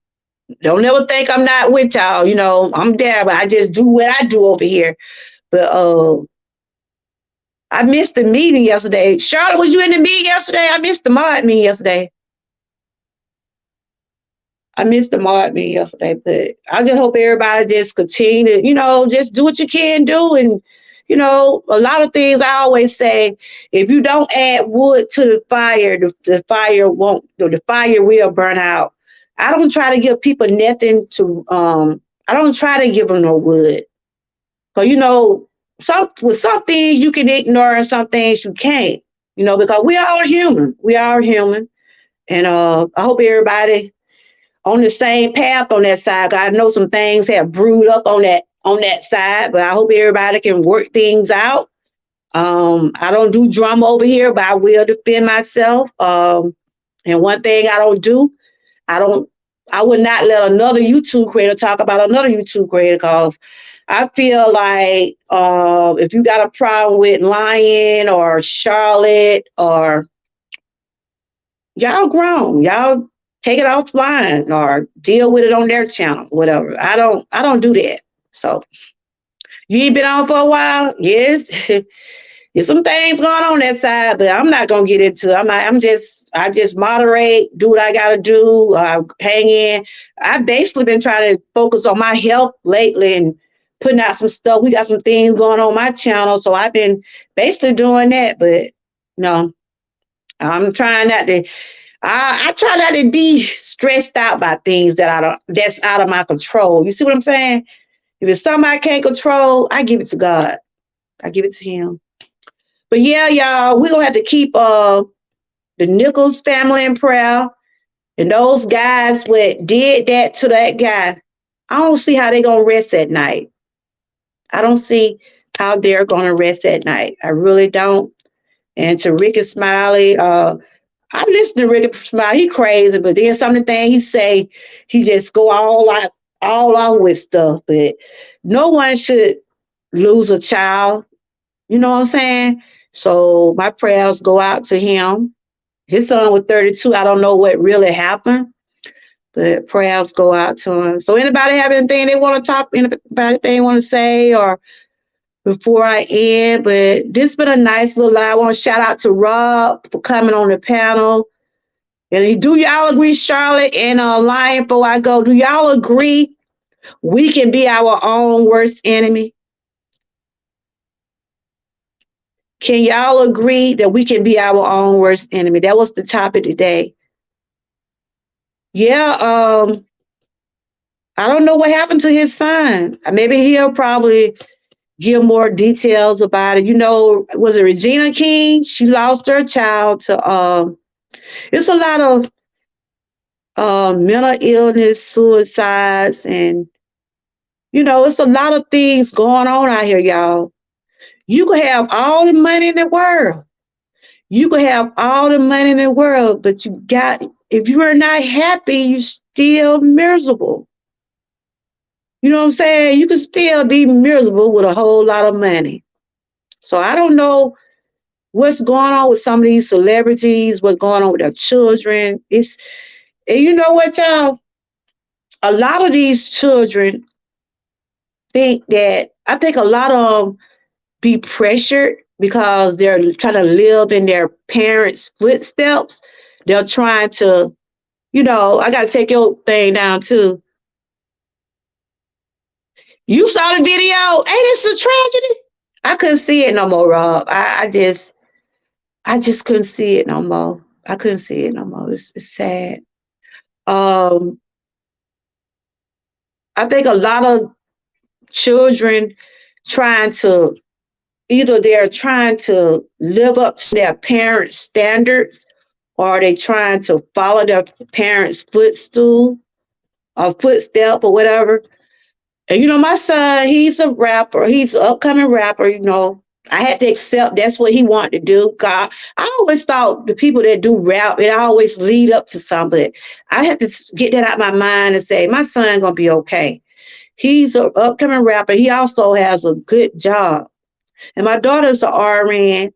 A: don't ever think I'm not with y'all. You know, I'm there, but I just do what I do over here. But I missed the meeting yesterday. Charlotte, was you in the meeting yesterday? I missed the mod meeting yesterday. I missed the mod meeting yesterday, but I just hope everybody just continue to, just do what you can do. And, a lot of things I always say, if you don't add wood to the fire, the fire won't, the fire will burn out. I don't try to give people nothing to, I don't try to give them no wood. Because, with some things you can ignore and some things you can't, because we are human. We are human. And I hope everybody on the same path on that side. I know some things have brewed up on that side, but I hope everybody can work things out. I don't do drama over here, but I will defend myself. And one thing I don't do, I would not let another YouTube creator talk about another YouTube creator, because I feel like if you got a problem with Lion or Charlotte, or y'all grown, y'all take it offline or deal with it on their channel, whatever. I don't do that. So you ain't been on for a while? Yes. There's some things going on that side, but I'm not gonna get into it. I just moderate, do what I gotta do, hang in. I've basically been trying to focus on my health lately and putting out some stuff. We got some things going on my channel, so I've been basically doing that. But no, I'm trying not to. I try not to be stressed out by things that's out of my control. You see what I'm saying? If it's something I can't control, I give it to God. I give it to Him. But yeah, y'all, we're gonna have to keep the Nichols family in prayer. And those guys what did that to that guy, I don't see how they're gonna rest at night. I don't see how they're gonna rest at night. I really don't. And to Ricky Smiley, I listen to Ricky Smiley. He crazy, but then some of the things he say, he just go all out with stuff. But no one should lose a child. You know what I'm saying? So my prayers go out to him. His son was 32. I don't know what really happened, but prayers go out to him. So anybody have anything they want to talk, anybody they want to say, or before I end? But this been a nice little live. I want to shout out to Rob for coming on the panel. And do y'all agree, Charlotte and Lion, before I go, do y'all agree we can be our own worst enemy? Can y'all agree that we can be our own worst enemy? That was the topic today. Yeah, I don't know what happened to his son. Maybe he'll probably give more details about it. Was it Regina King? She lost her child to it's a lot of mental illness, suicides, and it's a lot of things going on out here, y'all. You could have all the money in the world. You could have all the money in the world, but if you are not happy, you're still miserable. You know what I'm saying? You can still be miserable with a whole lot of money. So I don't know what's going on with some of these celebrities, what's going on with their children. And you know what, y'all? A lot of these children I think a lot of them be pressured because they're trying to live in their parents' footsteps. They're trying to, I got to take your thing down too. You saw the video? Ain't this a tragedy? I couldn't see it no more, Rob. I just couldn't see it no more. I couldn't see it no more. It's sad. I think a lot of children they're trying to live up to their parents' standards, or they trying to follow their parents' footstool or footstep or whatever. And my son, he's a rapper. He's an upcoming rapper. I had to accept that's what he wanted to do. God, I always thought the people that do rap, it always lead up to something. I had to get that out of my mind and say, my son gonna be okay. He's an upcoming rapper. He also has a good job. And my daughter's an RN,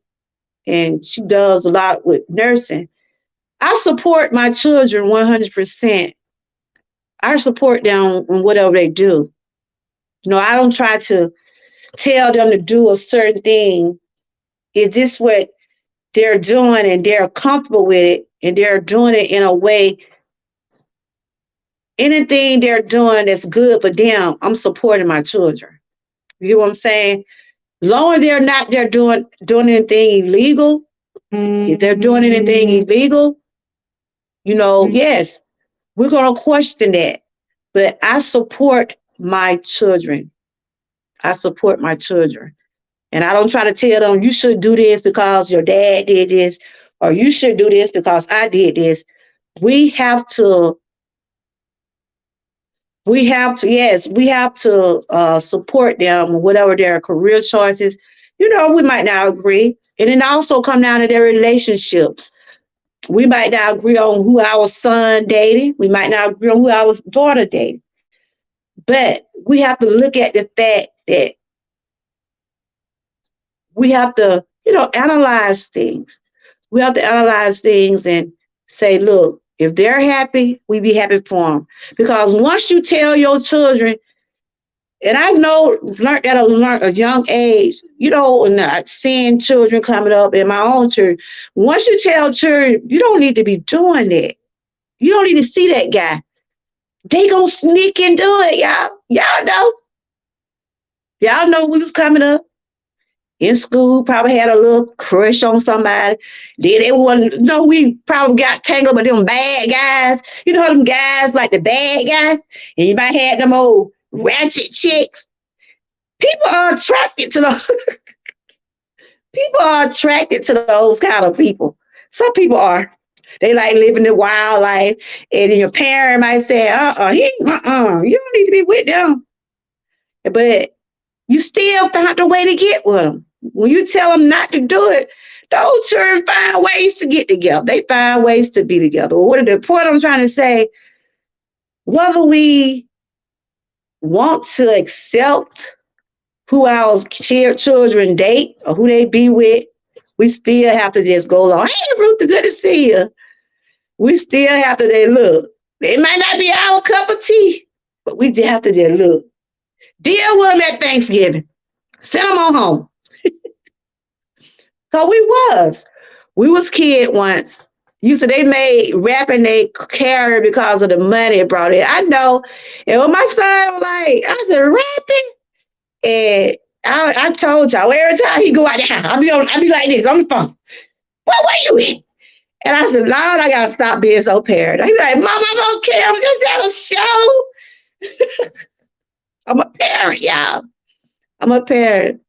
A: and she does a lot with nursing. I support my children 100%. I support them in whatever they do. I don't try to tell them to do a certain thing. It's just what they're doing, and they're comfortable with it, and they're doing it in a way. Anything they're doing that's good for them, I'm supporting my children. You hear what I'm saying? Long as they're not doing anything illegal, if they're doing anything illegal, yes, we're going to question that. But I support my children. I support my children. And I don't try to tell them, you should do this because your dad did this, or you should do this because I did this. We have to support them, whatever their career choices. We might not agree. And it also come down to their relationships. We might not agree on who our son dated. We might not agree on who our daughter dated. But we have to look at the fact that we have to, analyze things. We have to analyze things and say, look, if they're happy, we be happy for them. Because once you tell your children, and I learned at a young age, and seeing children coming up in my own church, once you tell children, you don't need to be doing that. You don't need to see that guy. They gonna sneak and do it, y'all. Y'all know. Y'all know we was coming up in school, probably had a little crush on somebody. Then they wouldn't know, we probably got tangled with them bad guys. Them guys like the bad guy, and you might have them old ratchet chicks. People are attracted to those. People are attracted to those kind of people. Some people are. They like living the wild life, and then your parent might say, you don't need to be with them. But you still found a way to get with them. When you tell them not to do it, those children find ways to get together. They find ways to be together. Well, the point I'm trying to say, whether we want to accept who our children date or who they be with, we still have to just go along. Hey, Ruth, good to see you. We still have to look. It might not be our cup of tea, but we just have to just look. Deal with them at Thanksgiving. Send them on home. So we was kid once. They made rapping they carry because of the money it brought in. I know. And when my son was like, I said, rapping? And I told y'all, every time he go out there, I be like this on the phone. Where you in? And I said, Lord, I gotta stop being so paranoid. He be like, Mom, I'm okay. I'm just at a show. I'm a parent, y'all. I'm a parent.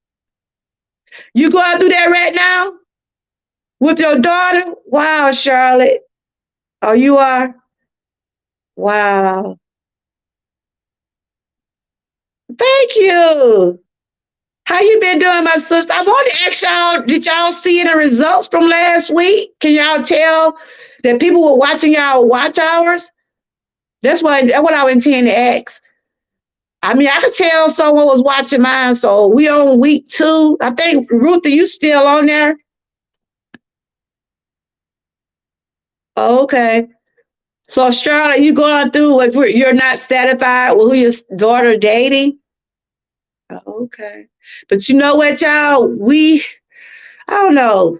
A: You going through that right now with your daughter? Wow, Charlotte. Oh, you are? Wow. Thank you. How you been doing, my sister? I wanted to ask y'all, did y'all see any results from last week? Can y'all tell that people were watching y'all watch hours? That's what I intend to ask. I mean, I could tell someone was watching mine, so we on week 2. I think, Ruth, are you still on there? Oh, okay. So, Charlotte, you going through if you're not satisfied with who your daughter dating? Oh, okay. But you know what, y'all? I don't know.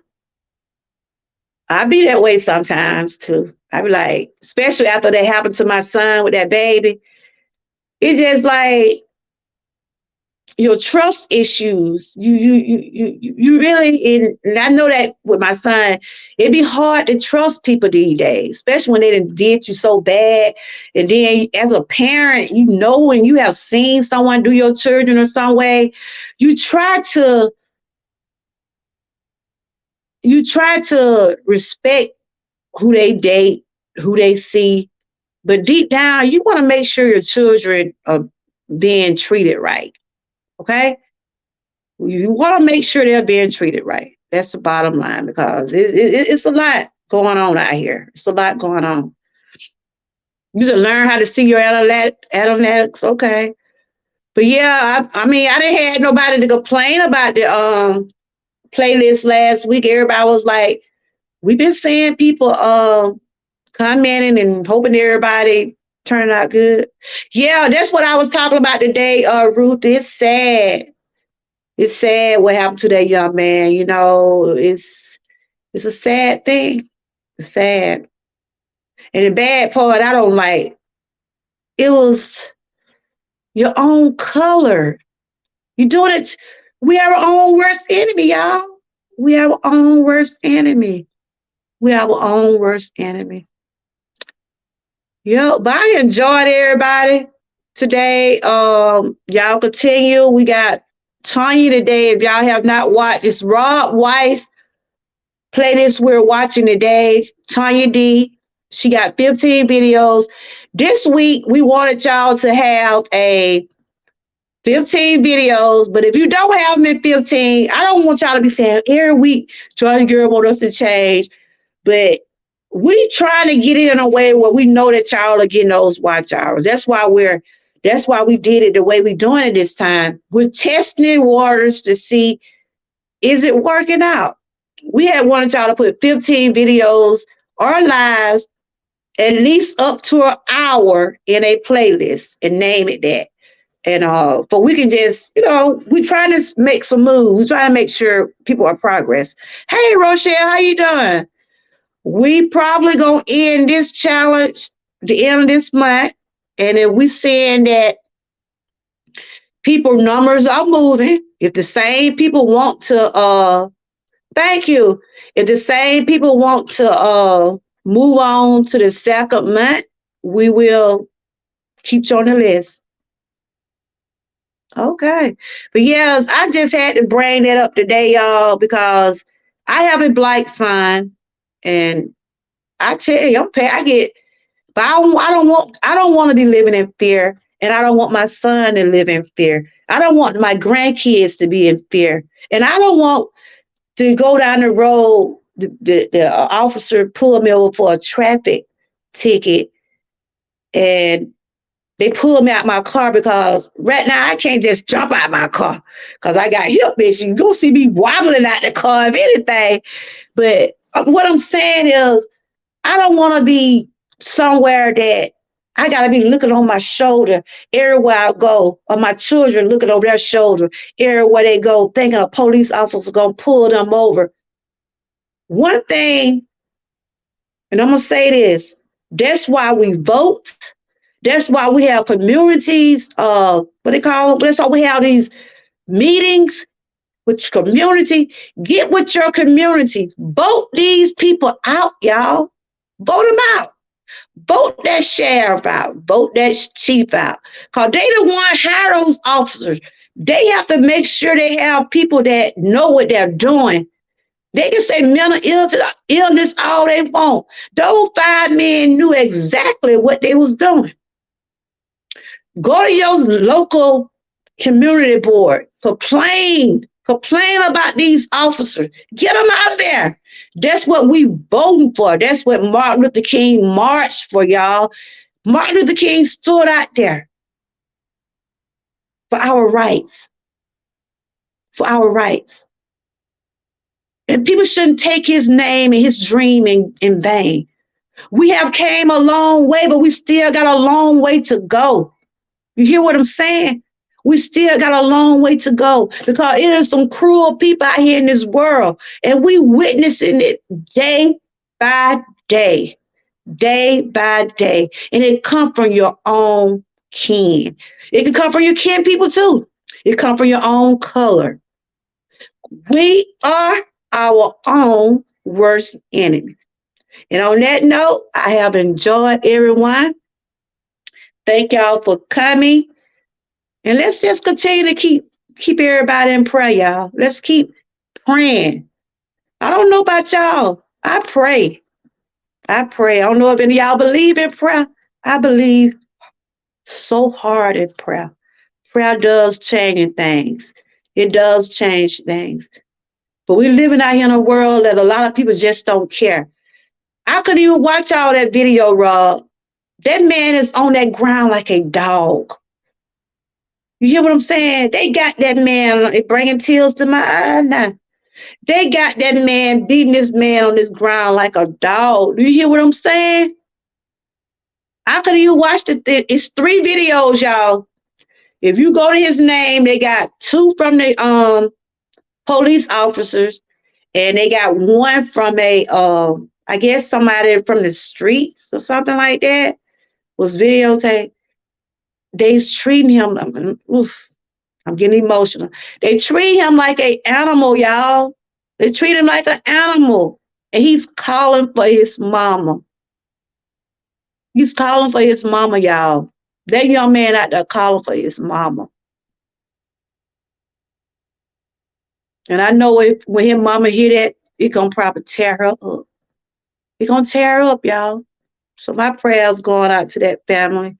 A: I be that way sometimes, too. I be like, especially after that happened to my son with that baby. It's just like, your trust issues. You really, and I know that with my son, it'd be hard to trust people these days, especially when they did you so bad. And then as a parent, you know, when you have seen someone do your children or some way, you try to respect who they date, who they see, but deep down, you want to make sure your children are being treated right. Okay? You want to make sure they're being treated right. That's the bottom line, because it's a lot going on out here. It's a lot going on. You should learn how to see your analytics. Okay. But yeah, I mean, I didn't have nobody to complain about the playlist last week. Everybody was like, we've been seeing people commenting and hoping everybody turning out good. Yeah, that's what I was talking about today, Ruth. It's sad. It's sad what happened to that young man. You know, it's a sad thing. It's sad. And the bad part I don't like, it was your own color. You doing it. We are our own worst enemy, y'all. We are our own worst enemy. We are our own worst enemy. Yo, but I enjoyed everybody today. Y'all continue. We got Tanya today. If y'all have not watched, it's Rob Wife playlist we're watching today. Tanya D. She got 15 videos. This week, we wanted y'all to have a 15 videos, but if you don't have them in 15, I don't want y'all to be saying every week, Tanya Girl want us to change, but we trying to get it in a way where we know that y'all are getting those watch hours. That's why we did it the way we're doing it this time. We're testing waters to see, is it working out? We had wanted y'all to put 15 videos or lives, at least up to an hour in a playlist, and name it that. And but we can just, you know, we trying to make some moves. We trying to make sure people are progress. Hey, Rochelle, how you doing? We probably gonna end this challenge the end of this month, and if we seeing that people numbers are moving, if the same people want to thank you, if the same people want to move on to the second month, we will keep you on the list. Okay. But yes, I just had to bring that up today, y'all, because I have a black son, and I tell you, I get, but I don't want to be living in fear, and I don't want my son to live in fear. I don't want my grandkids to be in fear, and I don't want to go down the road, the officer pull me over for a traffic ticket, and they pulled me out my car, because right now I can't just jump out my car because I got hip issues. You're going to see me wobbling out the car, if anything. But what I'm saying is, I don't want to be somewhere that I got to be looking on my shoulder everywhere I go, or my children looking over their shoulder everywhere they go, thinking a police officer going to pull them over. One thing, and I'm going to say this, that's why we vote. That's why we have communities, what they call them. That's why we have these meetings with community. Get with your communities. Vote these people out, y'all. Vote them out. Vote that sheriff out. Vote that chief out. Because they the one hire those officers. They have to make sure they have people that know what they're doing. They can say mental illness all they want. Those 5 men knew exactly what they was doing. Go to your local community board. Complain about these officers. Get them out of there. That's what we voting for. That's what Martin Luther King marched for, y'all. Martin Luther King stood out there for our rights. For our rights. And people shouldn't take his name and his dream in vain. We have came a long way, but we still got a long way to go. You hear what I'm saying? We still got a long way to go, because it is some cruel people out here in this world, and we witnessing it day by day, day by day. And it come from your own kin. It can come from your kin people too. It come from your own color. We are our own worst enemy. And on that note, I have enjoyed everyone. Thank y'all for coming. And let's just continue to keep everybody in prayer, y'all. Let's keep praying. I don't know about y'all. I pray. I don't know if any of y'all believe in prayer. I believe so hard in prayer. Prayer does change things. It does change things. But we're living out here in a world that a lot of people just don't care. I couldn't even watch all that video, Rob. That man is on that ground like a dog. You hear what I'm saying? They got that man, it bringing tears to my eye now. They got that man beating this man on this ground like a dog. Do you hear what I'm saying? I couldn't even watch it's 3 videos, y'all. If you go to his name, they got 2 from the police officers, and they got 1 from a I guess somebody from the streets or something like that was videotaped. They's treating him. Oof, I'm getting emotional. They treat him like an animal, y'all. They treat him like an animal. And he's calling for his mama. He's calling for his mama, y'all. That young man out there calling for his mama. And I know when his mama hear that, it gonna probably tear her up. It gonna tear her up, y'all. So my prayers going out to that family.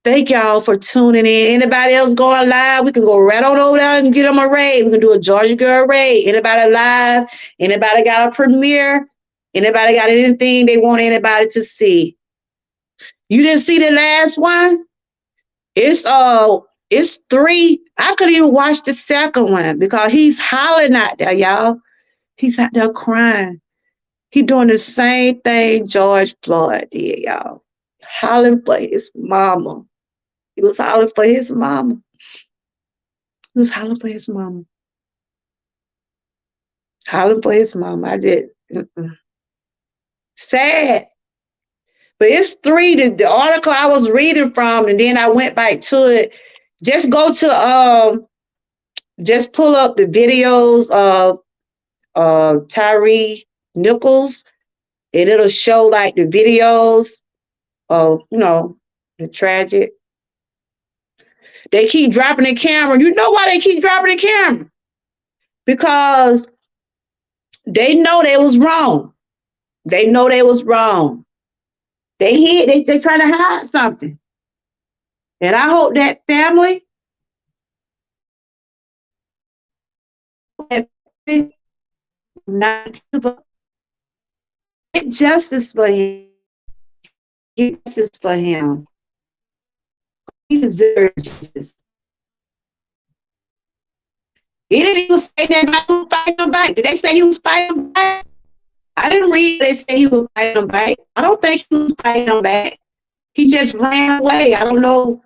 A: Thank y'all for tuning in. Anybody else going live? We can go right on over there and get them a raid. We can do a Georgia Girl raid. Anybody live? Anybody got a premiere? Anybody got anything they want anybody to see? You didn't see the last one? It's 3. I couldn't even watch the second one because he's hollering out there, y'all. He's out there crying. He doing the same thing George Floyd did, y'all. Hollering for his mama. He was hollering for his mama. He was hollering for his mama. Hollering for his mama. I just, sad. But it's 3, the article I was reading from, and then I went back to it. Just go to, just pull up the videos of Tyre Nichols, and it'll show like the videos of, the tragic. They keep dropping the camera. You know why they keep dropping the camera? Because they know they was wrong. They know they was wrong. They trying to hide something. And I hope that family not give up. Get justice for him. Get justice for him. He deserves justice. He didn't even say that he was fighting them back. Did they say he was fighting them back? I didn't read they say he was fighting them back. I don't think he was fighting them back. He just ran away. I don't know.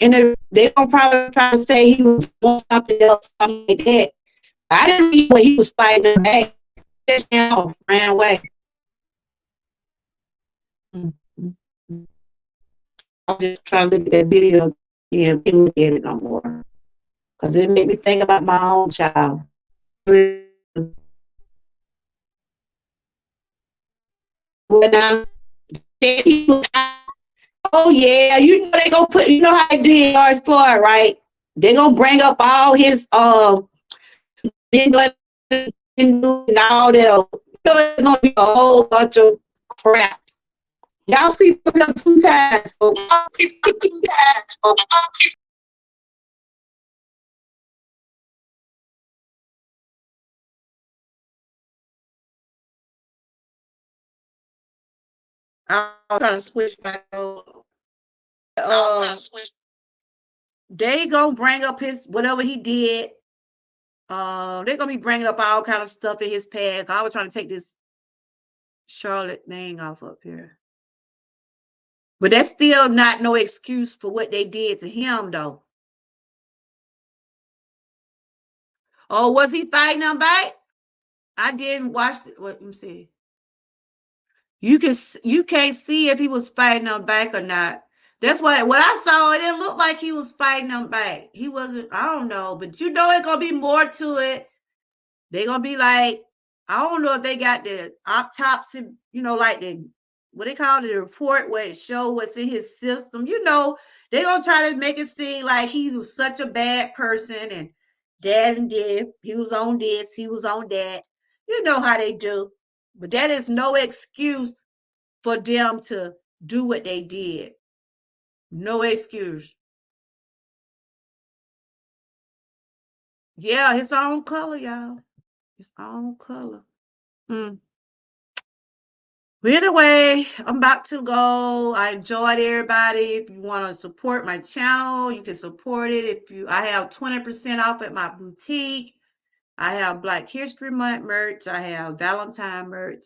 A: And they're gonna probably try to say he was doing something else, something like that. I didn't read what he was fighting them back. He just ran away. I'm just trying to look at that video and can't look at it no more. Because it made me think about my own child. When I said he was, oh yeah, they gonna put, how they did George Floyd, right? They gonna bring up all his and all that. It's gonna be a whole bunch of crap. Y'all see him 2 times. I'm trying to switch back over. They gonna bring up his whatever he did. They're gonna be bringing up all kind of stuff in his past. I was trying to take this Charlotte thing off up here. But that's still not no excuse for what they did to him, though. Oh, was he fighting them back? I didn't watch it. Let me see. You can't see if he was fighting them back or not. That's what I saw. It didn't look like he was fighting them back. He wasn't, I don't know, but you know it's gonna be more to it. They're gonna be like, I don't know if they got the autopsy, you know, like the what they call it, the report where it show what's in his system. You know, they're gonna try to make it seem like he was such a bad person and that and did. He was on this, he was on that. You know how they do. But that is no excuse for them to do what they did. No excuse. Yeah, his own color, y'all. His own color. But anyway, I'm about to go. I enjoyed everybody. If you want to support my channel, you can support it. I have 20% off at my boutique. I have Black History Month merch. I have Valentine merch.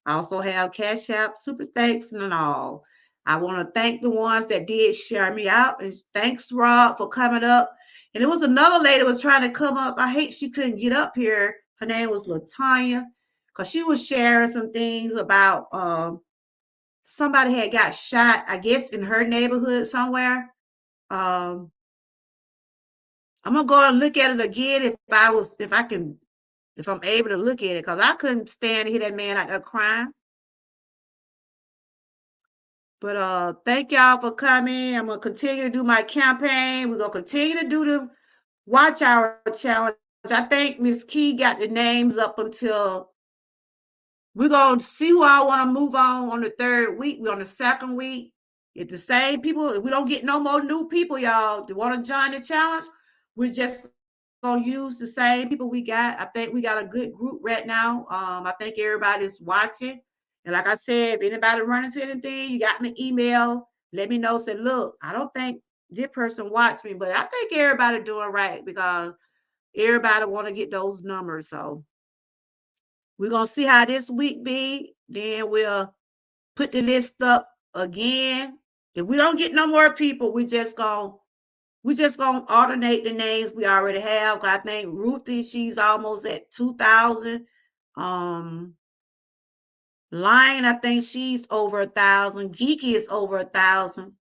A: I also have Cash App, Super Thanks, and all. I want to thank the ones that did share me out. And thanks, Rob, for coming up. And it was another lady was trying to come up. I hate she couldn't get up here. Her name was LaTanya, because she was sharing some things about somebody had got shot, I guess, in her neighborhood somewhere. I'm gonna go and look at it again if I'm able to look at it, because I couldn't stand to hear that man out there crying. But thank y'all for coming. I'm gonna continue to do my campaign. We're gonna continue to do the Watch Hour challenge. I think Miss Key got the names up until we're gonna see who I want to move on the 3rd week. We're on the 2nd week. If the same people, if we don't get no more new people, y'all, that want to join the challenge, we're just gonna use the same people we got. I think we got a good group right now. I think everybody's watching. And like I said, if anybody run into anything, you got me email, let me know. Say, look, I don't think this person watched me, but I think everybody doing right because everybody want to get those numbers. So we're gonna see how this week be. Then we'll put the list up again. If we don't get no more people, we just gonna alternate the names we already have. I think Ruthie, she's almost at 2,000. Lion, I think she's over 1,000. Geeky is over 1,000.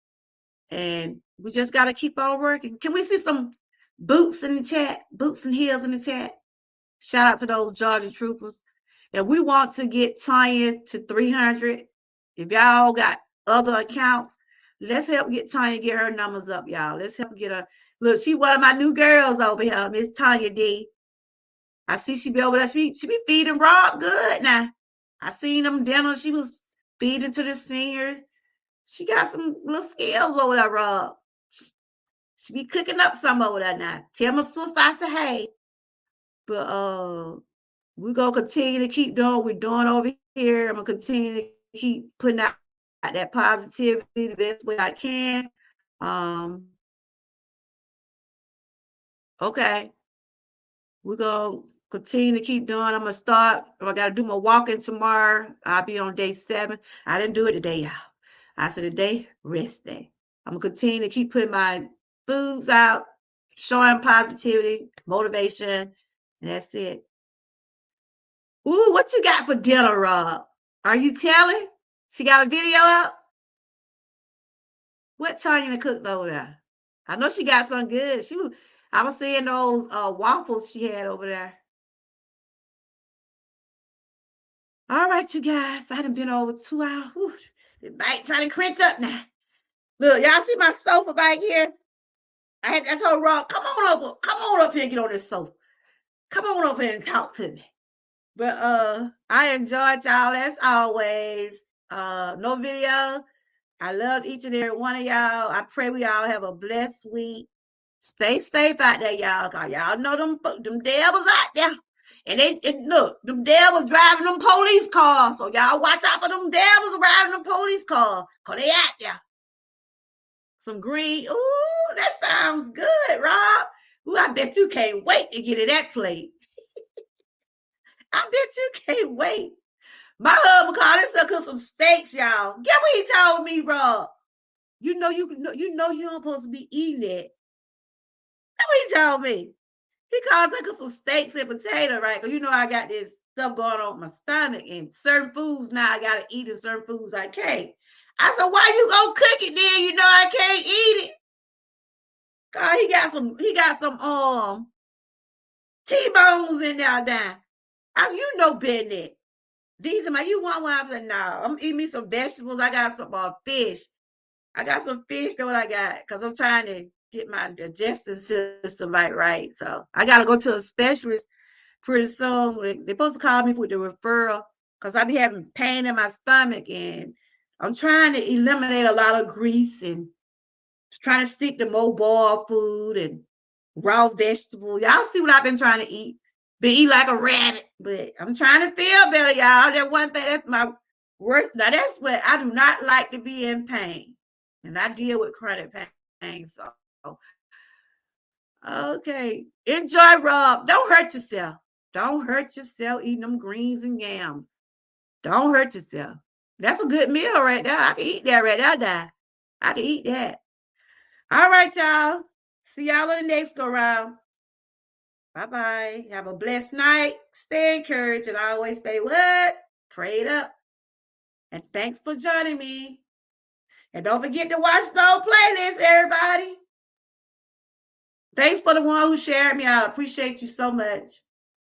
A: And we just got to keep on working. Can we see some boots in the chat? Boots and heels in the chat. Shout out to those Georgia troopers. And we want to get Tanya to 300. If y'all got other accounts, let's help get Tanya, get her numbers up, y'all. Let's help get her. Look, she one of my new girls over here, Miss Tanya D. I see she be over there. She be feeding Rob good now. I seen them dinner. She was feeding to the seniors. She got some little skills over there, Rob. She be cooking up some over there now. Tell my sister I said, hey. But we're going to continue to keep doing what we're doing over here. I'm going to continue to keep putting out that positivity the best way I can. Okay. We're going to continue to keep doing. I'm going to start. I got to do my walking tomorrow. I'll be on day 7. I didn't do it today, y'all. I said today, rest day. I'm going to continue to keep putting my foods out, showing positivity, motivation, and that's it. Ooh, what you got for dinner, Rob? Are you telling? She got a video up? What Tanya cooked over there? I know she got something good. I was seeing those waffles she had over there. All right, you guys. I done been over 2 hours. Ooh, the bike trying to crunch up now. Look, y'all see my sofa back here? I told Rob, come on up here and get on this sofa. Come on up here and talk to me. But I enjoyed y'all as always. No video. I love each and every one of y'all. I pray we all have a blessed week. Stay safe out there, y'all. Cause y'all know them devils out there. And look, them devils driving them police cars. So y'all watch out for them devils riding them police cars. Cause they out there. Some green. Ooh, that sounds good, Rob. Ooh, I bet you can't wait to get to that plate. I bet you can't wait. My husband called himself cook some steaks, y'all. Get what he told me, Rob. You know you don't supposed to be eating it. That's what he told me. He called us some steaks and potato, right? Because you know I got this stuff going on with my stomach, and certain foods now I gotta eat, and certain foods I can't. I said, why you gonna cook it then? You know I can't eat it. God, he got some T-bones in there now. I said, you know better. These are you want one? I said, no, I'm eating me some vegetables. I got some fish. I got some fish, that what I got, because I'm trying to get my digestive system right. So I gotta go to a specialist pretty soon. They're supposed to call me for the referral because I be having pain in my stomach, and I'm trying to eliminate a lot of grease and trying to stick to more boiled food and raw vegetables. Y'all see what I've been trying to eat. Been eat like a rabbit, but I'm trying to feel better, y'all. That one thing, that's my worst. Now that's what I do not like, to be in pain. And I deal with chronic pain. So okay. Enjoy, Rob. Don't hurt yourself. Don't hurt yourself eating them greens and yams. Don't hurt yourself. That's a good meal right there. I can eat that right there. I can eat that. All right, y'all. See y'all in the next go round. Bye-bye. Have a blessed night. Stay encouraged and always stay what? Prayed up. And thanks for joining me. And don't forget to watch those playlists, everybody. Thanks for the one who shared me. I appreciate you so much.